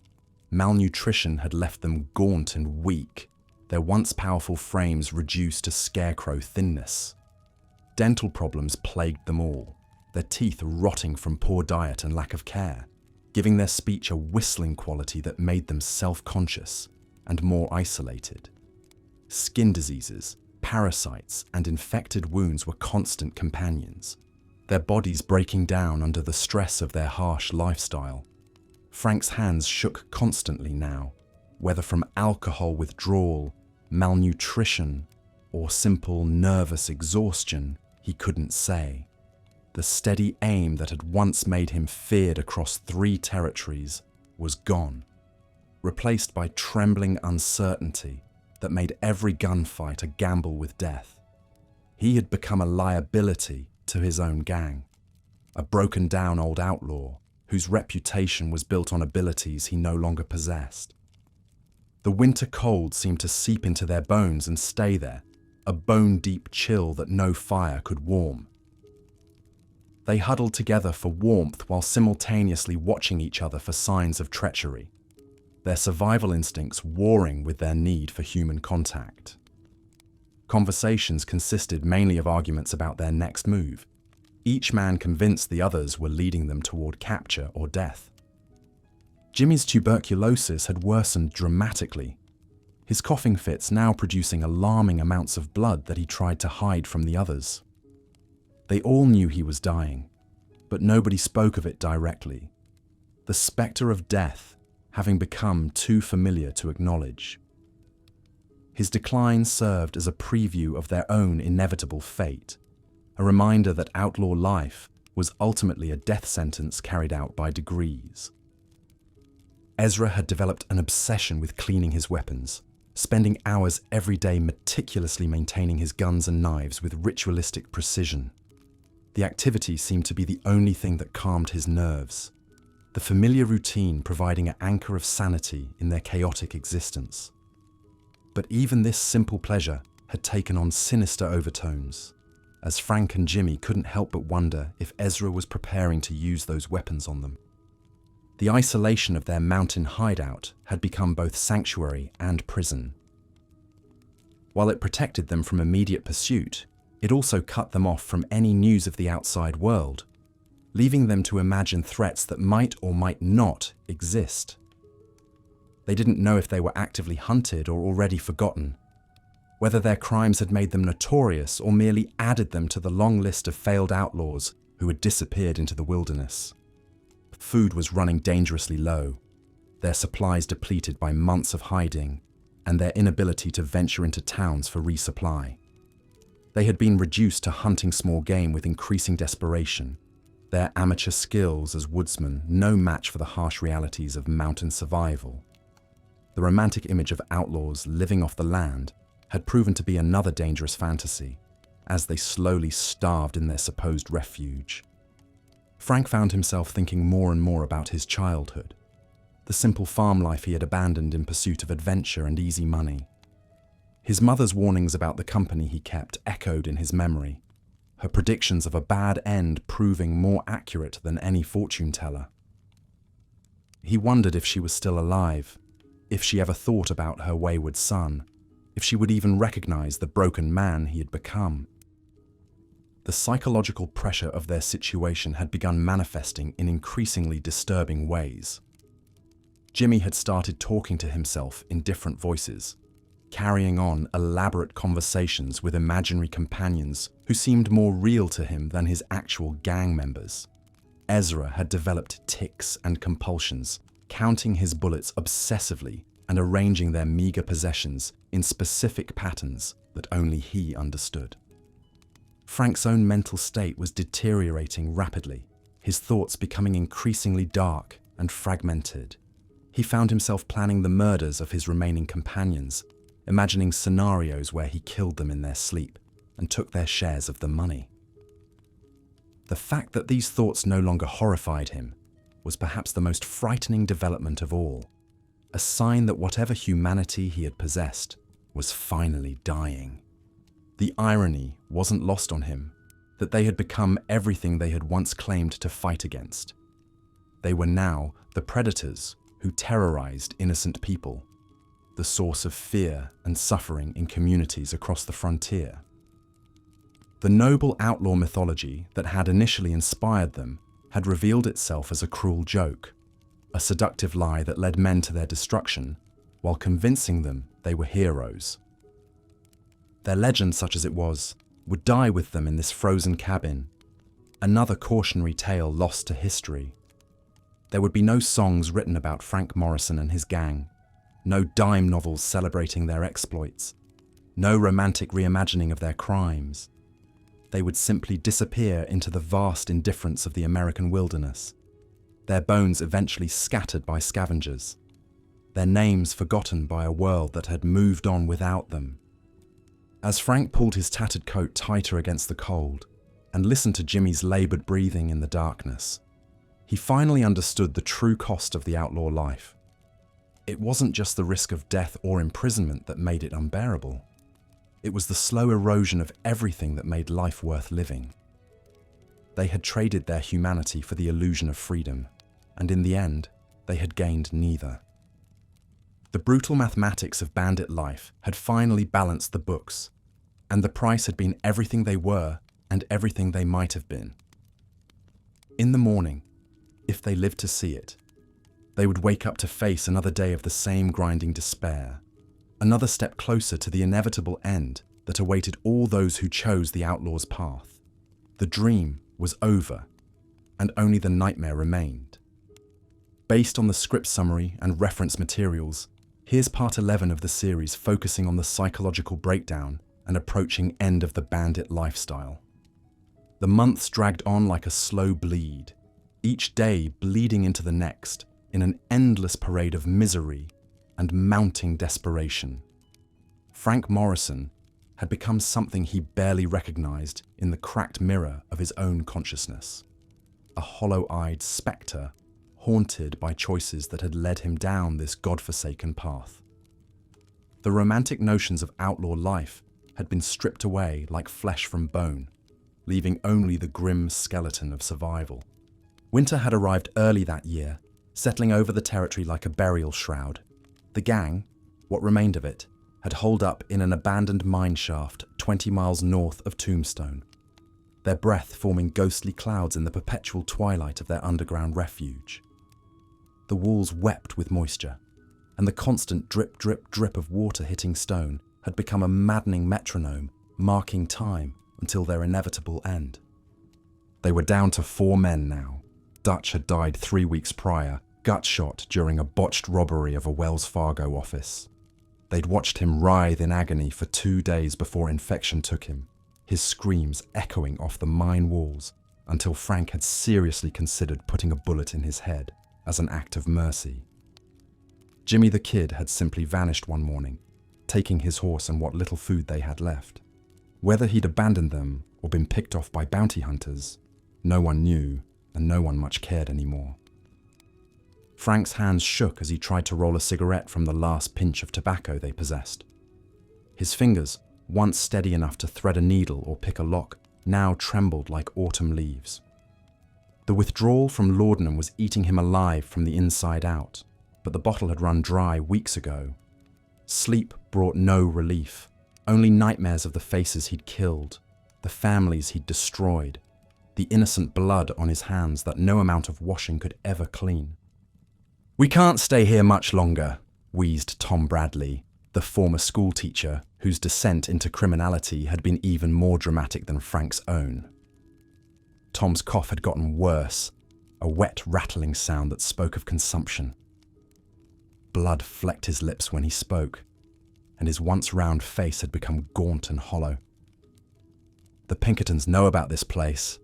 Malnutrition had left them gaunt and weak, their once powerful frames reduced to scarecrow thinness. Dental problems plagued them all, their teeth rotting from poor diet and lack of care, giving their speech a whistling quality that made them self-conscious and more isolated. Skin diseases, parasites, and infected wounds were constant companions, their bodies breaking down under the stress of their harsh lifestyle. Frank's hands shook constantly now, whether from alcohol withdrawal, malnutrition, or simple nervous exhaustion, he couldn't say. The steady aim that had once made him feared across 3 territories was gone, replaced by trembling uncertainty that made every gunfight a gamble with death. He had become a liability to his own gang, a broken-down old outlaw whose reputation was built on abilities he no longer possessed. The winter cold seemed to seep into their bones and stay there, a bone-deep chill that no fire could warm. They huddled together for warmth while simultaneously watching each other for signs of treachery, their survival instincts warring with their need for human contact. Conversations consisted mainly of arguments about their next move, each man convinced the others were leading them toward capture or death. Jimmy's tuberculosis had worsened dramatically, his coughing fits now producing alarming amounts of blood that he tried to hide from the others. They all knew he was dying, but nobody spoke of it directly. The spectre of death, having become too familiar to acknowledge. His decline served as a preview of their own inevitable fate, a reminder that outlaw life was ultimately a death sentence carried out by degrees. Ezra had developed an obsession with cleaning his weapons, spending hours every day meticulously maintaining his guns and knives with ritualistic precision. The activity seemed to be the only thing that calmed his nerves, the familiar routine providing an anchor of sanity in their chaotic existence. But even this simple pleasure had taken on sinister overtones, as Frank and Jimmy couldn't help but wonder if Ezra was preparing to use those weapons on them. The isolation of their mountain hideout had become both sanctuary and prison. While it protected them from immediate pursuit, it also cut them off from any news of the outside world, leaving them to imagine threats that might or might not exist. They didn't know if they were actively hunted or already forgotten, whether their crimes had made them notorious or merely added them to the long list of failed outlaws who had disappeared into the wilderness. Food was running dangerously low, their supplies depleted by months of hiding and their inability to venture into towns for resupply. They had been reduced to hunting small game with increasing desperation, their amateur skills as woodsmen no match for the harsh realities of mountain survival. The romantic image of outlaws living off the land had proven to be another dangerous fantasy, as they slowly starved in their supposed refuge. Frank found himself thinking more and more about his childhood, the simple farm life he had abandoned in pursuit of adventure and easy money. His mother's warnings about the company he kept echoed in his memory, her predictions of a bad end proving more accurate than any fortune teller. He wondered if she was still alive, if she ever thought about her wayward son, if she would even recognize the broken man he had become. The psychological pressure of their situation had begun manifesting in increasingly disturbing ways. Jimmy had started talking to himself in different voices, carrying on elaborate conversations with imaginary companions who seemed more real to him than his actual gang members. Ezra had developed tics and compulsions, counting his bullets obsessively and arranging their meager possessions in specific patterns that only he understood. Frank's own mental state was deteriorating rapidly, his thoughts becoming increasingly dark and fragmented. He found himself planning the murders of his remaining companions, imagining scenarios where he killed them in their sleep and took their shares of the money. The fact that these thoughts no longer horrified him was perhaps the most frightening development of all, a sign that whatever humanity he had possessed was finally dying. The irony wasn't lost on him that they had become everything they had once claimed to fight against. They were now the predators who terrorized innocent people, the source of fear and suffering in communities across the frontier. The noble outlaw mythology that had initially inspired them had revealed itself as a cruel joke, a seductive lie that led men to their destruction while convincing them they were heroes. Their legend, such as it was, would die with them in this frozen cabin, another cautionary tale lost to history. There would be no songs written about Frank Morrison and his gang, no dime novels celebrating their exploits, no romantic reimagining of their crimes. They would simply disappear into the vast indifference of the American wilderness, their bones eventually scattered by scavengers, their names forgotten by a world that had moved on without them. As Frank pulled his tattered coat tighter against the cold and listened to Jimmy's labored breathing in the darkness, he finally understood the true cost of the outlaw life. It wasn't just the risk of death or imprisonment that made it unbearable. It was the slow erosion of everything that made life worth living. They had traded their humanity for the illusion of freedom, and in the end, they had gained neither. The brutal mathematics of bandit life had finally balanced the books, and the price had been everything they were and everything they might have been. In the morning, if they lived to see it, they would wake up to face another day of the same grinding despair, another step closer to the inevitable end that awaited all those who chose the outlaw's path. The dream was over, and only the nightmare remained. Based on the script summary and reference materials, here's part 11 of the series focusing on the psychological breakdown and approaching end of the bandit lifestyle. The months dragged on like a slow bleed, each day bleeding into the next in an endless parade of misery and mounting desperation. Frank Morrison had become something he barely recognized in the cracked mirror of his own consciousness, a hollow-eyed spectre haunted by choices that had led him down this godforsaken path. The romantic notions of outlaw life had been stripped away like flesh from bone, leaving only the grim skeleton of survival. Winter had arrived early that year, settling over the territory like a burial shroud. The gang, what remained of it, had holed up in an abandoned mine shaft 20 miles north of Tombstone, their breath forming ghostly clouds in the perpetual twilight of their underground refuge. The walls wept with moisture, and the constant drip, drip, drip of water hitting stone had become a maddening metronome, marking time until their inevitable end. They were down to 4 men now. Dutch had died 3 weeks prior, gut-shot during a botched robbery of a Wells Fargo office. They'd watched him writhe in agony for 2 days before infection took him, his screams echoing off the mine walls until Frank had seriously considered putting a bullet in his head as an act of mercy. Jimmy the Kid had simply vanished one morning, taking his horse and what little food they had left. Whether he'd abandoned them or been picked off by bounty hunters, no one knew and no one much cared anymore. Frank's hands shook as he tried to roll a cigarette from the last pinch of tobacco they possessed. His fingers, once steady enough to thread a needle or pick a lock, now trembled like autumn leaves. The withdrawal from laudanum was eating him alive from the inside out, but the bottle had run dry weeks ago. Sleep brought no relief, only nightmares of the faces he'd killed, the families he'd destroyed, the innocent blood on his hands that no amount of washing could ever clean. "We can't stay here much longer," wheezed Tom Bradley, the former schoolteacher whose descent into criminality had been even more dramatic than Frank's own. Tom's cough had gotten worse, a wet rattling sound that spoke of consumption. Blood flecked his lips when he spoke, and his once round face had become gaunt and hollow. "The Pinkertons know about this place.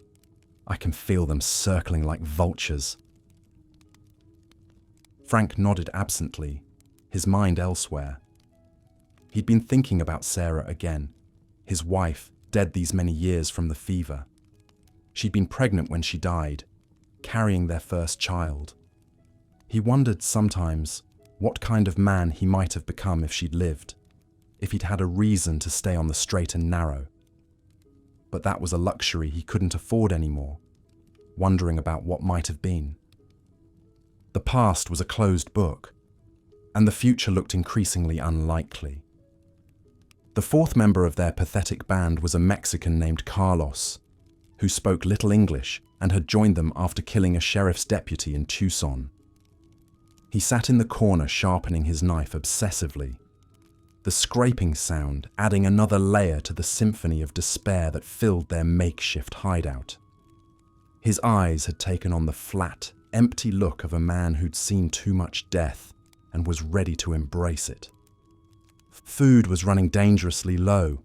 I can feel them circling like vultures." Frank nodded absently, his mind elsewhere. He'd been thinking about Sarah again, his wife, dead these many years from the fever. She'd been pregnant when she died, carrying their first child. He wondered sometimes what kind of man he might have become if she'd lived, if he'd had a reason to stay on the straight and narrow. But that was a luxury he couldn't afford anymore, wondering about what might have been. The past was a closed book, and the future looked increasingly unlikely. The 4th member of their pathetic band was a Mexican named Carlos, who spoke little English and had joined them after killing a sheriff's deputy in Tucson. He sat in the corner sharpening his knife obsessively, the scraping sound adding another layer to the symphony of despair that filled their makeshift hideout. His eyes had taken on the flat, empty look of a man who'd seen too much death and was ready to embrace it. Food was running dangerously low.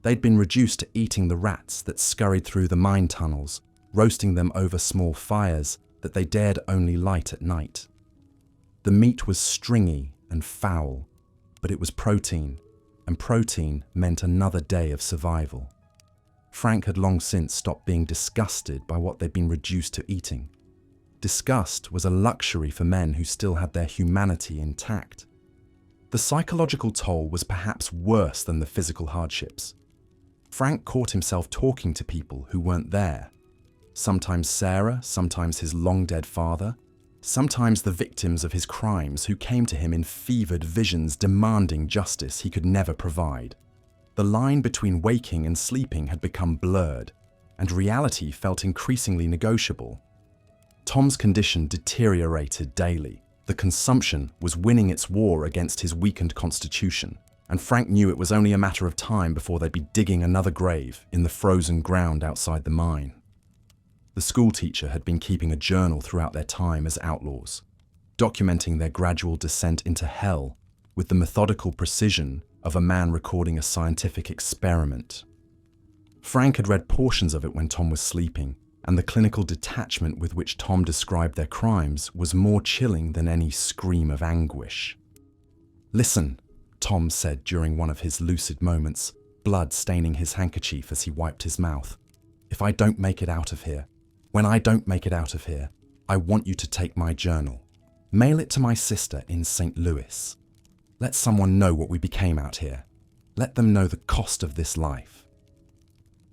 They'd been reduced to eating the rats that scurried through the mine tunnels, roasting them over small fires that they dared only light at night. The meat was stringy and foul, but it was protein, and protein meant another day of survival. Frank had long since stopped being disgusted by what they'd been reduced to eating. Disgust was a luxury for men who still had their humanity intact. The psychological toll was perhaps worse than the physical hardships. Frank caught himself talking to people who weren't there. Sometimes Sarah, sometimes his long-dead father, sometimes the victims of his crimes who came to him in fevered visions demanding justice he could never provide. The line between waking and sleeping had become blurred, and reality felt increasingly negotiable. Tom's condition deteriorated daily. The consumption was winning its war against his weakened constitution, and Frank knew it was only a matter of time before they'd be digging another grave in the frozen ground outside the mine. The schoolteacher had been keeping a journal throughout their time as outlaws, documenting their gradual descent into hell with the methodical precision of a man recording a scientific experiment. Frank had read portions of it when Tom was sleeping, and the clinical detachment with which Tom described their crimes was more chilling than any scream of anguish. "Listen," Tom said during one of his lucid moments, blood staining his handkerchief as he wiped his mouth. "If I don't make it out of here, when I don't make it out of here, I want you to take my journal. Mail it to my sister in St. Louis. Let someone know what we became out here. Let them know the cost of this life."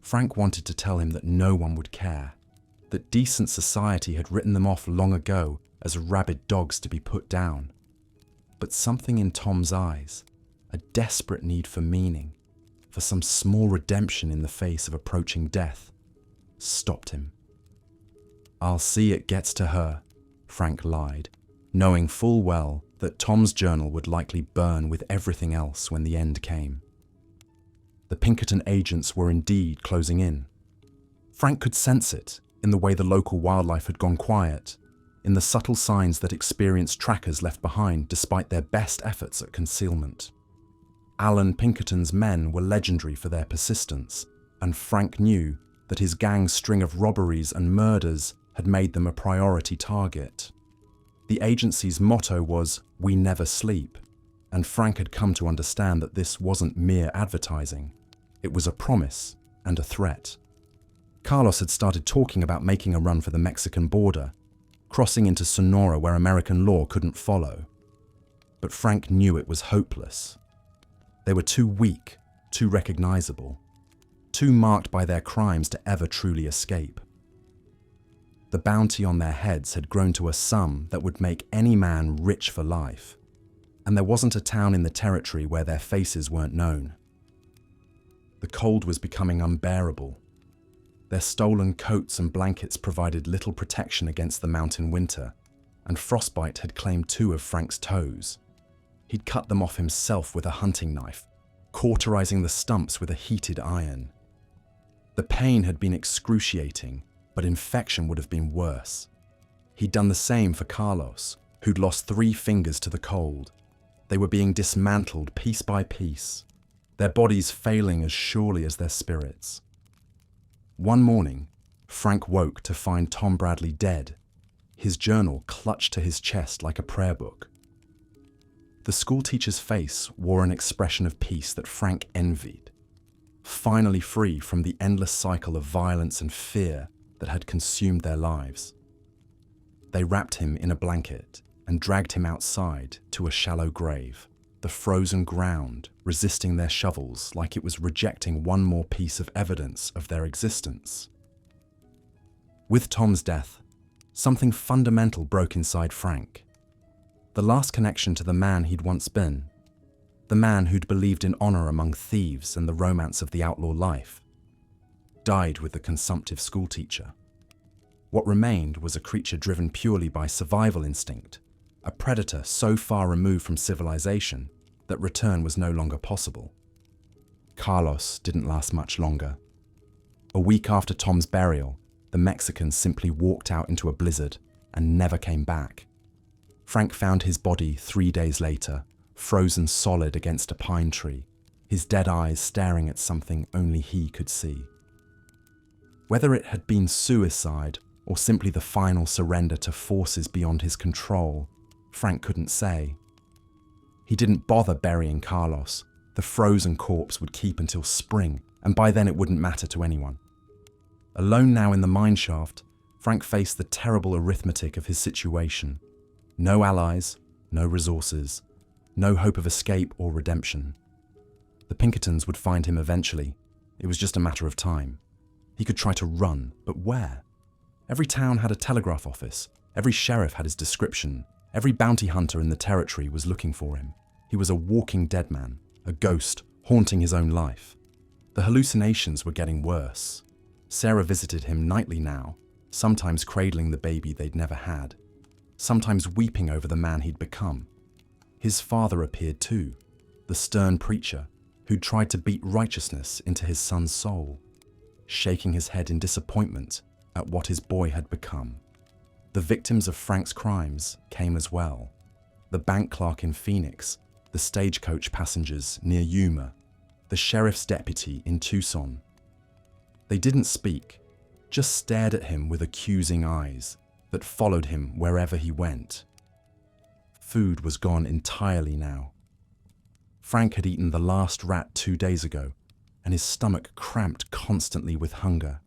Frank wanted to tell him that no one would care, that decent society had written them off long ago as rabid dogs to be put down. But something in Tom's eyes, a desperate need for meaning, for some small redemption in the face of approaching death, stopped him. "I'll see it gets to her," Frank lied, knowing full well that Tom's journal would likely burn with everything else when the end came. The Pinkerton agents were indeed closing in. Frank could sense it in the way the local wildlife had gone quiet, in the subtle signs that experienced trackers left behind despite their best efforts at concealment. Alan Pinkerton's men were legendary for their persistence, and Frank knew that his gang's string of robberies and murders had made them a priority target. The agency's motto was, "We never sleep," and Frank had come to understand that this wasn't mere advertising. It was a promise and a threat. Carlos had started talking about making a run for the Mexican border, crossing into Sonora where American law couldn't follow. But Frank knew it was hopeless. They were too weak, too recognizable, too marked by their crimes to ever truly escape. The bounty on their heads had grown to a sum that would make any man rich for life, and there wasn't a town in the territory where their faces weren't known. The cold was becoming unbearable. Their stolen coats and blankets provided little protection against the mountain winter, and frostbite had claimed 2 of Frank's toes. He'd cut them off himself with a hunting knife, cauterizing the stumps with a heated iron. The pain had been excruciating, but infection would have been worse. He'd done the same for Carlos, who'd lost 3 fingers to the cold. They were being dismantled piece by piece, their bodies failing as surely as their spirits. One morning, Frank woke to find Tom Bradley dead, his journal clutched to his chest like a prayer book. The schoolteacher's face wore an expression of peace that Frank envied, finally free from the endless cycle of violence and fear that had consumed their lives. They wrapped him in a blanket and dragged him outside to a shallow grave, the frozen ground resisting their shovels like it was rejecting one more piece of evidence of their existence. With Tom's death, something fundamental broke inside Frank. The last connection to the man he'd once been, the man who'd believed in honor among thieves and the romance of the outlaw life, died with the consumptive schoolteacher. What remained was a creature driven purely by survival instinct, a predator so far removed from civilization that return was no longer possible. Carlos didn't last much longer. A week after Tom's burial, the Mexicans simply walked out into a blizzard and never came back. Frank found his body 3 days later, frozen solid against a pine tree, his dead eyes staring at something only he could see. Whether it had been suicide or simply the final surrender to forces beyond his control, Frank couldn't say. He didn't bother burying Carlos. The frozen corpse would keep until spring, and by then it wouldn't matter to anyone. Alone now in the mineshaft, Frank faced the terrible arithmetic of his situation. No allies, no resources, no hope of escape or redemption. The Pinkertons would find him eventually. It was just a matter of time. He could try to run, but where? Every town had a telegraph office. Every sheriff had his description. Every bounty hunter in the territory was looking for him. He was a walking dead man, a ghost haunting his own life. The hallucinations were getting worse. Sarah visited him nightly now, sometimes cradling the baby they'd never had, sometimes weeping over the man he'd become. His father appeared too, the stern preacher who'd tried to beat righteousness into his son's soul, shaking his head in disappointment at what his boy had become. The victims of Frank's crimes came as well. The bank clerk in Phoenix, the stagecoach passengers near Yuma, the sheriff's deputy in Tucson. They didn't speak, just stared at him with accusing eyes that followed him wherever he went. Food was gone entirely now. Frank had eaten the last rat 2 days ago, and his stomach cramped constantly with hunger.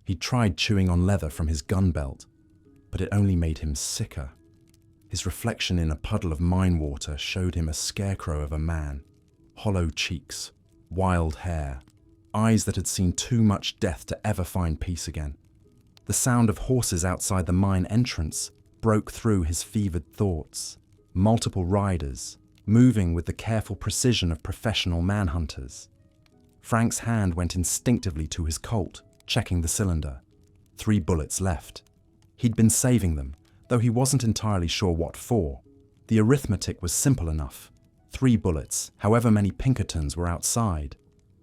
He tried chewing on leather from his gun belt, but it only made him sicker. His reflection in a puddle of mine water showed him a scarecrow of a man, hollow cheeks, wild hair, eyes that had seen too much death to ever find peace again. The sound of horses outside the mine entrance broke through his fevered thoughts. Multiple riders, moving with the careful precision of professional manhunters. Frank's hand went instinctively to his Colt, checking the cylinder. 3 bullets left. He'd been saving them, though he wasn't entirely sure what for. The arithmetic was simple enough. 3 bullets, however many Pinkertons were outside.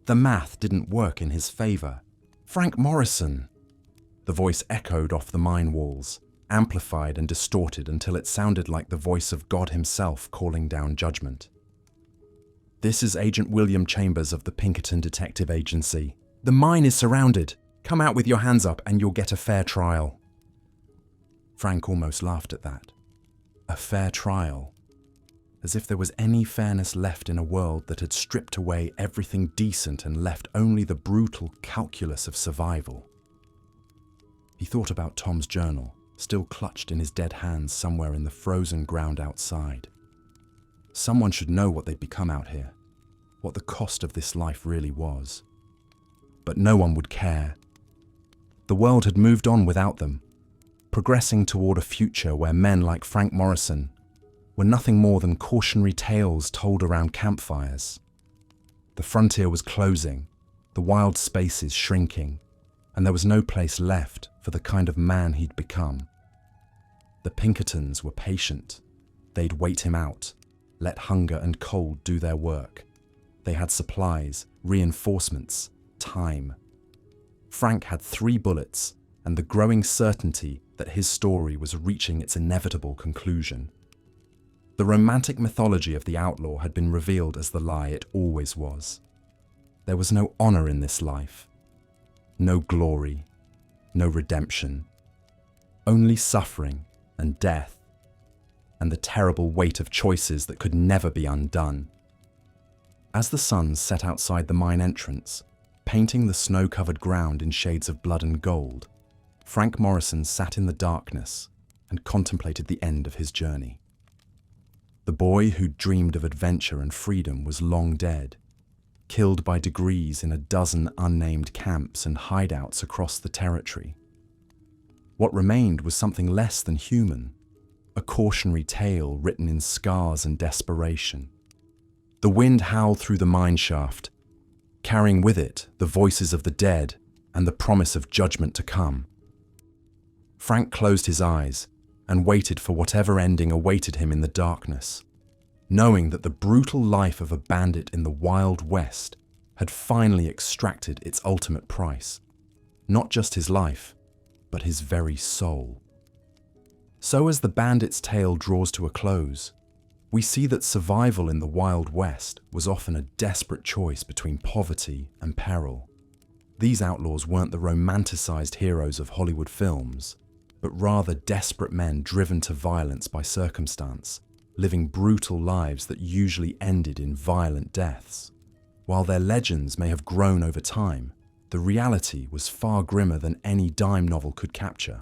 The math didn't work in his favor. Frank Morrison! The voice echoed off the mine walls, amplified and distorted until it sounded like the voice of God himself calling down judgment. This is Agent William Chambers of the Pinkerton Detective Agency. The mine is surrounded. Come out with your hands up and you'll get a fair trial. Frank almost laughed at that. A fair trial. As if there was any fairness left in a world that had stripped away everything decent and left only the brutal calculus of survival. He thought about Tom's journal, still clutched in his dead hands somewhere in the frozen ground outside. Someone should know what they'd become out here, what the cost of this life really was. But no one would care. The world had moved on without them, progressing toward a future where men like Frank Morrison were nothing more than cautionary tales told around campfires. The frontier was closing, the wild spaces shrinking, and there was no place left for the kind of man he'd become. The Pinkertons were patient. They'd wait him out, let hunger and cold do their work. They had supplies, reinforcements, time. Frank had 3 bullets and the growing certainty that his story was reaching its inevitable conclusion. The romantic mythology of the outlaw had been revealed as the lie it always was. There was no honor in this life, no glory, no redemption, only suffering and death, and the terrible weight of choices that could never be undone. As the sun set outside the mine entrance, painting the snow-covered ground in shades of blood and gold, Frank Morrison sat in the darkness and contemplated the end of his journey. The boy who dreamed of adventure and freedom was long dead, killed by degrees in a dozen unnamed camps and hideouts across the territory. What remained was something less than human, a cautionary tale written in scars and desperation. The wind howled through the mine shaft, carrying with it the voices of the dead and the promise of judgment to come. Frank closed his eyes and waited for whatever ending awaited him in the darkness, knowing that the brutal life of a bandit in the Wild West had finally extracted its ultimate price, not just his life, but his very soul. So as the bandit's tale draws to a close, we see that survival in the Wild West was often a desperate choice between poverty and peril. These outlaws weren't the romanticized heroes of Hollywood films, but rather desperate men driven to violence by circumstance, living brutal lives that usually ended in violent deaths. While their legends may have grown over time, the reality was far grimmer than any dime novel could capture.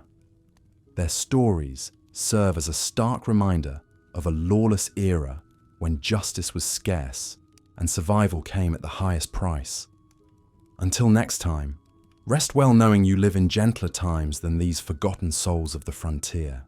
Their stories serve as a stark reminder of a lawless era when justice was scarce and survival came at the highest price. Until next time, rest well knowing you live in gentler times than these forgotten souls of the frontier.